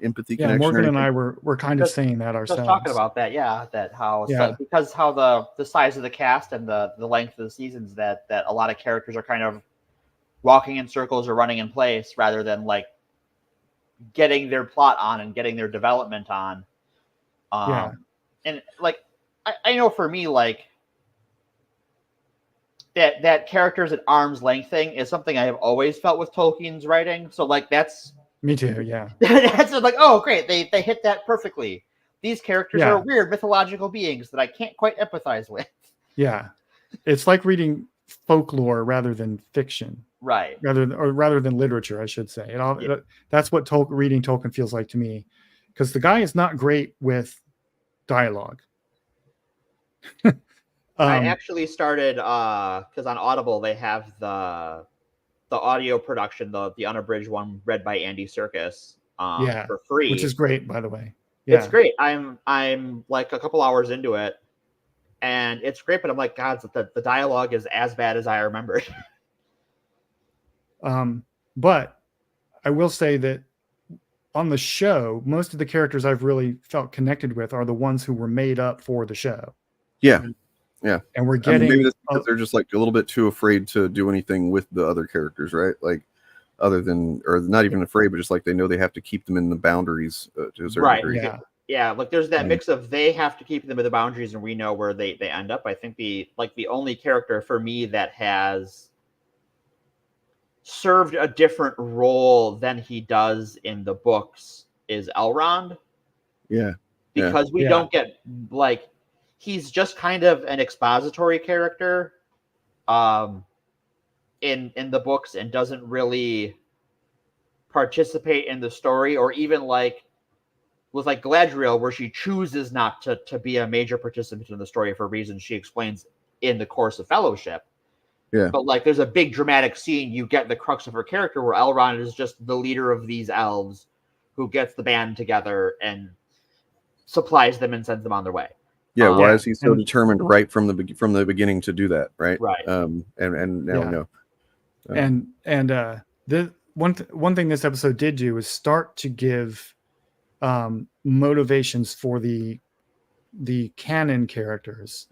empathy connection. Morgan and I were kind of saying that ourselves. Just talking about that, because how the size of the cast and the length of the seasons, that a lot of characters are kind of walking in circles or running in place rather than like getting their plot on and getting their development on. And like I know for me, like that characters at arm's length thing is something I have always felt with Tolkien's writing. So like that's me too. Yeah. That's like, oh great, they hit that perfectly. These characters are weird mythological beings that I can't quite empathize with. Yeah. It's like reading folklore rather than fiction. Right. Rather than literature, I should say. That's what reading Tolkien feels like to me. Because the guy is not great with dialogue. I actually started because on Audible they have the audio production, the unabridged one read by Andy Serkis for free, which is great, by the way. Yeah. It's great. I'm like a couple hours into it, and it's great. But I'm like, God, the dialogue is as bad as I remembered. But I will say that on the show, most of the characters I've really felt connected with are the ones who were made up for the show. Yeah. Yeah. And we're getting maybe that's because they're just like a little bit too afraid to do anything with the other characters, right? Like other than, or not even afraid, but just like they know they have to keep them in the boundaries to a certain degree. Yeah. Like there's that mix of they have to keep them in the boundaries and we know where they end up. I think the only character for me that has served a different role than he does in the books is Elrond. Yeah. Because we don't get like, he's just kind of an expository character in the books and doesn't really participate in the story, or even like with like Galadriel, where she chooses not to be a major participant in the story for reasons she explains in the course of Fellowship. Yeah. But like there's a big dramatic scene, you get the crux of her character where Elrond is just the leader of these elves who gets the band together and supplies them and sends them on their way. Yeah, why is he so determined right from the beginning to do that, right? Right. And now we know. And the one thing this episode did do is start to give motivations for the canon characters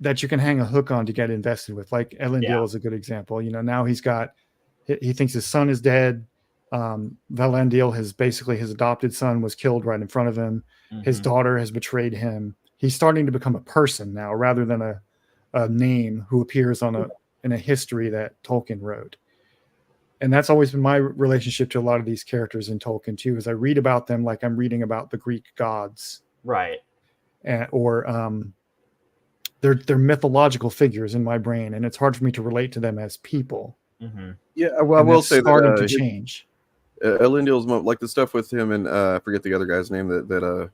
that you can hang a hook on to get invested with. Like Elendil is a good example. You know, now he thinks his son is dead. Valandil, his adopted son, was killed right in front of him. His daughter has betrayed him. He's starting to become a person now rather than a name who appears in a history that Tolkien wrote. And that's always been my relationship to a lot of these characters in Tolkien too, is I read about them like I'm reading about the Greek gods. Right. Or they're mythological figures in my brain, and it's hard for me to relate to them as people. Yeah, well, I will say starting to change. Elendil's like the stuff with him and I forget the other guy's name that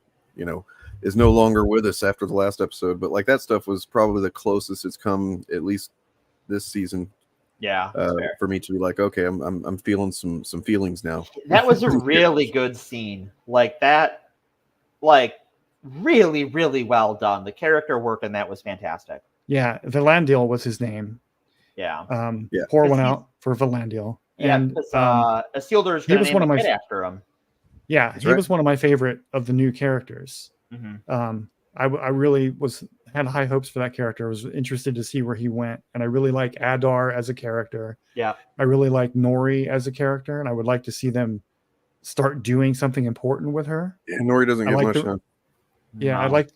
is no longer with us after the last episode, but like that stuff was probably the closest it's come, at least this season, Yeah, for me to be like, okay, I'm feeling some feelings now. That was a really good scene. Like that, like really, really well done. The character work in that was fantastic. Yeah, Valandil was his name. Yeah. Pour one out for Valandil. Yeah, and because Isildur's he going was to one name of a my kid after him. Yeah, he was one of my favorite of the new characters. Mhm. I really had high hopes for that character. I was interested to see where he went, and I really like Adar as a character. Yeah, I really like Nori as a character, and I would like to see them start doing something important with her. Yeah, Nori doesn't get much now.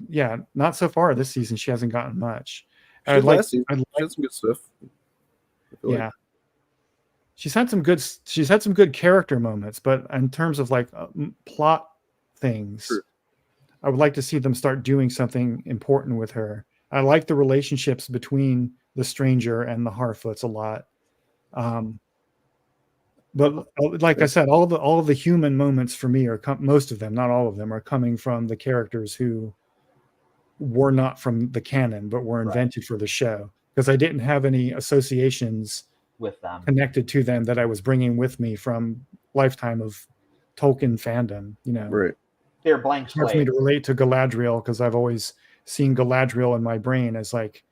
Yeah, not so far this season. She hasn't gotten much. She had some good stuff. Yeah. She's had some good character moments, but in terms of like plot things, I would like to see them start doing something important with her. I like the relationships between the stranger and the Harfoots a lot. But like I said, all of the human moments for me most of them, not all of them, are coming from the characters who were not from the canon, but were invented for the show, because I didn't have any associations with them connected to them that I was bringing with me from lifetime of Tolkien fandom. Right. They're blank It's hard for me to relate to Galadriel because I've always seen Galadriel in my brain as like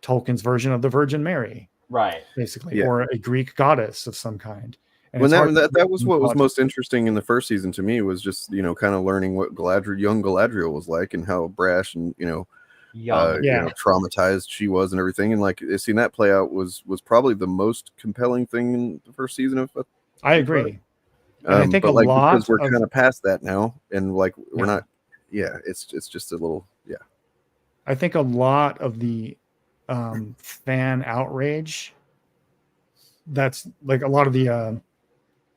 Tolkien's version of the Virgin Mary, right? Basically, or a Greek goddess of some kind. And When that was what was most interesting in the first season to me, was just kind of learning what young Galadriel was like, and how brash and traumatized she was and everything, and like seeing that play out was probably the most compelling thing in the first season of. I agree. And I think but because we're kind of past that now, and like we're not. Yeah, it's just a little. Yeah, I think a lot of the fan outrage. That's like a lot of the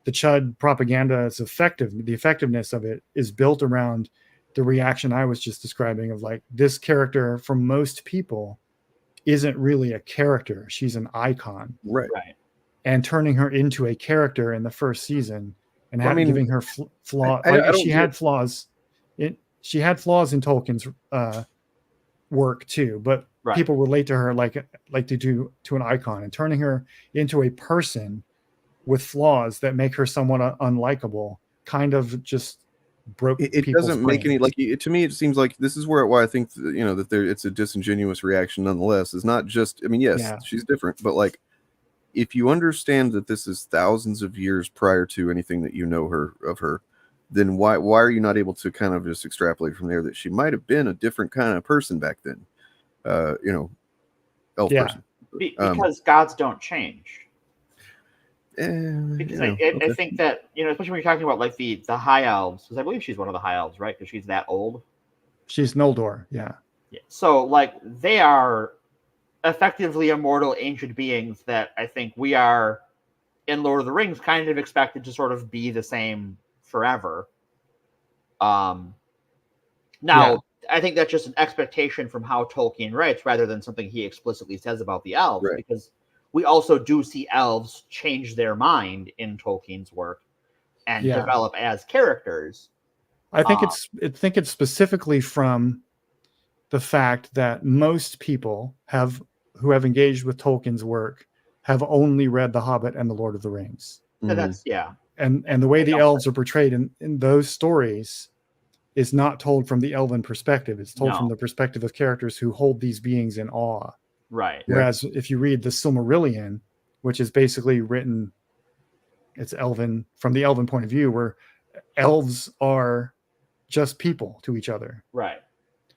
Chud propaganda. It's effective. The effectiveness of it is built around the reaction I was just describing of like, this character for most people isn't really a character. She's an icon. Right. And turning her into a character in the first season and giving her flaws. She had flaws. She had flaws in Tolkien's work too, but people relate to her like they do to an icon, and turning her into a person with flaws that make her somewhat unlikable kind of just broke it doesn't make any to me it seems like this is why I think that it's a disingenuous reaction nonetheless. It's not just she's different, but like if you understand that this is thousands of years prior to anything that of her, then why are you not able to kind of just extrapolate from there that she might have been a different kind of person back then? Elf person. Because gods don't change. Because I think that especially when you're talking about like the high elves, because I believe she's one of the high elves, right? Because she's that old. She's Noldor, yeah. So like they are effectively immortal ancient beings that I think we are in Lord of the Rings kind of expected to sort of be the same forever. Now I think that's just an expectation from how Tolkien writes rather than something he explicitly says about the elves, because we also do see elves change their mind in Tolkien's work and develop as characters. I think it's specifically from the fact that most people who have engaged with Tolkien's work have only read The Hobbit and The Lord of the Rings. So that's And the way the elves are portrayed in those stories is not told from the elven perspective. It's told from the perspective of characters who hold these beings in awe. Right. Whereas if you read the Silmarillion, which is basically written, it's elven from the elven point of view, where elves are just people to each other. Right.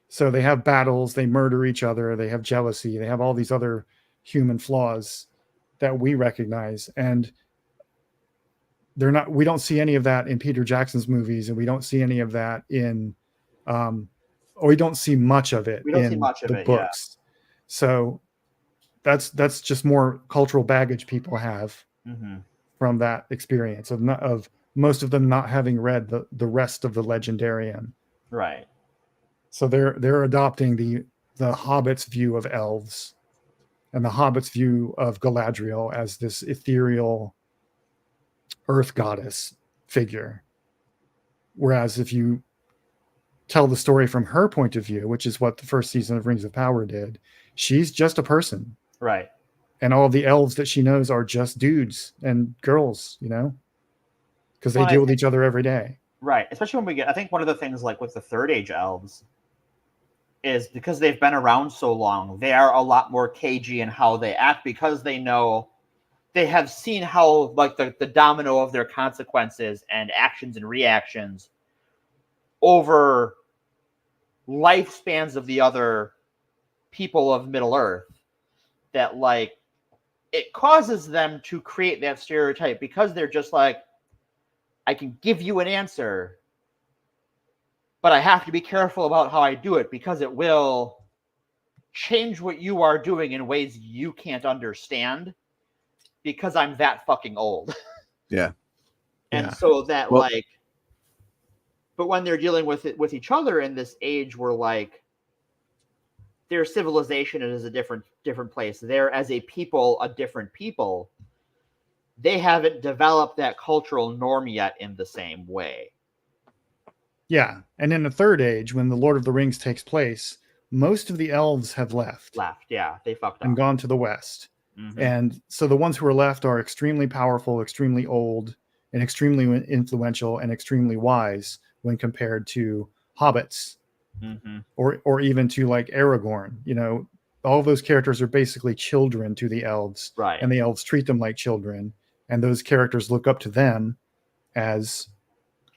So they have battles, they murder each other, they have jealousy, they have all these other human flaws that we recognize. And we don't see any of that in Peter Jackson's movies, and we don't see any of that in or we don't see much of it in the books. So that's just more cultural baggage people have from that experience of most of them not having read the rest of the Legendarium. Right. So they're adopting the Hobbit's view of elves and the Hobbit's view of Galadriel as this ethereal earth goddess figure. Whereas if you tell the story from her point of view, which is what the first season of Rings of Power did, she's just a person. Right. and all the elves that she knows are just dudes and girls, because they deal with each other every day. Right. Especially when we get, I think one of the things like with the Third Age elves is because they've been around so long, they are a lot more cagey in how they act because they know they have seen how like the domino of their consequences and actions and reactions over lifespans of the other people of Middle Earth, that like it causes them to create that stereotype because they're just like, I can give you an answer, but I have to be careful about how I do it because it will change what you are doing in ways you can't understand because I'm that fucking old. Yeah. And so that like, but when they're dealing with it with each other in this age where like their civilization is a different place, they're as a people a different people, they haven't developed that cultural norm yet in the same way. Yeah, and in the Third Age, when the Lord of the Rings takes place, most of the elves have left. Yeah, they fucked up and gone to the west. Mhm. And so the ones who are left are extremely powerful, extremely old, and extremely influential and extremely wise when compared to hobbits, or even to like Aragorn. All of those characters are basically children to the elves, right? And the elves treat them like children, and those characters look up to them as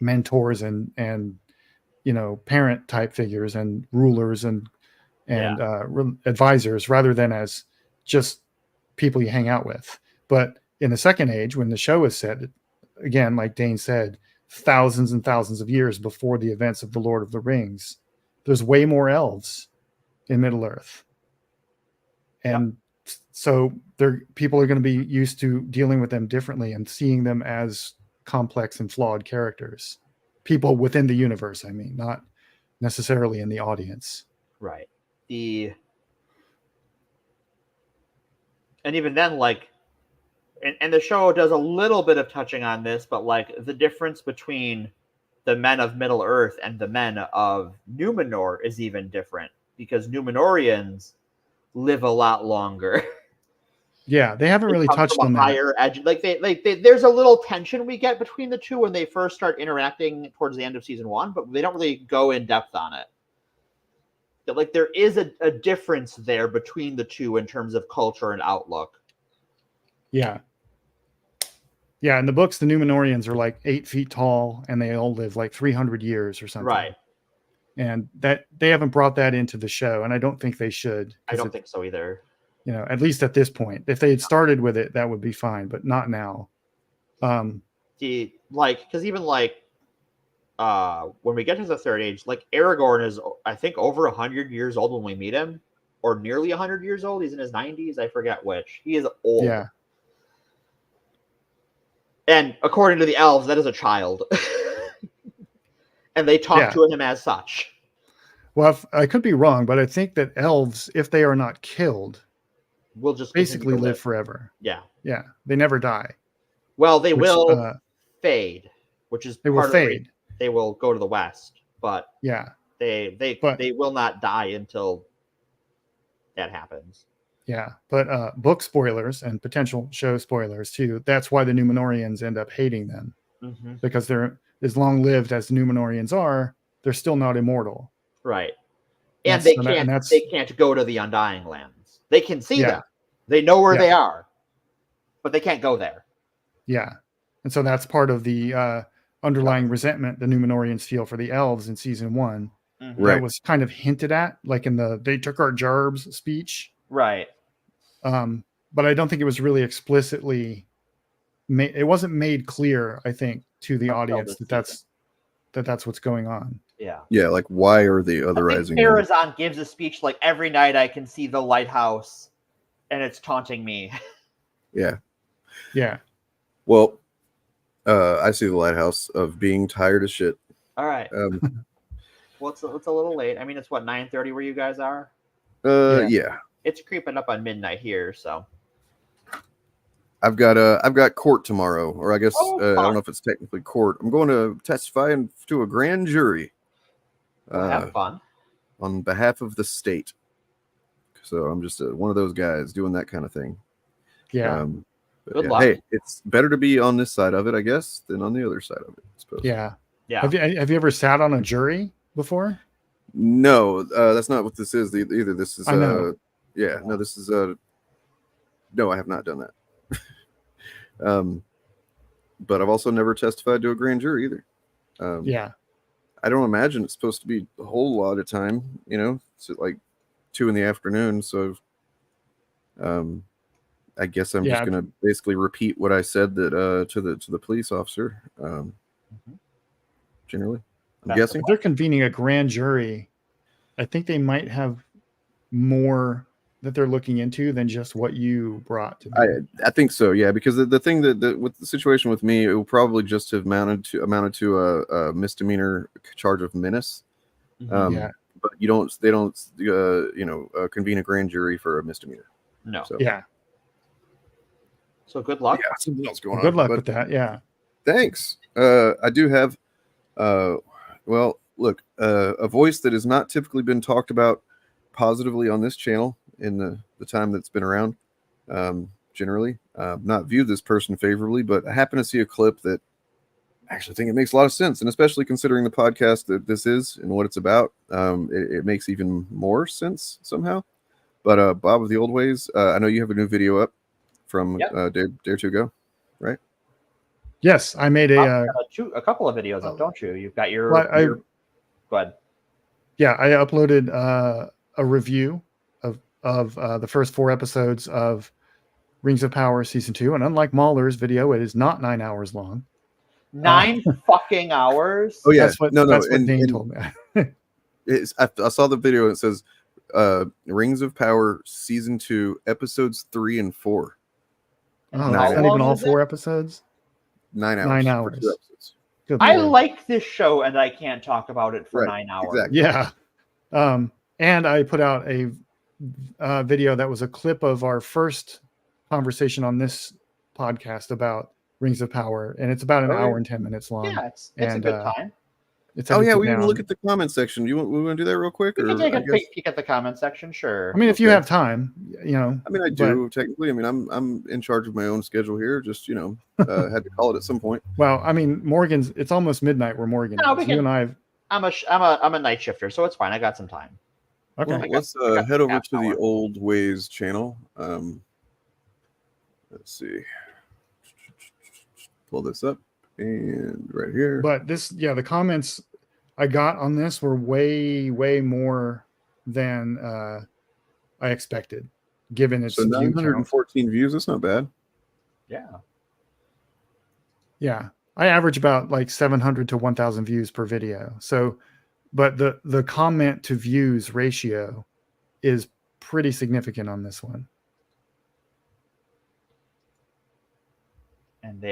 mentors and parent type figures and rulers and advisors, rather than as just people you hang out with. But in the Second Age, when the show is set, again, like Dane said, thousands and thousands of years before the events of the Lord of the Rings, there's way more elves in Middle Earth. And so people are going to be used to dealing with them differently and seeing them as complex and flawed characters. People within the universe, I mean, not necessarily in the audience. Right. And even then, like, and the show does a little bit of touching on this, but like the difference between the men of Middle Earth and the men of Numenor is even different because Numenorians live a lot longer. Yeah, they haven't really touched on that. Higher edge, like there's a little tension we get between the two when they first start interacting towards the end of season 1, but they don't really go in depth on it. That like there is a difference there between the two in terms of culture and outlook. Yeah. Yeah, in the books, the Numenorians are like 8 feet tall, and they all live like 300 years or something. Right. And that they haven't brought that into the show, and I don't think they should. I don't think so either. At least at this point. If they had started with it, that would be fine, but not now. Because even like when we get to the Third Age, like Aragorn is, I think, over 100 years old when we meet him, or nearly 100 years old. He's in his 90s. I forget which. He is old. Yeah. And according to the elves, that is a child. And they talk to him as such. Well, I could be wrong, but I think that elves, if they are not killed, will just basically live forever. Yeah. Yeah. They never die. Well, they will fade, which is they will fade. They will go to the west, but they will not die until that happens. Yeah, but book spoilers and potential show spoilers too. That's why the Numenorians end up hating them, because they're as long lived as the Numenorians are, they're still not immortal. Right, and they can't go to the Undying Lands. They can see them, they know where they are, but they can't go there. Yeah, and so that's part of the underlying resentment the Numenorians feel for the elves in season 1. That was kind of hinted at, like in the "they took our jarbs" speech. Right. But I don't think it was really explicitly it wasn't made clear, I think, to the audience that's what's going on. Yeah. Yeah, like why are they otherizing? Farazan gives a speech like, every night I can see the lighthouse and it's taunting me. Yeah. Yeah. Well, I see the lighthouse of being tired as shit. All right. Well, it's a little late. I mean, it's what, 9:30 where you guys are? Yeah. It's creeping up on midnight here, so. I've got court tomorrow, or I guess I don't know if it's technically court. I'm going to testify to a grand jury. Have fun. On behalf of the state. So I'm just one of those guys doing that kind of thing. Yeah. Good luck. Hey, it's better to be on this side of it, I guess, than on the other side of it, I suppose. Yeah. Yeah. Have you ever sat on a jury before? No, that's not what this is either. This is I know. no, this is no, I have not done that. But I've also never testified to a grand jury either. Yeah. I don't imagine it's supposed to be a whole lot of time, it's at like 2 p.m. So I guess I'm just gonna basically repeat what I said that to the police officer. Generally, I'm guessing if they're convening a grand jury, I think they might have more that they're looking into than just what you brought to me. I think so, yeah, because the thing that with the situation with me, it will probably just have amounted to a misdemeanor charge of menace. Yeah. But they don't convene a grand jury for a misdemeanor. No. So, yeah. So good luck. Yeah, something else going on. Good luck with that. Yeah. Thanks. I do have, well, look, a voice that has not typically been talked about positively on this channel in the time that's been around. Generally, not viewed this person favorably, but I happen to see a clip that I actually think it makes a lot of sense, and especially considering the podcast that this is and what it's about, it makes even more sense somehow. But Bob of the Old Ways, I know you have a new video up from Dare to Go, right? Yes, I made a couple of videos up, don't you? You've got your go ahead. Yeah, I uploaded a review of the first 4 episodes of Rings of Power Season 2, and unlike Mahler's video, it is not 9 hours long. 9 fucking hours? Oh yeah, that's what Dane told me. I saw the video and it says Rings of Power Season 2 Episodes 3 and 4. Oh, that's not even all 4 episodes? 9 hours. 9 hours. Good I Lord. like this show and I can't talk about it for 9 hours. Exactly. Yeah. And I put out a video that was a clip of our first conversation on this podcast about Rings of Power, and it's about an hour and 10 minutes long. Yeah, it's a good time. We didn't look at the comment section. We want to do that real quick? We can take a quick peek at the comment section, sure. I mean, if you have time, I mean, I do technically. I mean, I'm in charge of my own schedule here. Just had to call it at some point. Well, I mean, Morgan's. It's almost midnight where Morgan is. You and I. I'm a night shifter, so it's fine. I got some time. Okay. Well, let's head over to the Old Ways channel. Let's see. Pull this up and right here. But the comments I got on this were way more than I expected, given its 914 views. That's not bad. Yeah. Yeah, I average about like 700 to 1,000 views per video. So, but the comment to views ratio is pretty significant on this one. And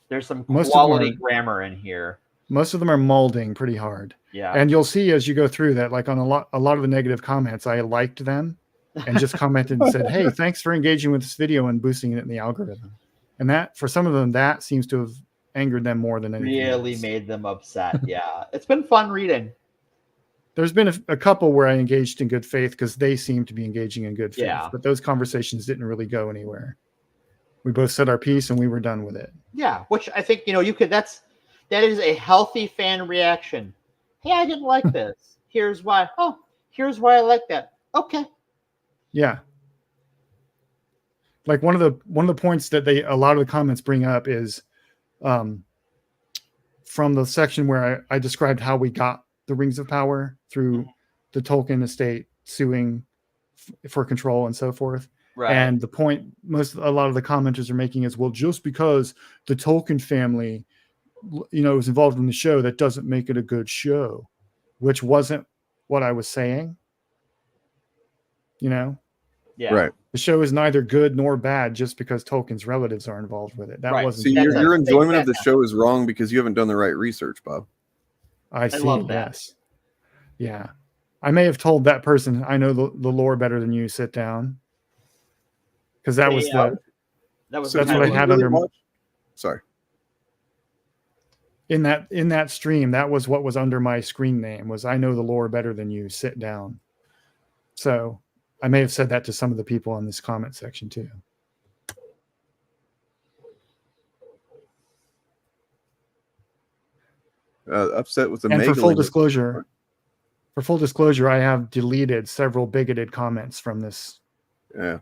there's some quality grammar in here. Most of them are molding pretty hard. Yeah. And you'll see as you go through that, like on a lot of the negative comments, I liked them and just commented and said, hey, thanks for engaging with this video and boosting it in the algorithm. And that, for some of them, that seems to have angered them more than anything Really else. made them upset. Yeah. It's been fun reading. There's been a couple where I engaged in good faith because they seemed to be engaging in good faith. Yeah. But those conversations didn't really go anywhere. We both said our piece and we were done with it. Yeah, which I think, that is a healthy fan reaction. Hey, I didn't like this. Here's why. Oh, here's why I like that. Okay. Yeah. Like one of the points that a lot of the comments bring up is from the section where I described how we got the Rings of Power through the Tolkien estate suing for control and so forth. Right. And the point a lot of the commenters are making is, well, just because the Tolkien family, is involved in the show, that doesn't make it a good show, which wasn't what I was saying. Yeah. Right. The show is neither good nor bad just because Tolkien's relatives are involved with it. That wasn't. See, your enjoyment of the show is wrong because you haven't done the right research, Bob. I see. love that. Yes. Yeah. I may have told that person, I know the lore better than you, sit down. Because that was that's what I had under. Sorry. In that stream, that was what was under my screen name was, I know the lore better than you, sit down. So I may have said that to some of the people in this comment section too. Upset with the and for full disclosure, I have deleted several bigoted comments from this. Yeah.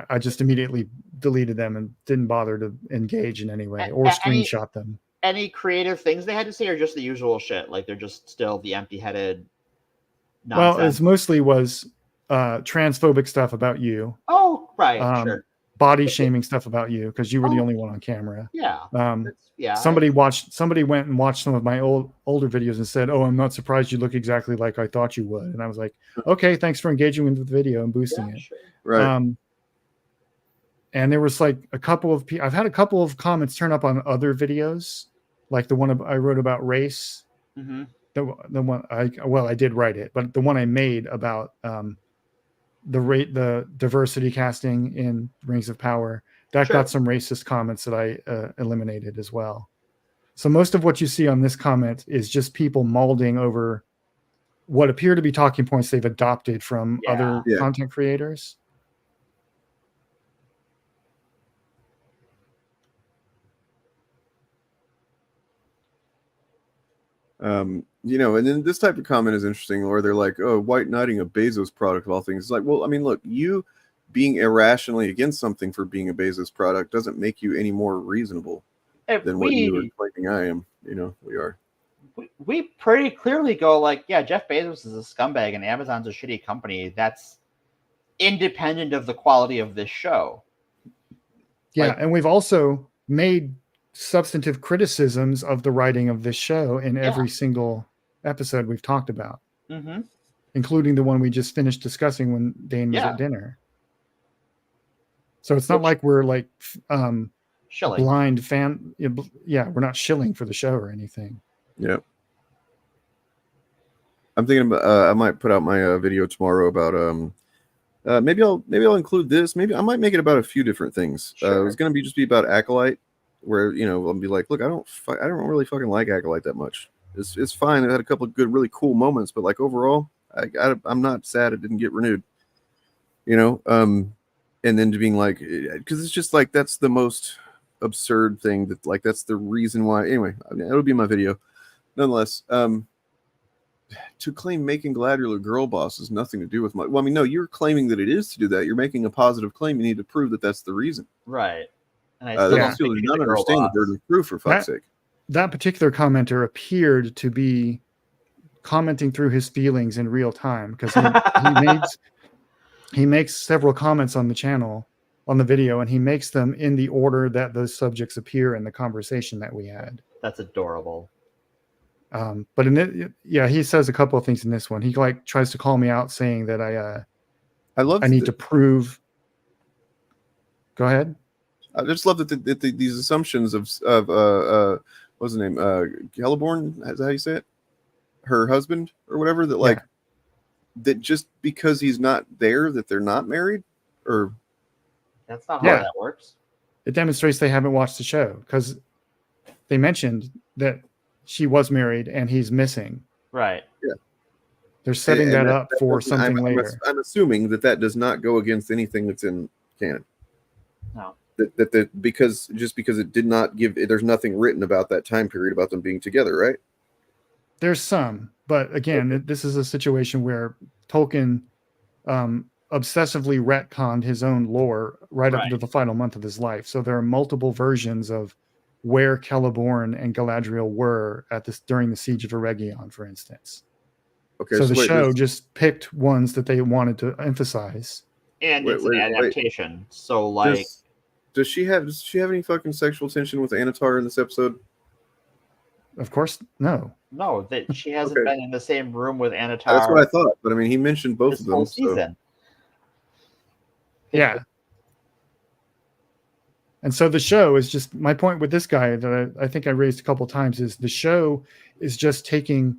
I just immediately deleted them and didn't bother to engage in any way or screenshot them. Any creative things they had to say, or just the usual shit? Like they're just still the empty-headed nonsense? Well, it mostly was transphobic stuff about you. Oh, right, sure. Body shaming stuff about you because you were the only one on camera. Yeah. Somebody went and watched some of my older videos and said, "Oh, I'm not surprised you look exactly like I thought you would." And I was like, "Okay, thanks for engaging with the video and boosting it." Sure. Right. And there was like a couple of I've had a couple of comments turn up on other videos, like the one I wrote about race. Mm-hmm. The one I did write it, but the one I made about the diversity casting in Rings of Power that got some racist comments that I eliminated as well. So most of what you see on this comment is just people molding over what appear to be talking points they've adopted from other content creators. You know, and then this type of comment is interesting, where they're like, "Oh, white knighting a Bezos product of all things." It's like, well, I mean, look, you being irrationally against something for being a Bezos product doesn't make you any more reasonable than what you were claiming I am. You know, we are. We pretty clearly go like, yeah, Jeff Bezos is a scumbag and Amazon's a shitty company. That's independent of the quality of this show. Yeah, and we've also made substantive criticisms of the writing of this show in every single episode we've talked about, including the one we just finished discussing when Dane was at dinner. So it's not like we're like shilling. Blind fan. Yeah, we're not shilling for the show or anything. Yep. I'm thinking about I might put out my video tomorrow about maybe I'll include this. Maybe I might make it about a few different things. It was going to be about Acolyte, where I'll be like, look, I don't really fucking like Acolyte that much. It's fine. It had a couple of good, really cool moments, but like overall, I'm not sad it didn't get renewed. And then to being like, because it's just like that's the most absurd thing that like that's the reason why. Anyway, it'll be my video, nonetheless. To claim making Galadriel a girl boss has nothing to do with my. Well, I mean, no, you're claiming that it is to do that. You're making a positive claim. You need to prove that that's the reason. Right. And I still do not understand the burden of proof, for fuck's sake. That particular commenter appeared to be commenting through his feelings in real time because he makes several comments on the channel, on the video, and he makes them in the order that those subjects appear in the conversation that we had. That's adorable. But in it, he says a couple of things in this one. He like tries to call me out, saying that I need to prove. Go ahead. I just love that these assumptions of what's his name, Celeborn, is that how you say it? Her husband or whatever, that like that just because he's not there that they're not married, or that's not how that works. It demonstrates they haven't watched the show because they mentioned that she was married and he's missing. Right. Yeah. They're setting that up for something later. I'm assuming that does not go against anything that's in canon. No. That because it did not give, there's nothing written about that time period about them being together, right? There's some, but again, this is a situation where Tolkien obsessively retconned his own lore right up to the final month of his life. So there are multiple versions of where Celeborn and Galadriel were during the Siege of Eregion, for instance. Okay, so the show just picked ones that they wanted to emphasize. And it's an adaptation. So like does she have any fucking sexual tension with Anatar in this episode? Of course, no. No, that she hasn't been in the same room with Anatar. That's what I thought, but I mean, he mentioned both of them. Whole season. Yeah. And so the show is just, my point with this guy that I think I raised a couple times is the show is just taking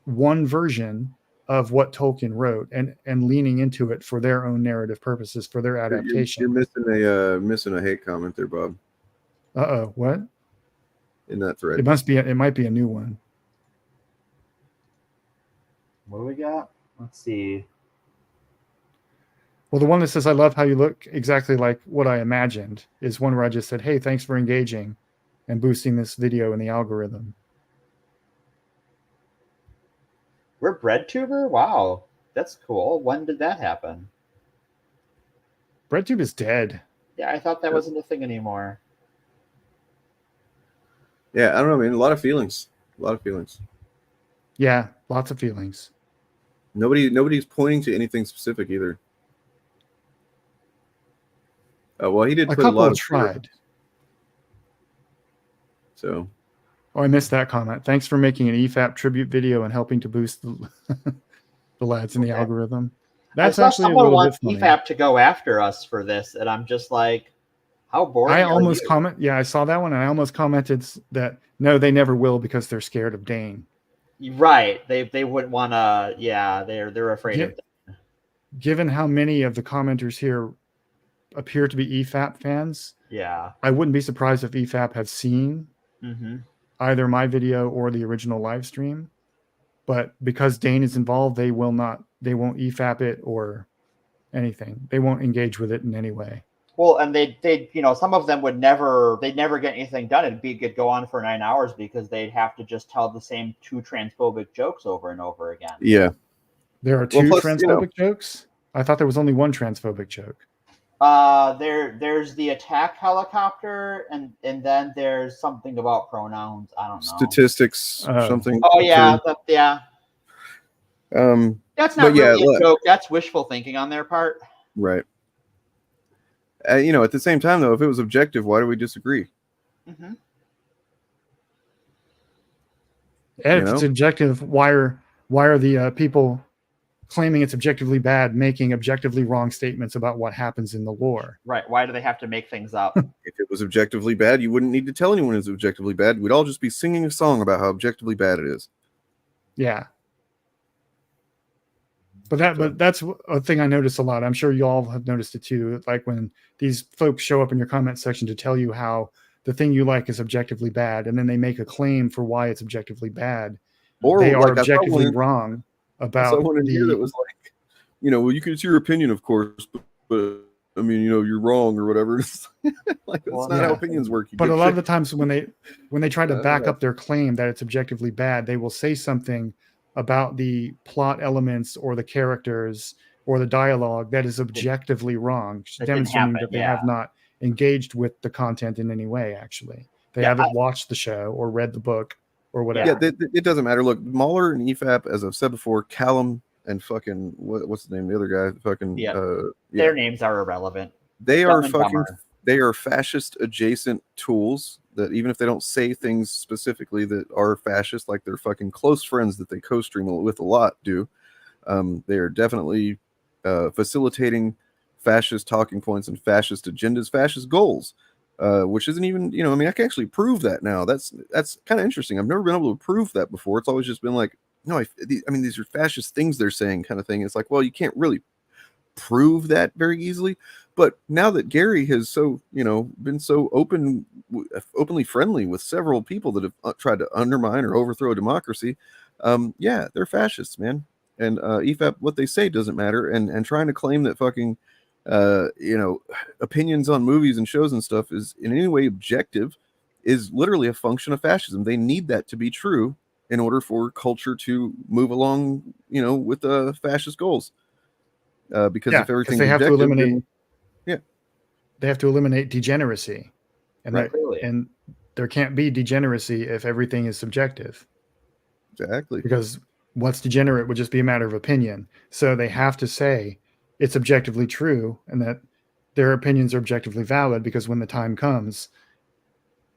one version of what Tolkien wrote and leaning into it for their own narrative purposes, for their adaptation. You're missing a hate comment there, Bob. What? In that thread. It might be a new one. What do we got? Let's see. Well, the one that says, I love how you look exactly like what I imagined is one where I just said, hey, thanks for engaging and boosting this video in the algorithm. We're BreadTuber? Wow. That's cool. When did that happen? BreadTube is dead. Yeah, I thought that wasn't a thing anymore. Yeah, I don't know, man. A lot of feelings. A lot of feelings. Yeah, lots of feelings. Nobody's pointing to anything specific either. Well, he did put a lot of tried. So. Oh, I missed that comment. Thanks for making an EFAP tribute video and helping to boost the, the lads in the algorithm. That's actually a little bit funny. EFAP to go after us for this, and I'm just like, how boring. I almost I saw that one, and I almost commented that no, they never will because they're scared of Dane. Right. They wouldn't want to. Yeah, they're afraid of Dane. Given how many of the commenters here appear to be EFAP fans, yeah, I wouldn't be surprised if EFAP have seen either my video or the original live stream. But because Dane is involved, they won't EFAP it or anything. They won't engage with it in any way. Well, and they some of them they'd never get anything done. It'd go on for 9 hours because they'd have to just tell the same 2 transphobic jokes over and over again. Yeah. There are 2 transphobic jokes? I thought there was only 1 transphobic joke. There's the attack helicopter, and then there's something about pronouns. I don't know. Statistics, something. Oh yeah, yeah. That's not really a joke. That's wishful thinking on their part. Right. At the same time, though, if it was objective, why do we disagree? And if it's objective, why are the people claiming it's objectively bad making objectively wrong statements about what happens in the war? Right. Why do they have to make things up? If it was objectively bad, you wouldn't need to tell anyone it's objectively bad. We'd all just be singing a song about how objectively bad it is. Yeah. But that's a thing I notice a lot. I'm sure you all have noticed it too. Like when these folks show up in your comment section to tell you how the thing you like is objectively bad, and then they make a claim for why it's objectively bad, or they are objectively wrong about someone in here that was like, well, it's your opinion, of course, but I mean, you're wrong or whatever. Like that's not how opinions work. But a lot of the times when they try to back up their claim that it's objectively bad, they will say something about the plot elements or the characters or the dialogue that is objectively wrong, demonstrating that they have not engaged with the content in any way. Actually, they haven't watched the show or read the book or whatever. Yeah, it doesn't matter. Look, Mahler and EFAP, as I've said before, Callum and fucking what's the name of the other guy? Fucking their names are irrelevant. They are they are fascist adjacent tools that even if they don't say things specifically that are fascist, like their fucking close friends that they co-stream with a lot do, they are definitely facilitating fascist talking points and fascist agendas, fascist goals, which isn't even, I can actually prove that now. That's kind of interesting. I've never been able to prove that before. It's always just been like, no, these are fascist things they're saying kind of thing. It's like, well, you can't really prove that very easily. But now that Gary has been so openly friendly with several people that have tried to undermine or overthrow democracy, they're fascists, man. And EFAP, what they say doesn't matter. And trying to claim that fucking opinions on movies and shows and stuff is in any way objective is literally a function of fascism. They need that to be true in order for culture to move along, with fascist goals. Because if everything they have to eliminate, they have to eliminate degeneracy, and and there can't be degeneracy if everything is subjective. Exactly. Because what's degenerate would just be a matter of opinion. So they have to say it's objectively true and that their opinions are objectively valid, because when the time comes,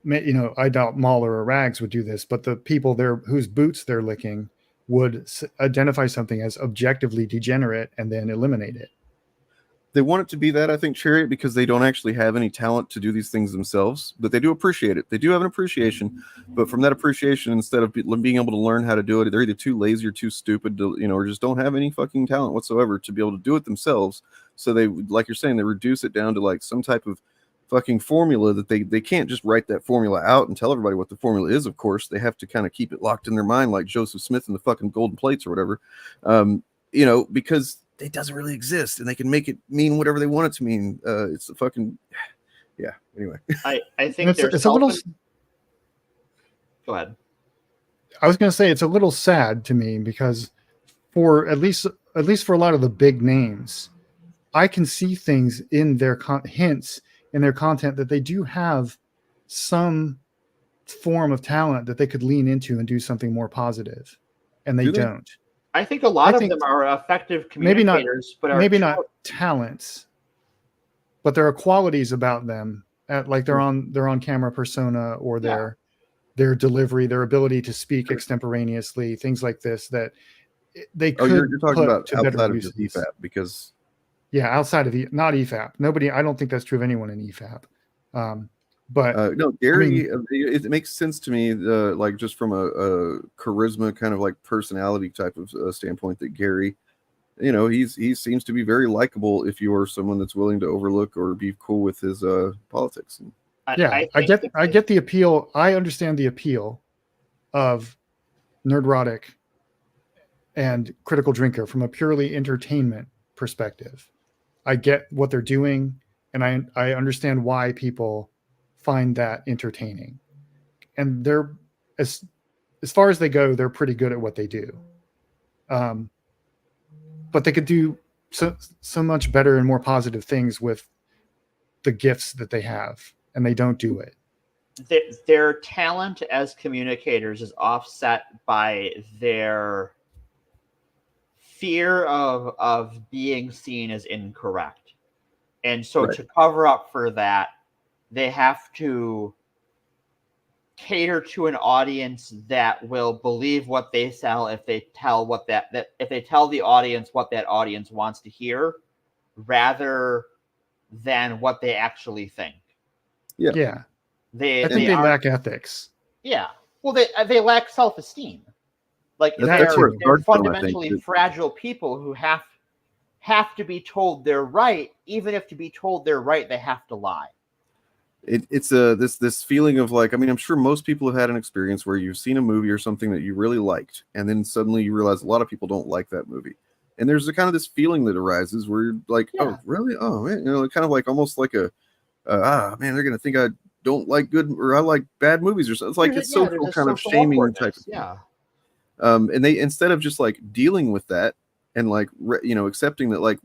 I doubt Mahler or Rags would do this, but the people there whose boots they're licking would identify something as objectively degenerate and then eliminate it. They want it to be that, I think, Chariot, because they don't actually have any talent to do these things themselves, but they do appreciate it. They do have an appreciation, but from that appreciation, instead of being able to learn how to do it, they're either too lazy or too stupid to, or just don't have any fucking talent whatsoever to be able to do it themselves. So they, like you're saying, they reduce it down to like some type of fucking formula that they can't just write that formula out and tell everybody what the formula is. Of course, they have to kind of keep it locked in their mind, like Joseph Smith and the fucking golden plates or whatever, because it doesn't really exist, and they can make it mean whatever they want it to mean. It's a fucking yeah. Anyway, I think it's a little. Go ahead. I was going to say it's a little sad to me because for at least for a lot of the big names, I can see things in their hints in their content that they do have some form of talent that they could lean into and do something more positive, and they don't. I think a lot of them are effective communicators, but maybe not talents, but there are qualities about them, like they're on camera persona or their delivery, their ability to speak extemporaneously, things like this that they could. Oh, you're talking put about to outside better of uses. just EFAP because. Yeah, outside of not EFAP. Nobody. I don't think that's true of anyone in EFAP. But no, Gary, it makes sense to me, like just from a charisma kind of like personality type of standpoint, that Gary, he seems to be very likable if you are someone that's willing to overlook or be cool with his politics. I get the appeal. I understand the appeal of Nerdrotic and Critical Drinker from a purely entertainment perspective. I get what they're doing, and I understand why people find that entertaining, and they're as far as they go, they're pretty good at what they do. But they could do so much better and more positive things with the gifts that they have, and they don't do it. Their talent as communicators is offset by their fear of being seen as incorrect, and so to cover up for that, they have to cater to an audience that will believe what they sell if they tell if they tell the audience what that audience wants to hear, rather than what they actually think. I think they lack ethics. Yeah, well, they lack self-esteem. Like they're fundamentally fragile people who have to be told they're right, even if to be told they're right, they have to lie. It's this feeling of like, I mean, I'm sure most people have had an experience where you've seen a movie or something that you really liked, and then suddenly you realize a lot of people don't like that movie, and there's a kind of this feeling that arises where you're like, oh, really? Oh man, kind of like almost like a man, they're gonna think I don't like good or I like bad movies or something. It's like it's social kind of shaming type of thing. And they, instead of just like dealing with that and like accepting that like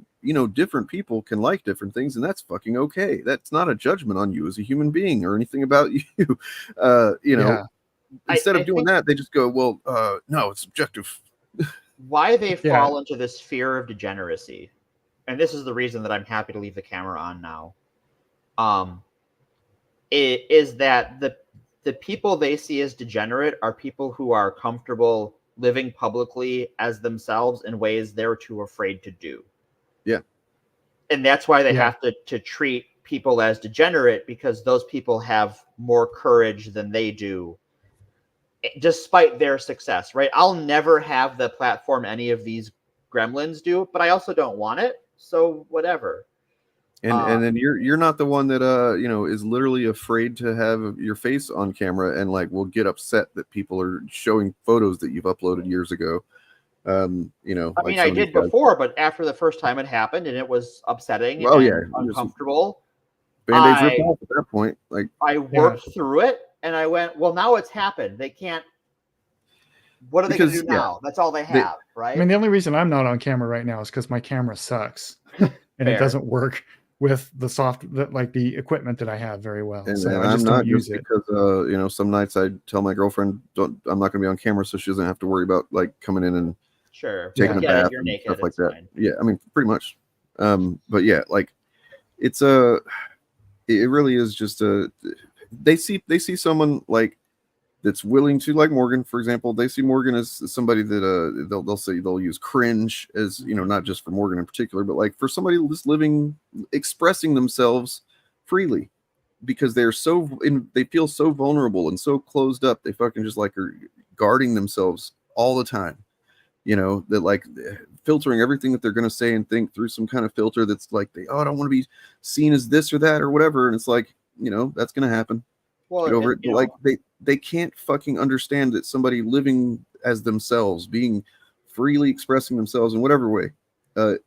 different people can like different things, and that's fucking okay. That's not a judgment on you as a human being or anything about you. Instead of doing that, they just go, well, no, it's subjective. Why they fall into this fear of degeneracy, and this is the reason that I'm happy to leave the camera on now. It is that the people they see as degenerate are people who are comfortable living publicly as themselves in ways they're too afraid to do. Yeah. And that's why they have to treat people as degenerate, because those people have more courage than they do, despite their success, right? I'll never have the platform any of these gremlins do, but I also don't want it. So whatever. And then you're not the one that is literally afraid to have your face on camera and like will get upset that people are showing photos that you've uploaded years ago. I mean, I did before, but after the first time it happened and it was upsetting and uncomfortable. Band-Aids ripped off at that point. Like I worked through it and I went, well, now it's happened. They can't. What are they going to do now? That's all they have, right? I mean, the only reason I'm not on camera right now is because my camera sucks and it doesn't work with the equipment that I have very well. And so I I'm just not don't use just it. because some nights I tell my girlfriend I'm not going to be on camera, so she doesn't have to worry about like coming in and taking a bath and naked, stuff like that. Fine. Yeah, I mean, pretty much. But yeah, like it's it really is just they see someone like that's willing to, like Morgan, for example. They see Morgan as somebody that they'll say they'll use cringe as, not just for Morgan in particular, but like for somebody just expressing themselves freely, because they feel so vulnerable and so closed up. They fucking just like are guarding themselves all the time, that like filtering everything that they're going to say and think through some kind of filter that's like I don't want to be seen as this or that or whatever. And it's like, that's going to happen. Well, get over it. But like they can't fucking understand that somebody living as themselves, being freely expressing themselves in whatever way,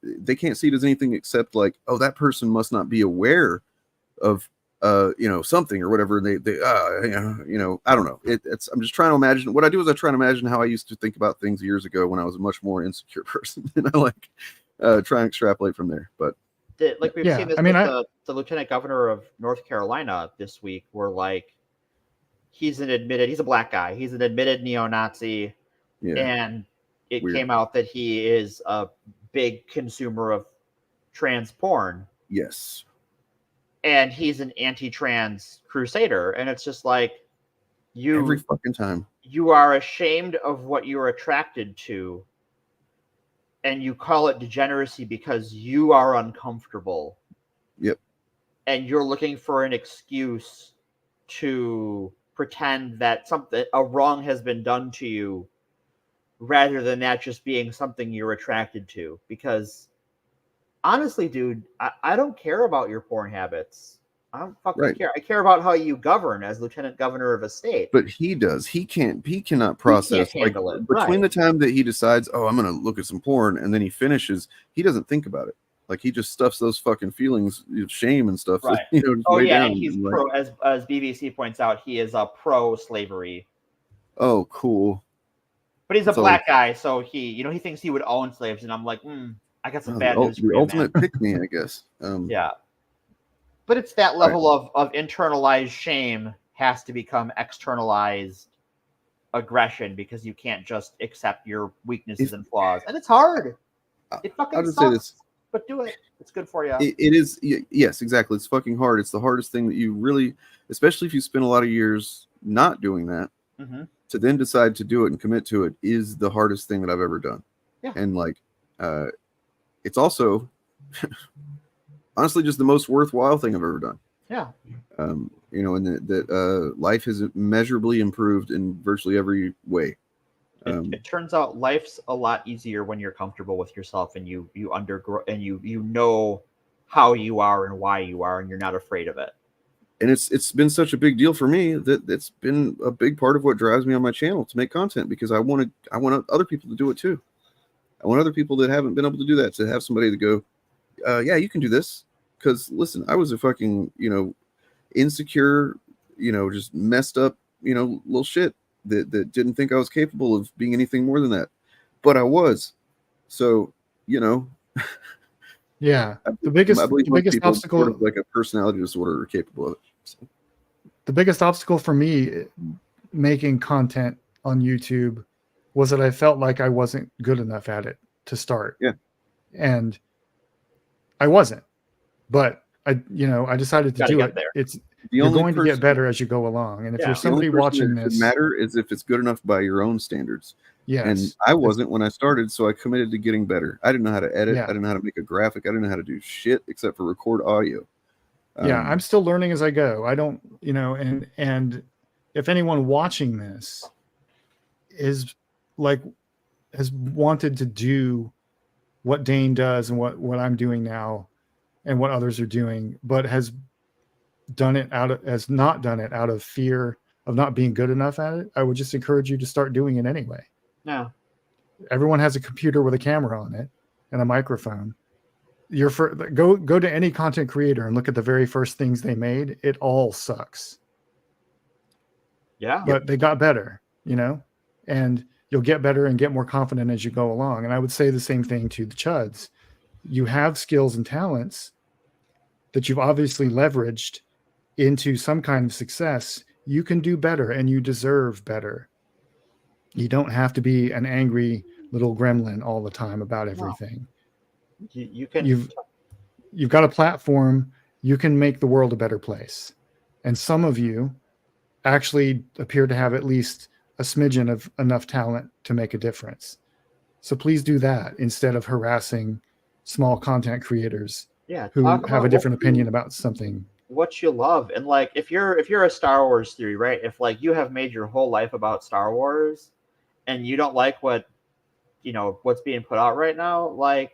they can't see it as anything except like, oh, that person must not be aware of something or whatever. They I don't know. I'm just trying to imagine. What I do is I try to imagine how I used to think about things years ago when I was a much more insecure person, and I like try and extrapolate from there. But like we've seen this with the lieutenant governor of North Carolina this week, where like he's a black guy, he's an admitted neo-Nazi, and it came out that he is a big consumer of trans porn. Yes. And he's an anti-trans crusader, and it's just like every fucking time you are ashamed of what you're attracted to, and you call it degeneracy because you are uncomfortable. Yep. And you're looking for an excuse to pretend that a wrong has been done to you, rather than that just being something you're attracted to. Because honestly, dude, I don't care about your porn habits. I don't fucking care. I care about how you govern as lieutenant governor of a state. But he does. He cannot process. He can't handle it. Between the time that he decides, oh, I'm going to look at some porn, and then he finishes, he doesn't think about it. Like, he just stuffs those fucking feelings, shame and stuff. Right. And he's pro, as BBC points out, he is a pro-slavery. Oh, cool. But he's a black guy, so he thinks he would own slaves, and I'm like, I got some bad news for you, the ultimate pick me, I guess. Yeah. But it's that level of internalized shame has to become externalized aggression, because you can't just accept your weaknesses and flaws. And it's hard. It fucking sucks. Say this. But do it. It's good for you. It is. Yes, exactly. It's fucking hard. It's the hardest thing that you really, especially if you spend a lot of years not doing that, to then decide to do it and commit to it is the hardest thing that I've ever done. Yeah. And like, it's also honestly just the most worthwhile thing I've ever done. Yeah. And that life has immeasurably improved in virtually every way. It turns out life's a lot easier when you're comfortable with yourself, and you undergrow, and you know how you are and why you are, and you're not afraid of it. And it's been such a big deal for me that it's been a big part of what drives me on my channel to make content, because I want other people to do it too. I want other people that haven't been able to do that to have somebody to go, yeah, you can do this. Because listen, I was a fucking insecure, just messed up, little shit that didn't think I was capable of being anything more than that, but I was. So yeah, the biggest obstacle, sort of like a personality disorder, are capable of it. So. The biggest obstacle for me making content on YouTube was that I felt like I wasn't good enough at it to start. Yeah, and I wasn't, but I decided to do it. You're going to get better as you go along. And if you're somebody watching this, matter is if it's good enough by your own standards. Yes. And I wasn't when I started, so I committed to getting better. I didn't know how to edit. I didn't know how to make a graphic. I didn't know how to do shit except for record audio. I'm still learning as I go. I don't, and if anyone watching this has wanted to do what Dane does and what I'm doing now and what others are doing, but has not done it out of fear of not being good enough at it, I would just encourage you to start doing it anyway. No. Everyone has a computer with a camera on it and a microphone. Go to any content creator and look at the very first things they made. It all sucks. Yeah. But they got better, and you'll get better and get more confident as you go along. And I would say the same thing to the Chuds. You have skills and talents that you've obviously leveraged into some kind of success. You can do better, and you deserve better. You don't have to be an angry little gremlin all the time about everything. No. You can. You've got a platform. You can make the world a better place. And some of you actually appear to have at least a smidgen of enough talent to make a difference. So please do that instead of harassing small content creators who have a different opinion about something. What you love. And like, if you're a Star Wars theory, right? If like you have made your whole life about Star Wars and you don't like what's being put out right now, like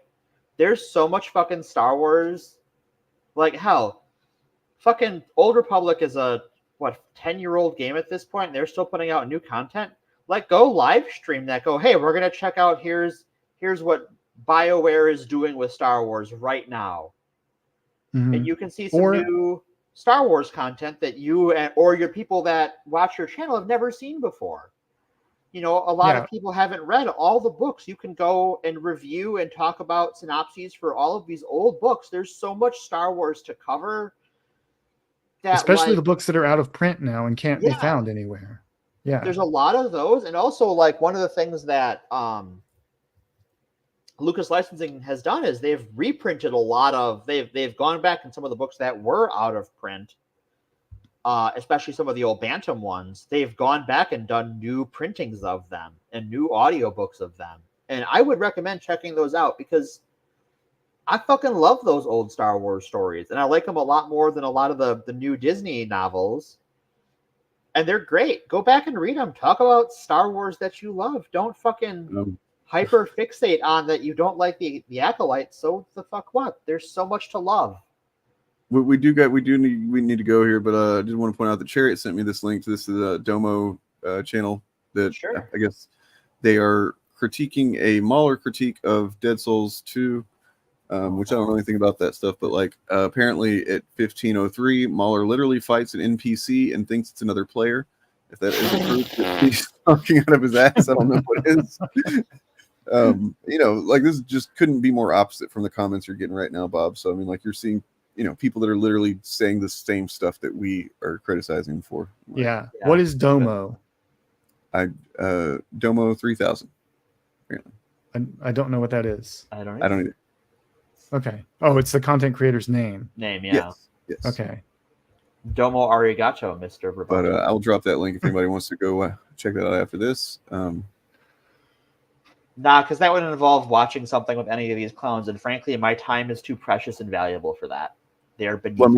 there's so much fucking Star Wars. Like hell, fucking Old Republic is a 10-year-old game at this point, and they're still putting out new content. Like, go live stream that. Go, hey, we're gonna check out. Here's what BioWare is doing with Star Wars right now. Mhm. And you can see some new Star Wars content that you or your people that watch your channel have never seen before. You know, a lot of people haven't read all the books. You can go and review and talk about synopses for all of these old books. There's so much Star Wars to cover. That, especially like, the books that are out of print now and can't be found anywhere. Yeah. There's a lot of those. And also, like, one of the things that Lucas Licensing has done is they've reprinted a lot of, they've gone back in some of the books that were out of print, especially some of the old Bantam ones. They've gone back and done new printings of them and new audiobooks of them. And I would recommend checking those out because I fucking love those old Star Wars stories. And I like them a lot more than a lot of the new Disney novels. And they're great. Go back and read them. Talk about Star Wars that you love. Don't fucking hyper fixate on that you don't like the Acolyte. So the fuck what? There's so much to love. We need to go here, but I did want to point out that Chariot sent me this link to this Domo channel that I guess they are critiquing a Mahler critique of Dead Souls 2, which I don't know anything about that stuff, but like apparently at 1503, Mahler literally fights an NPC and thinks it's another player. If that isn't proof that he's talking out of his ass, I don't know what is. You know, like this just couldn't be more opposite from the comments you're getting right now, Bob. So I mean, like you're seeing, you know, people that are literally saying the same stuff that we are criticizing for. Yeah. What is Domo? Domo 3000. Apparently. I don't know what that is. I don't either. Okay. Oh, it's the content creator's name. Yeah. Yes. Okay. Domo arigato, Mr. Roboto. But I'll drop that link if anybody wants to go check that out after this. Nah, because that would involve watching something with any of these clowns, and frankly, my time is too precious and valuable for that. They are beneath. Well, I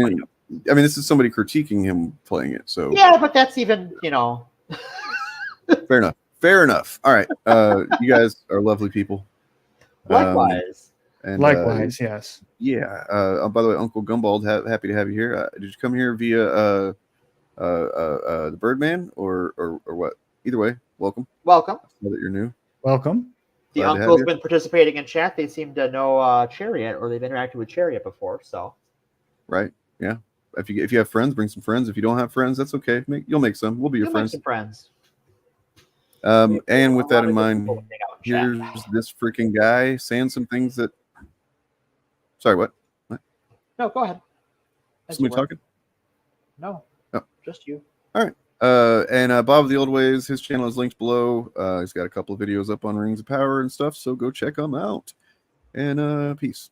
mean, this is somebody critiquing him playing it, so yeah, but that's even, you know. Fair enough. All right, you guys are lovely people. Likewise. Likewise, yes. Yeah. By the way, Uncle Gumbald, happy to have you here. Did you come here via the Birdman or what? Either way, welcome. Welcome. I know that you're new. Welcome. The Glad to have uncle's you. been participating in chat. They seem to know Chariot, or they've interacted with Chariot before. So, Right. Yeah. If you have friends, bring some friends. If you don't have friends, that's okay. You'll make some. We'll be your you'll friends. make some friends. And with that in mind, here's this freaking guy saying some things that. Sorry, what? No, go ahead. Somebody talking? No. Oh. Just you. All right. And Bob of the Old Ways, his channel is linked below. He's got a couple of videos up on Rings of Power and stuff, so go check them out. And peace.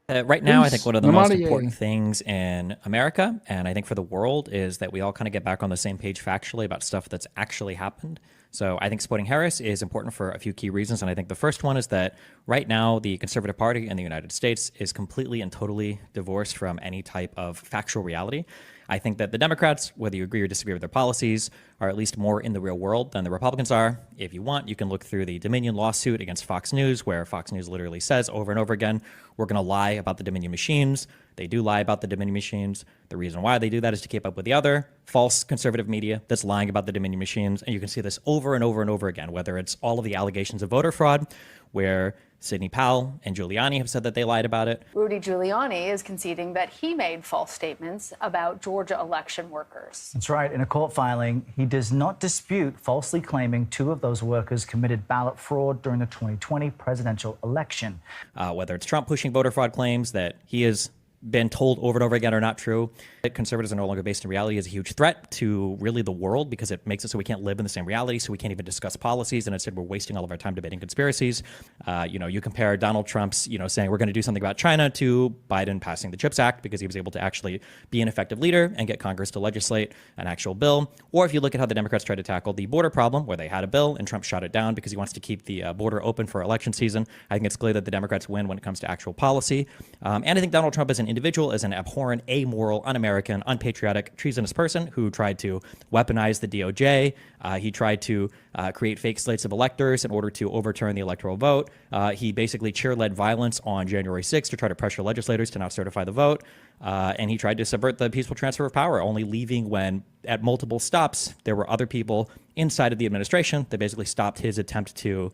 Right now, I think one of the most important things in America, and I think for the world, is that we all kind of get back on the same page factually about stuff that's actually happened. So I think supporting Harris is important for a few key reasons, and I think the first one is that right now the Conservative Party in the United States is completely and totally divorced from any type of factual reality. I think that the Democrats, whether you agree or disagree with their policies, are at least more in the real world than the Republicans are. If you want, you can look through the Dominion lawsuit against Fox News, where Fox News literally says over and over again, we're going to lie about the Dominion machines. They do lie about the Dominion machines. The reason why they do that is to keep up with the other false conservative media that's lying about the Dominion machines. And you can see this over and over and over again, whether it's all of the allegations of voter fraud, where Sidney Powell and Giuliani have said that they lied about it. Rudy Giuliani is conceding that he made false statements about Georgia election workers. That's right. In a court filing, he does not dispute falsely claiming two of those workers committed ballot fraud during the 2020 presidential election. Whether it's Trump pushing voter fraud claims that he has been told over and over again are not true. That conservatives are no longer based in reality is a huge threat to really the world, because it makes it so we can't live in the same reality, so we can't even discuss policies, and instead we're wasting all of our time debating conspiracies. You compare Donald Trump's, saying we're going to do something about China to Biden passing the CHIPS Act because he was able to actually be an effective leader and get Congress to legislate an actual bill. Or if you look at how the Democrats tried to tackle the border problem, where they had a bill and Trump shot it down because he wants to keep the border open for election season. I think it's clear that the Democrats win when it comes to actual policy. And I think Donald Trump as an individual is an abhorrent, amoral, un-American, unpatriotic, treasonous person who tried to weaponize the DOJ. He tried to create fake slates of electors in order to overturn the electoral vote. He basically chair-led violence on January 6th to try to pressure legislators to not certify the vote. And he tried to subvert the peaceful transfer of power, only leaving when, at multiple stops, there were other people inside of the administration that basically stopped his attempt to,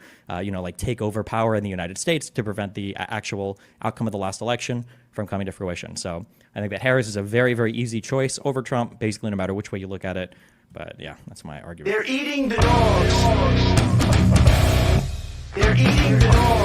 take over power in the United States to prevent the actual outcome of the last election from coming to fruition. So I think that Harris is a very, very easy choice over Trump, basically no matter which way you look at it. But yeah, that's my argument. They're eating the dogs. They're eating the dogs.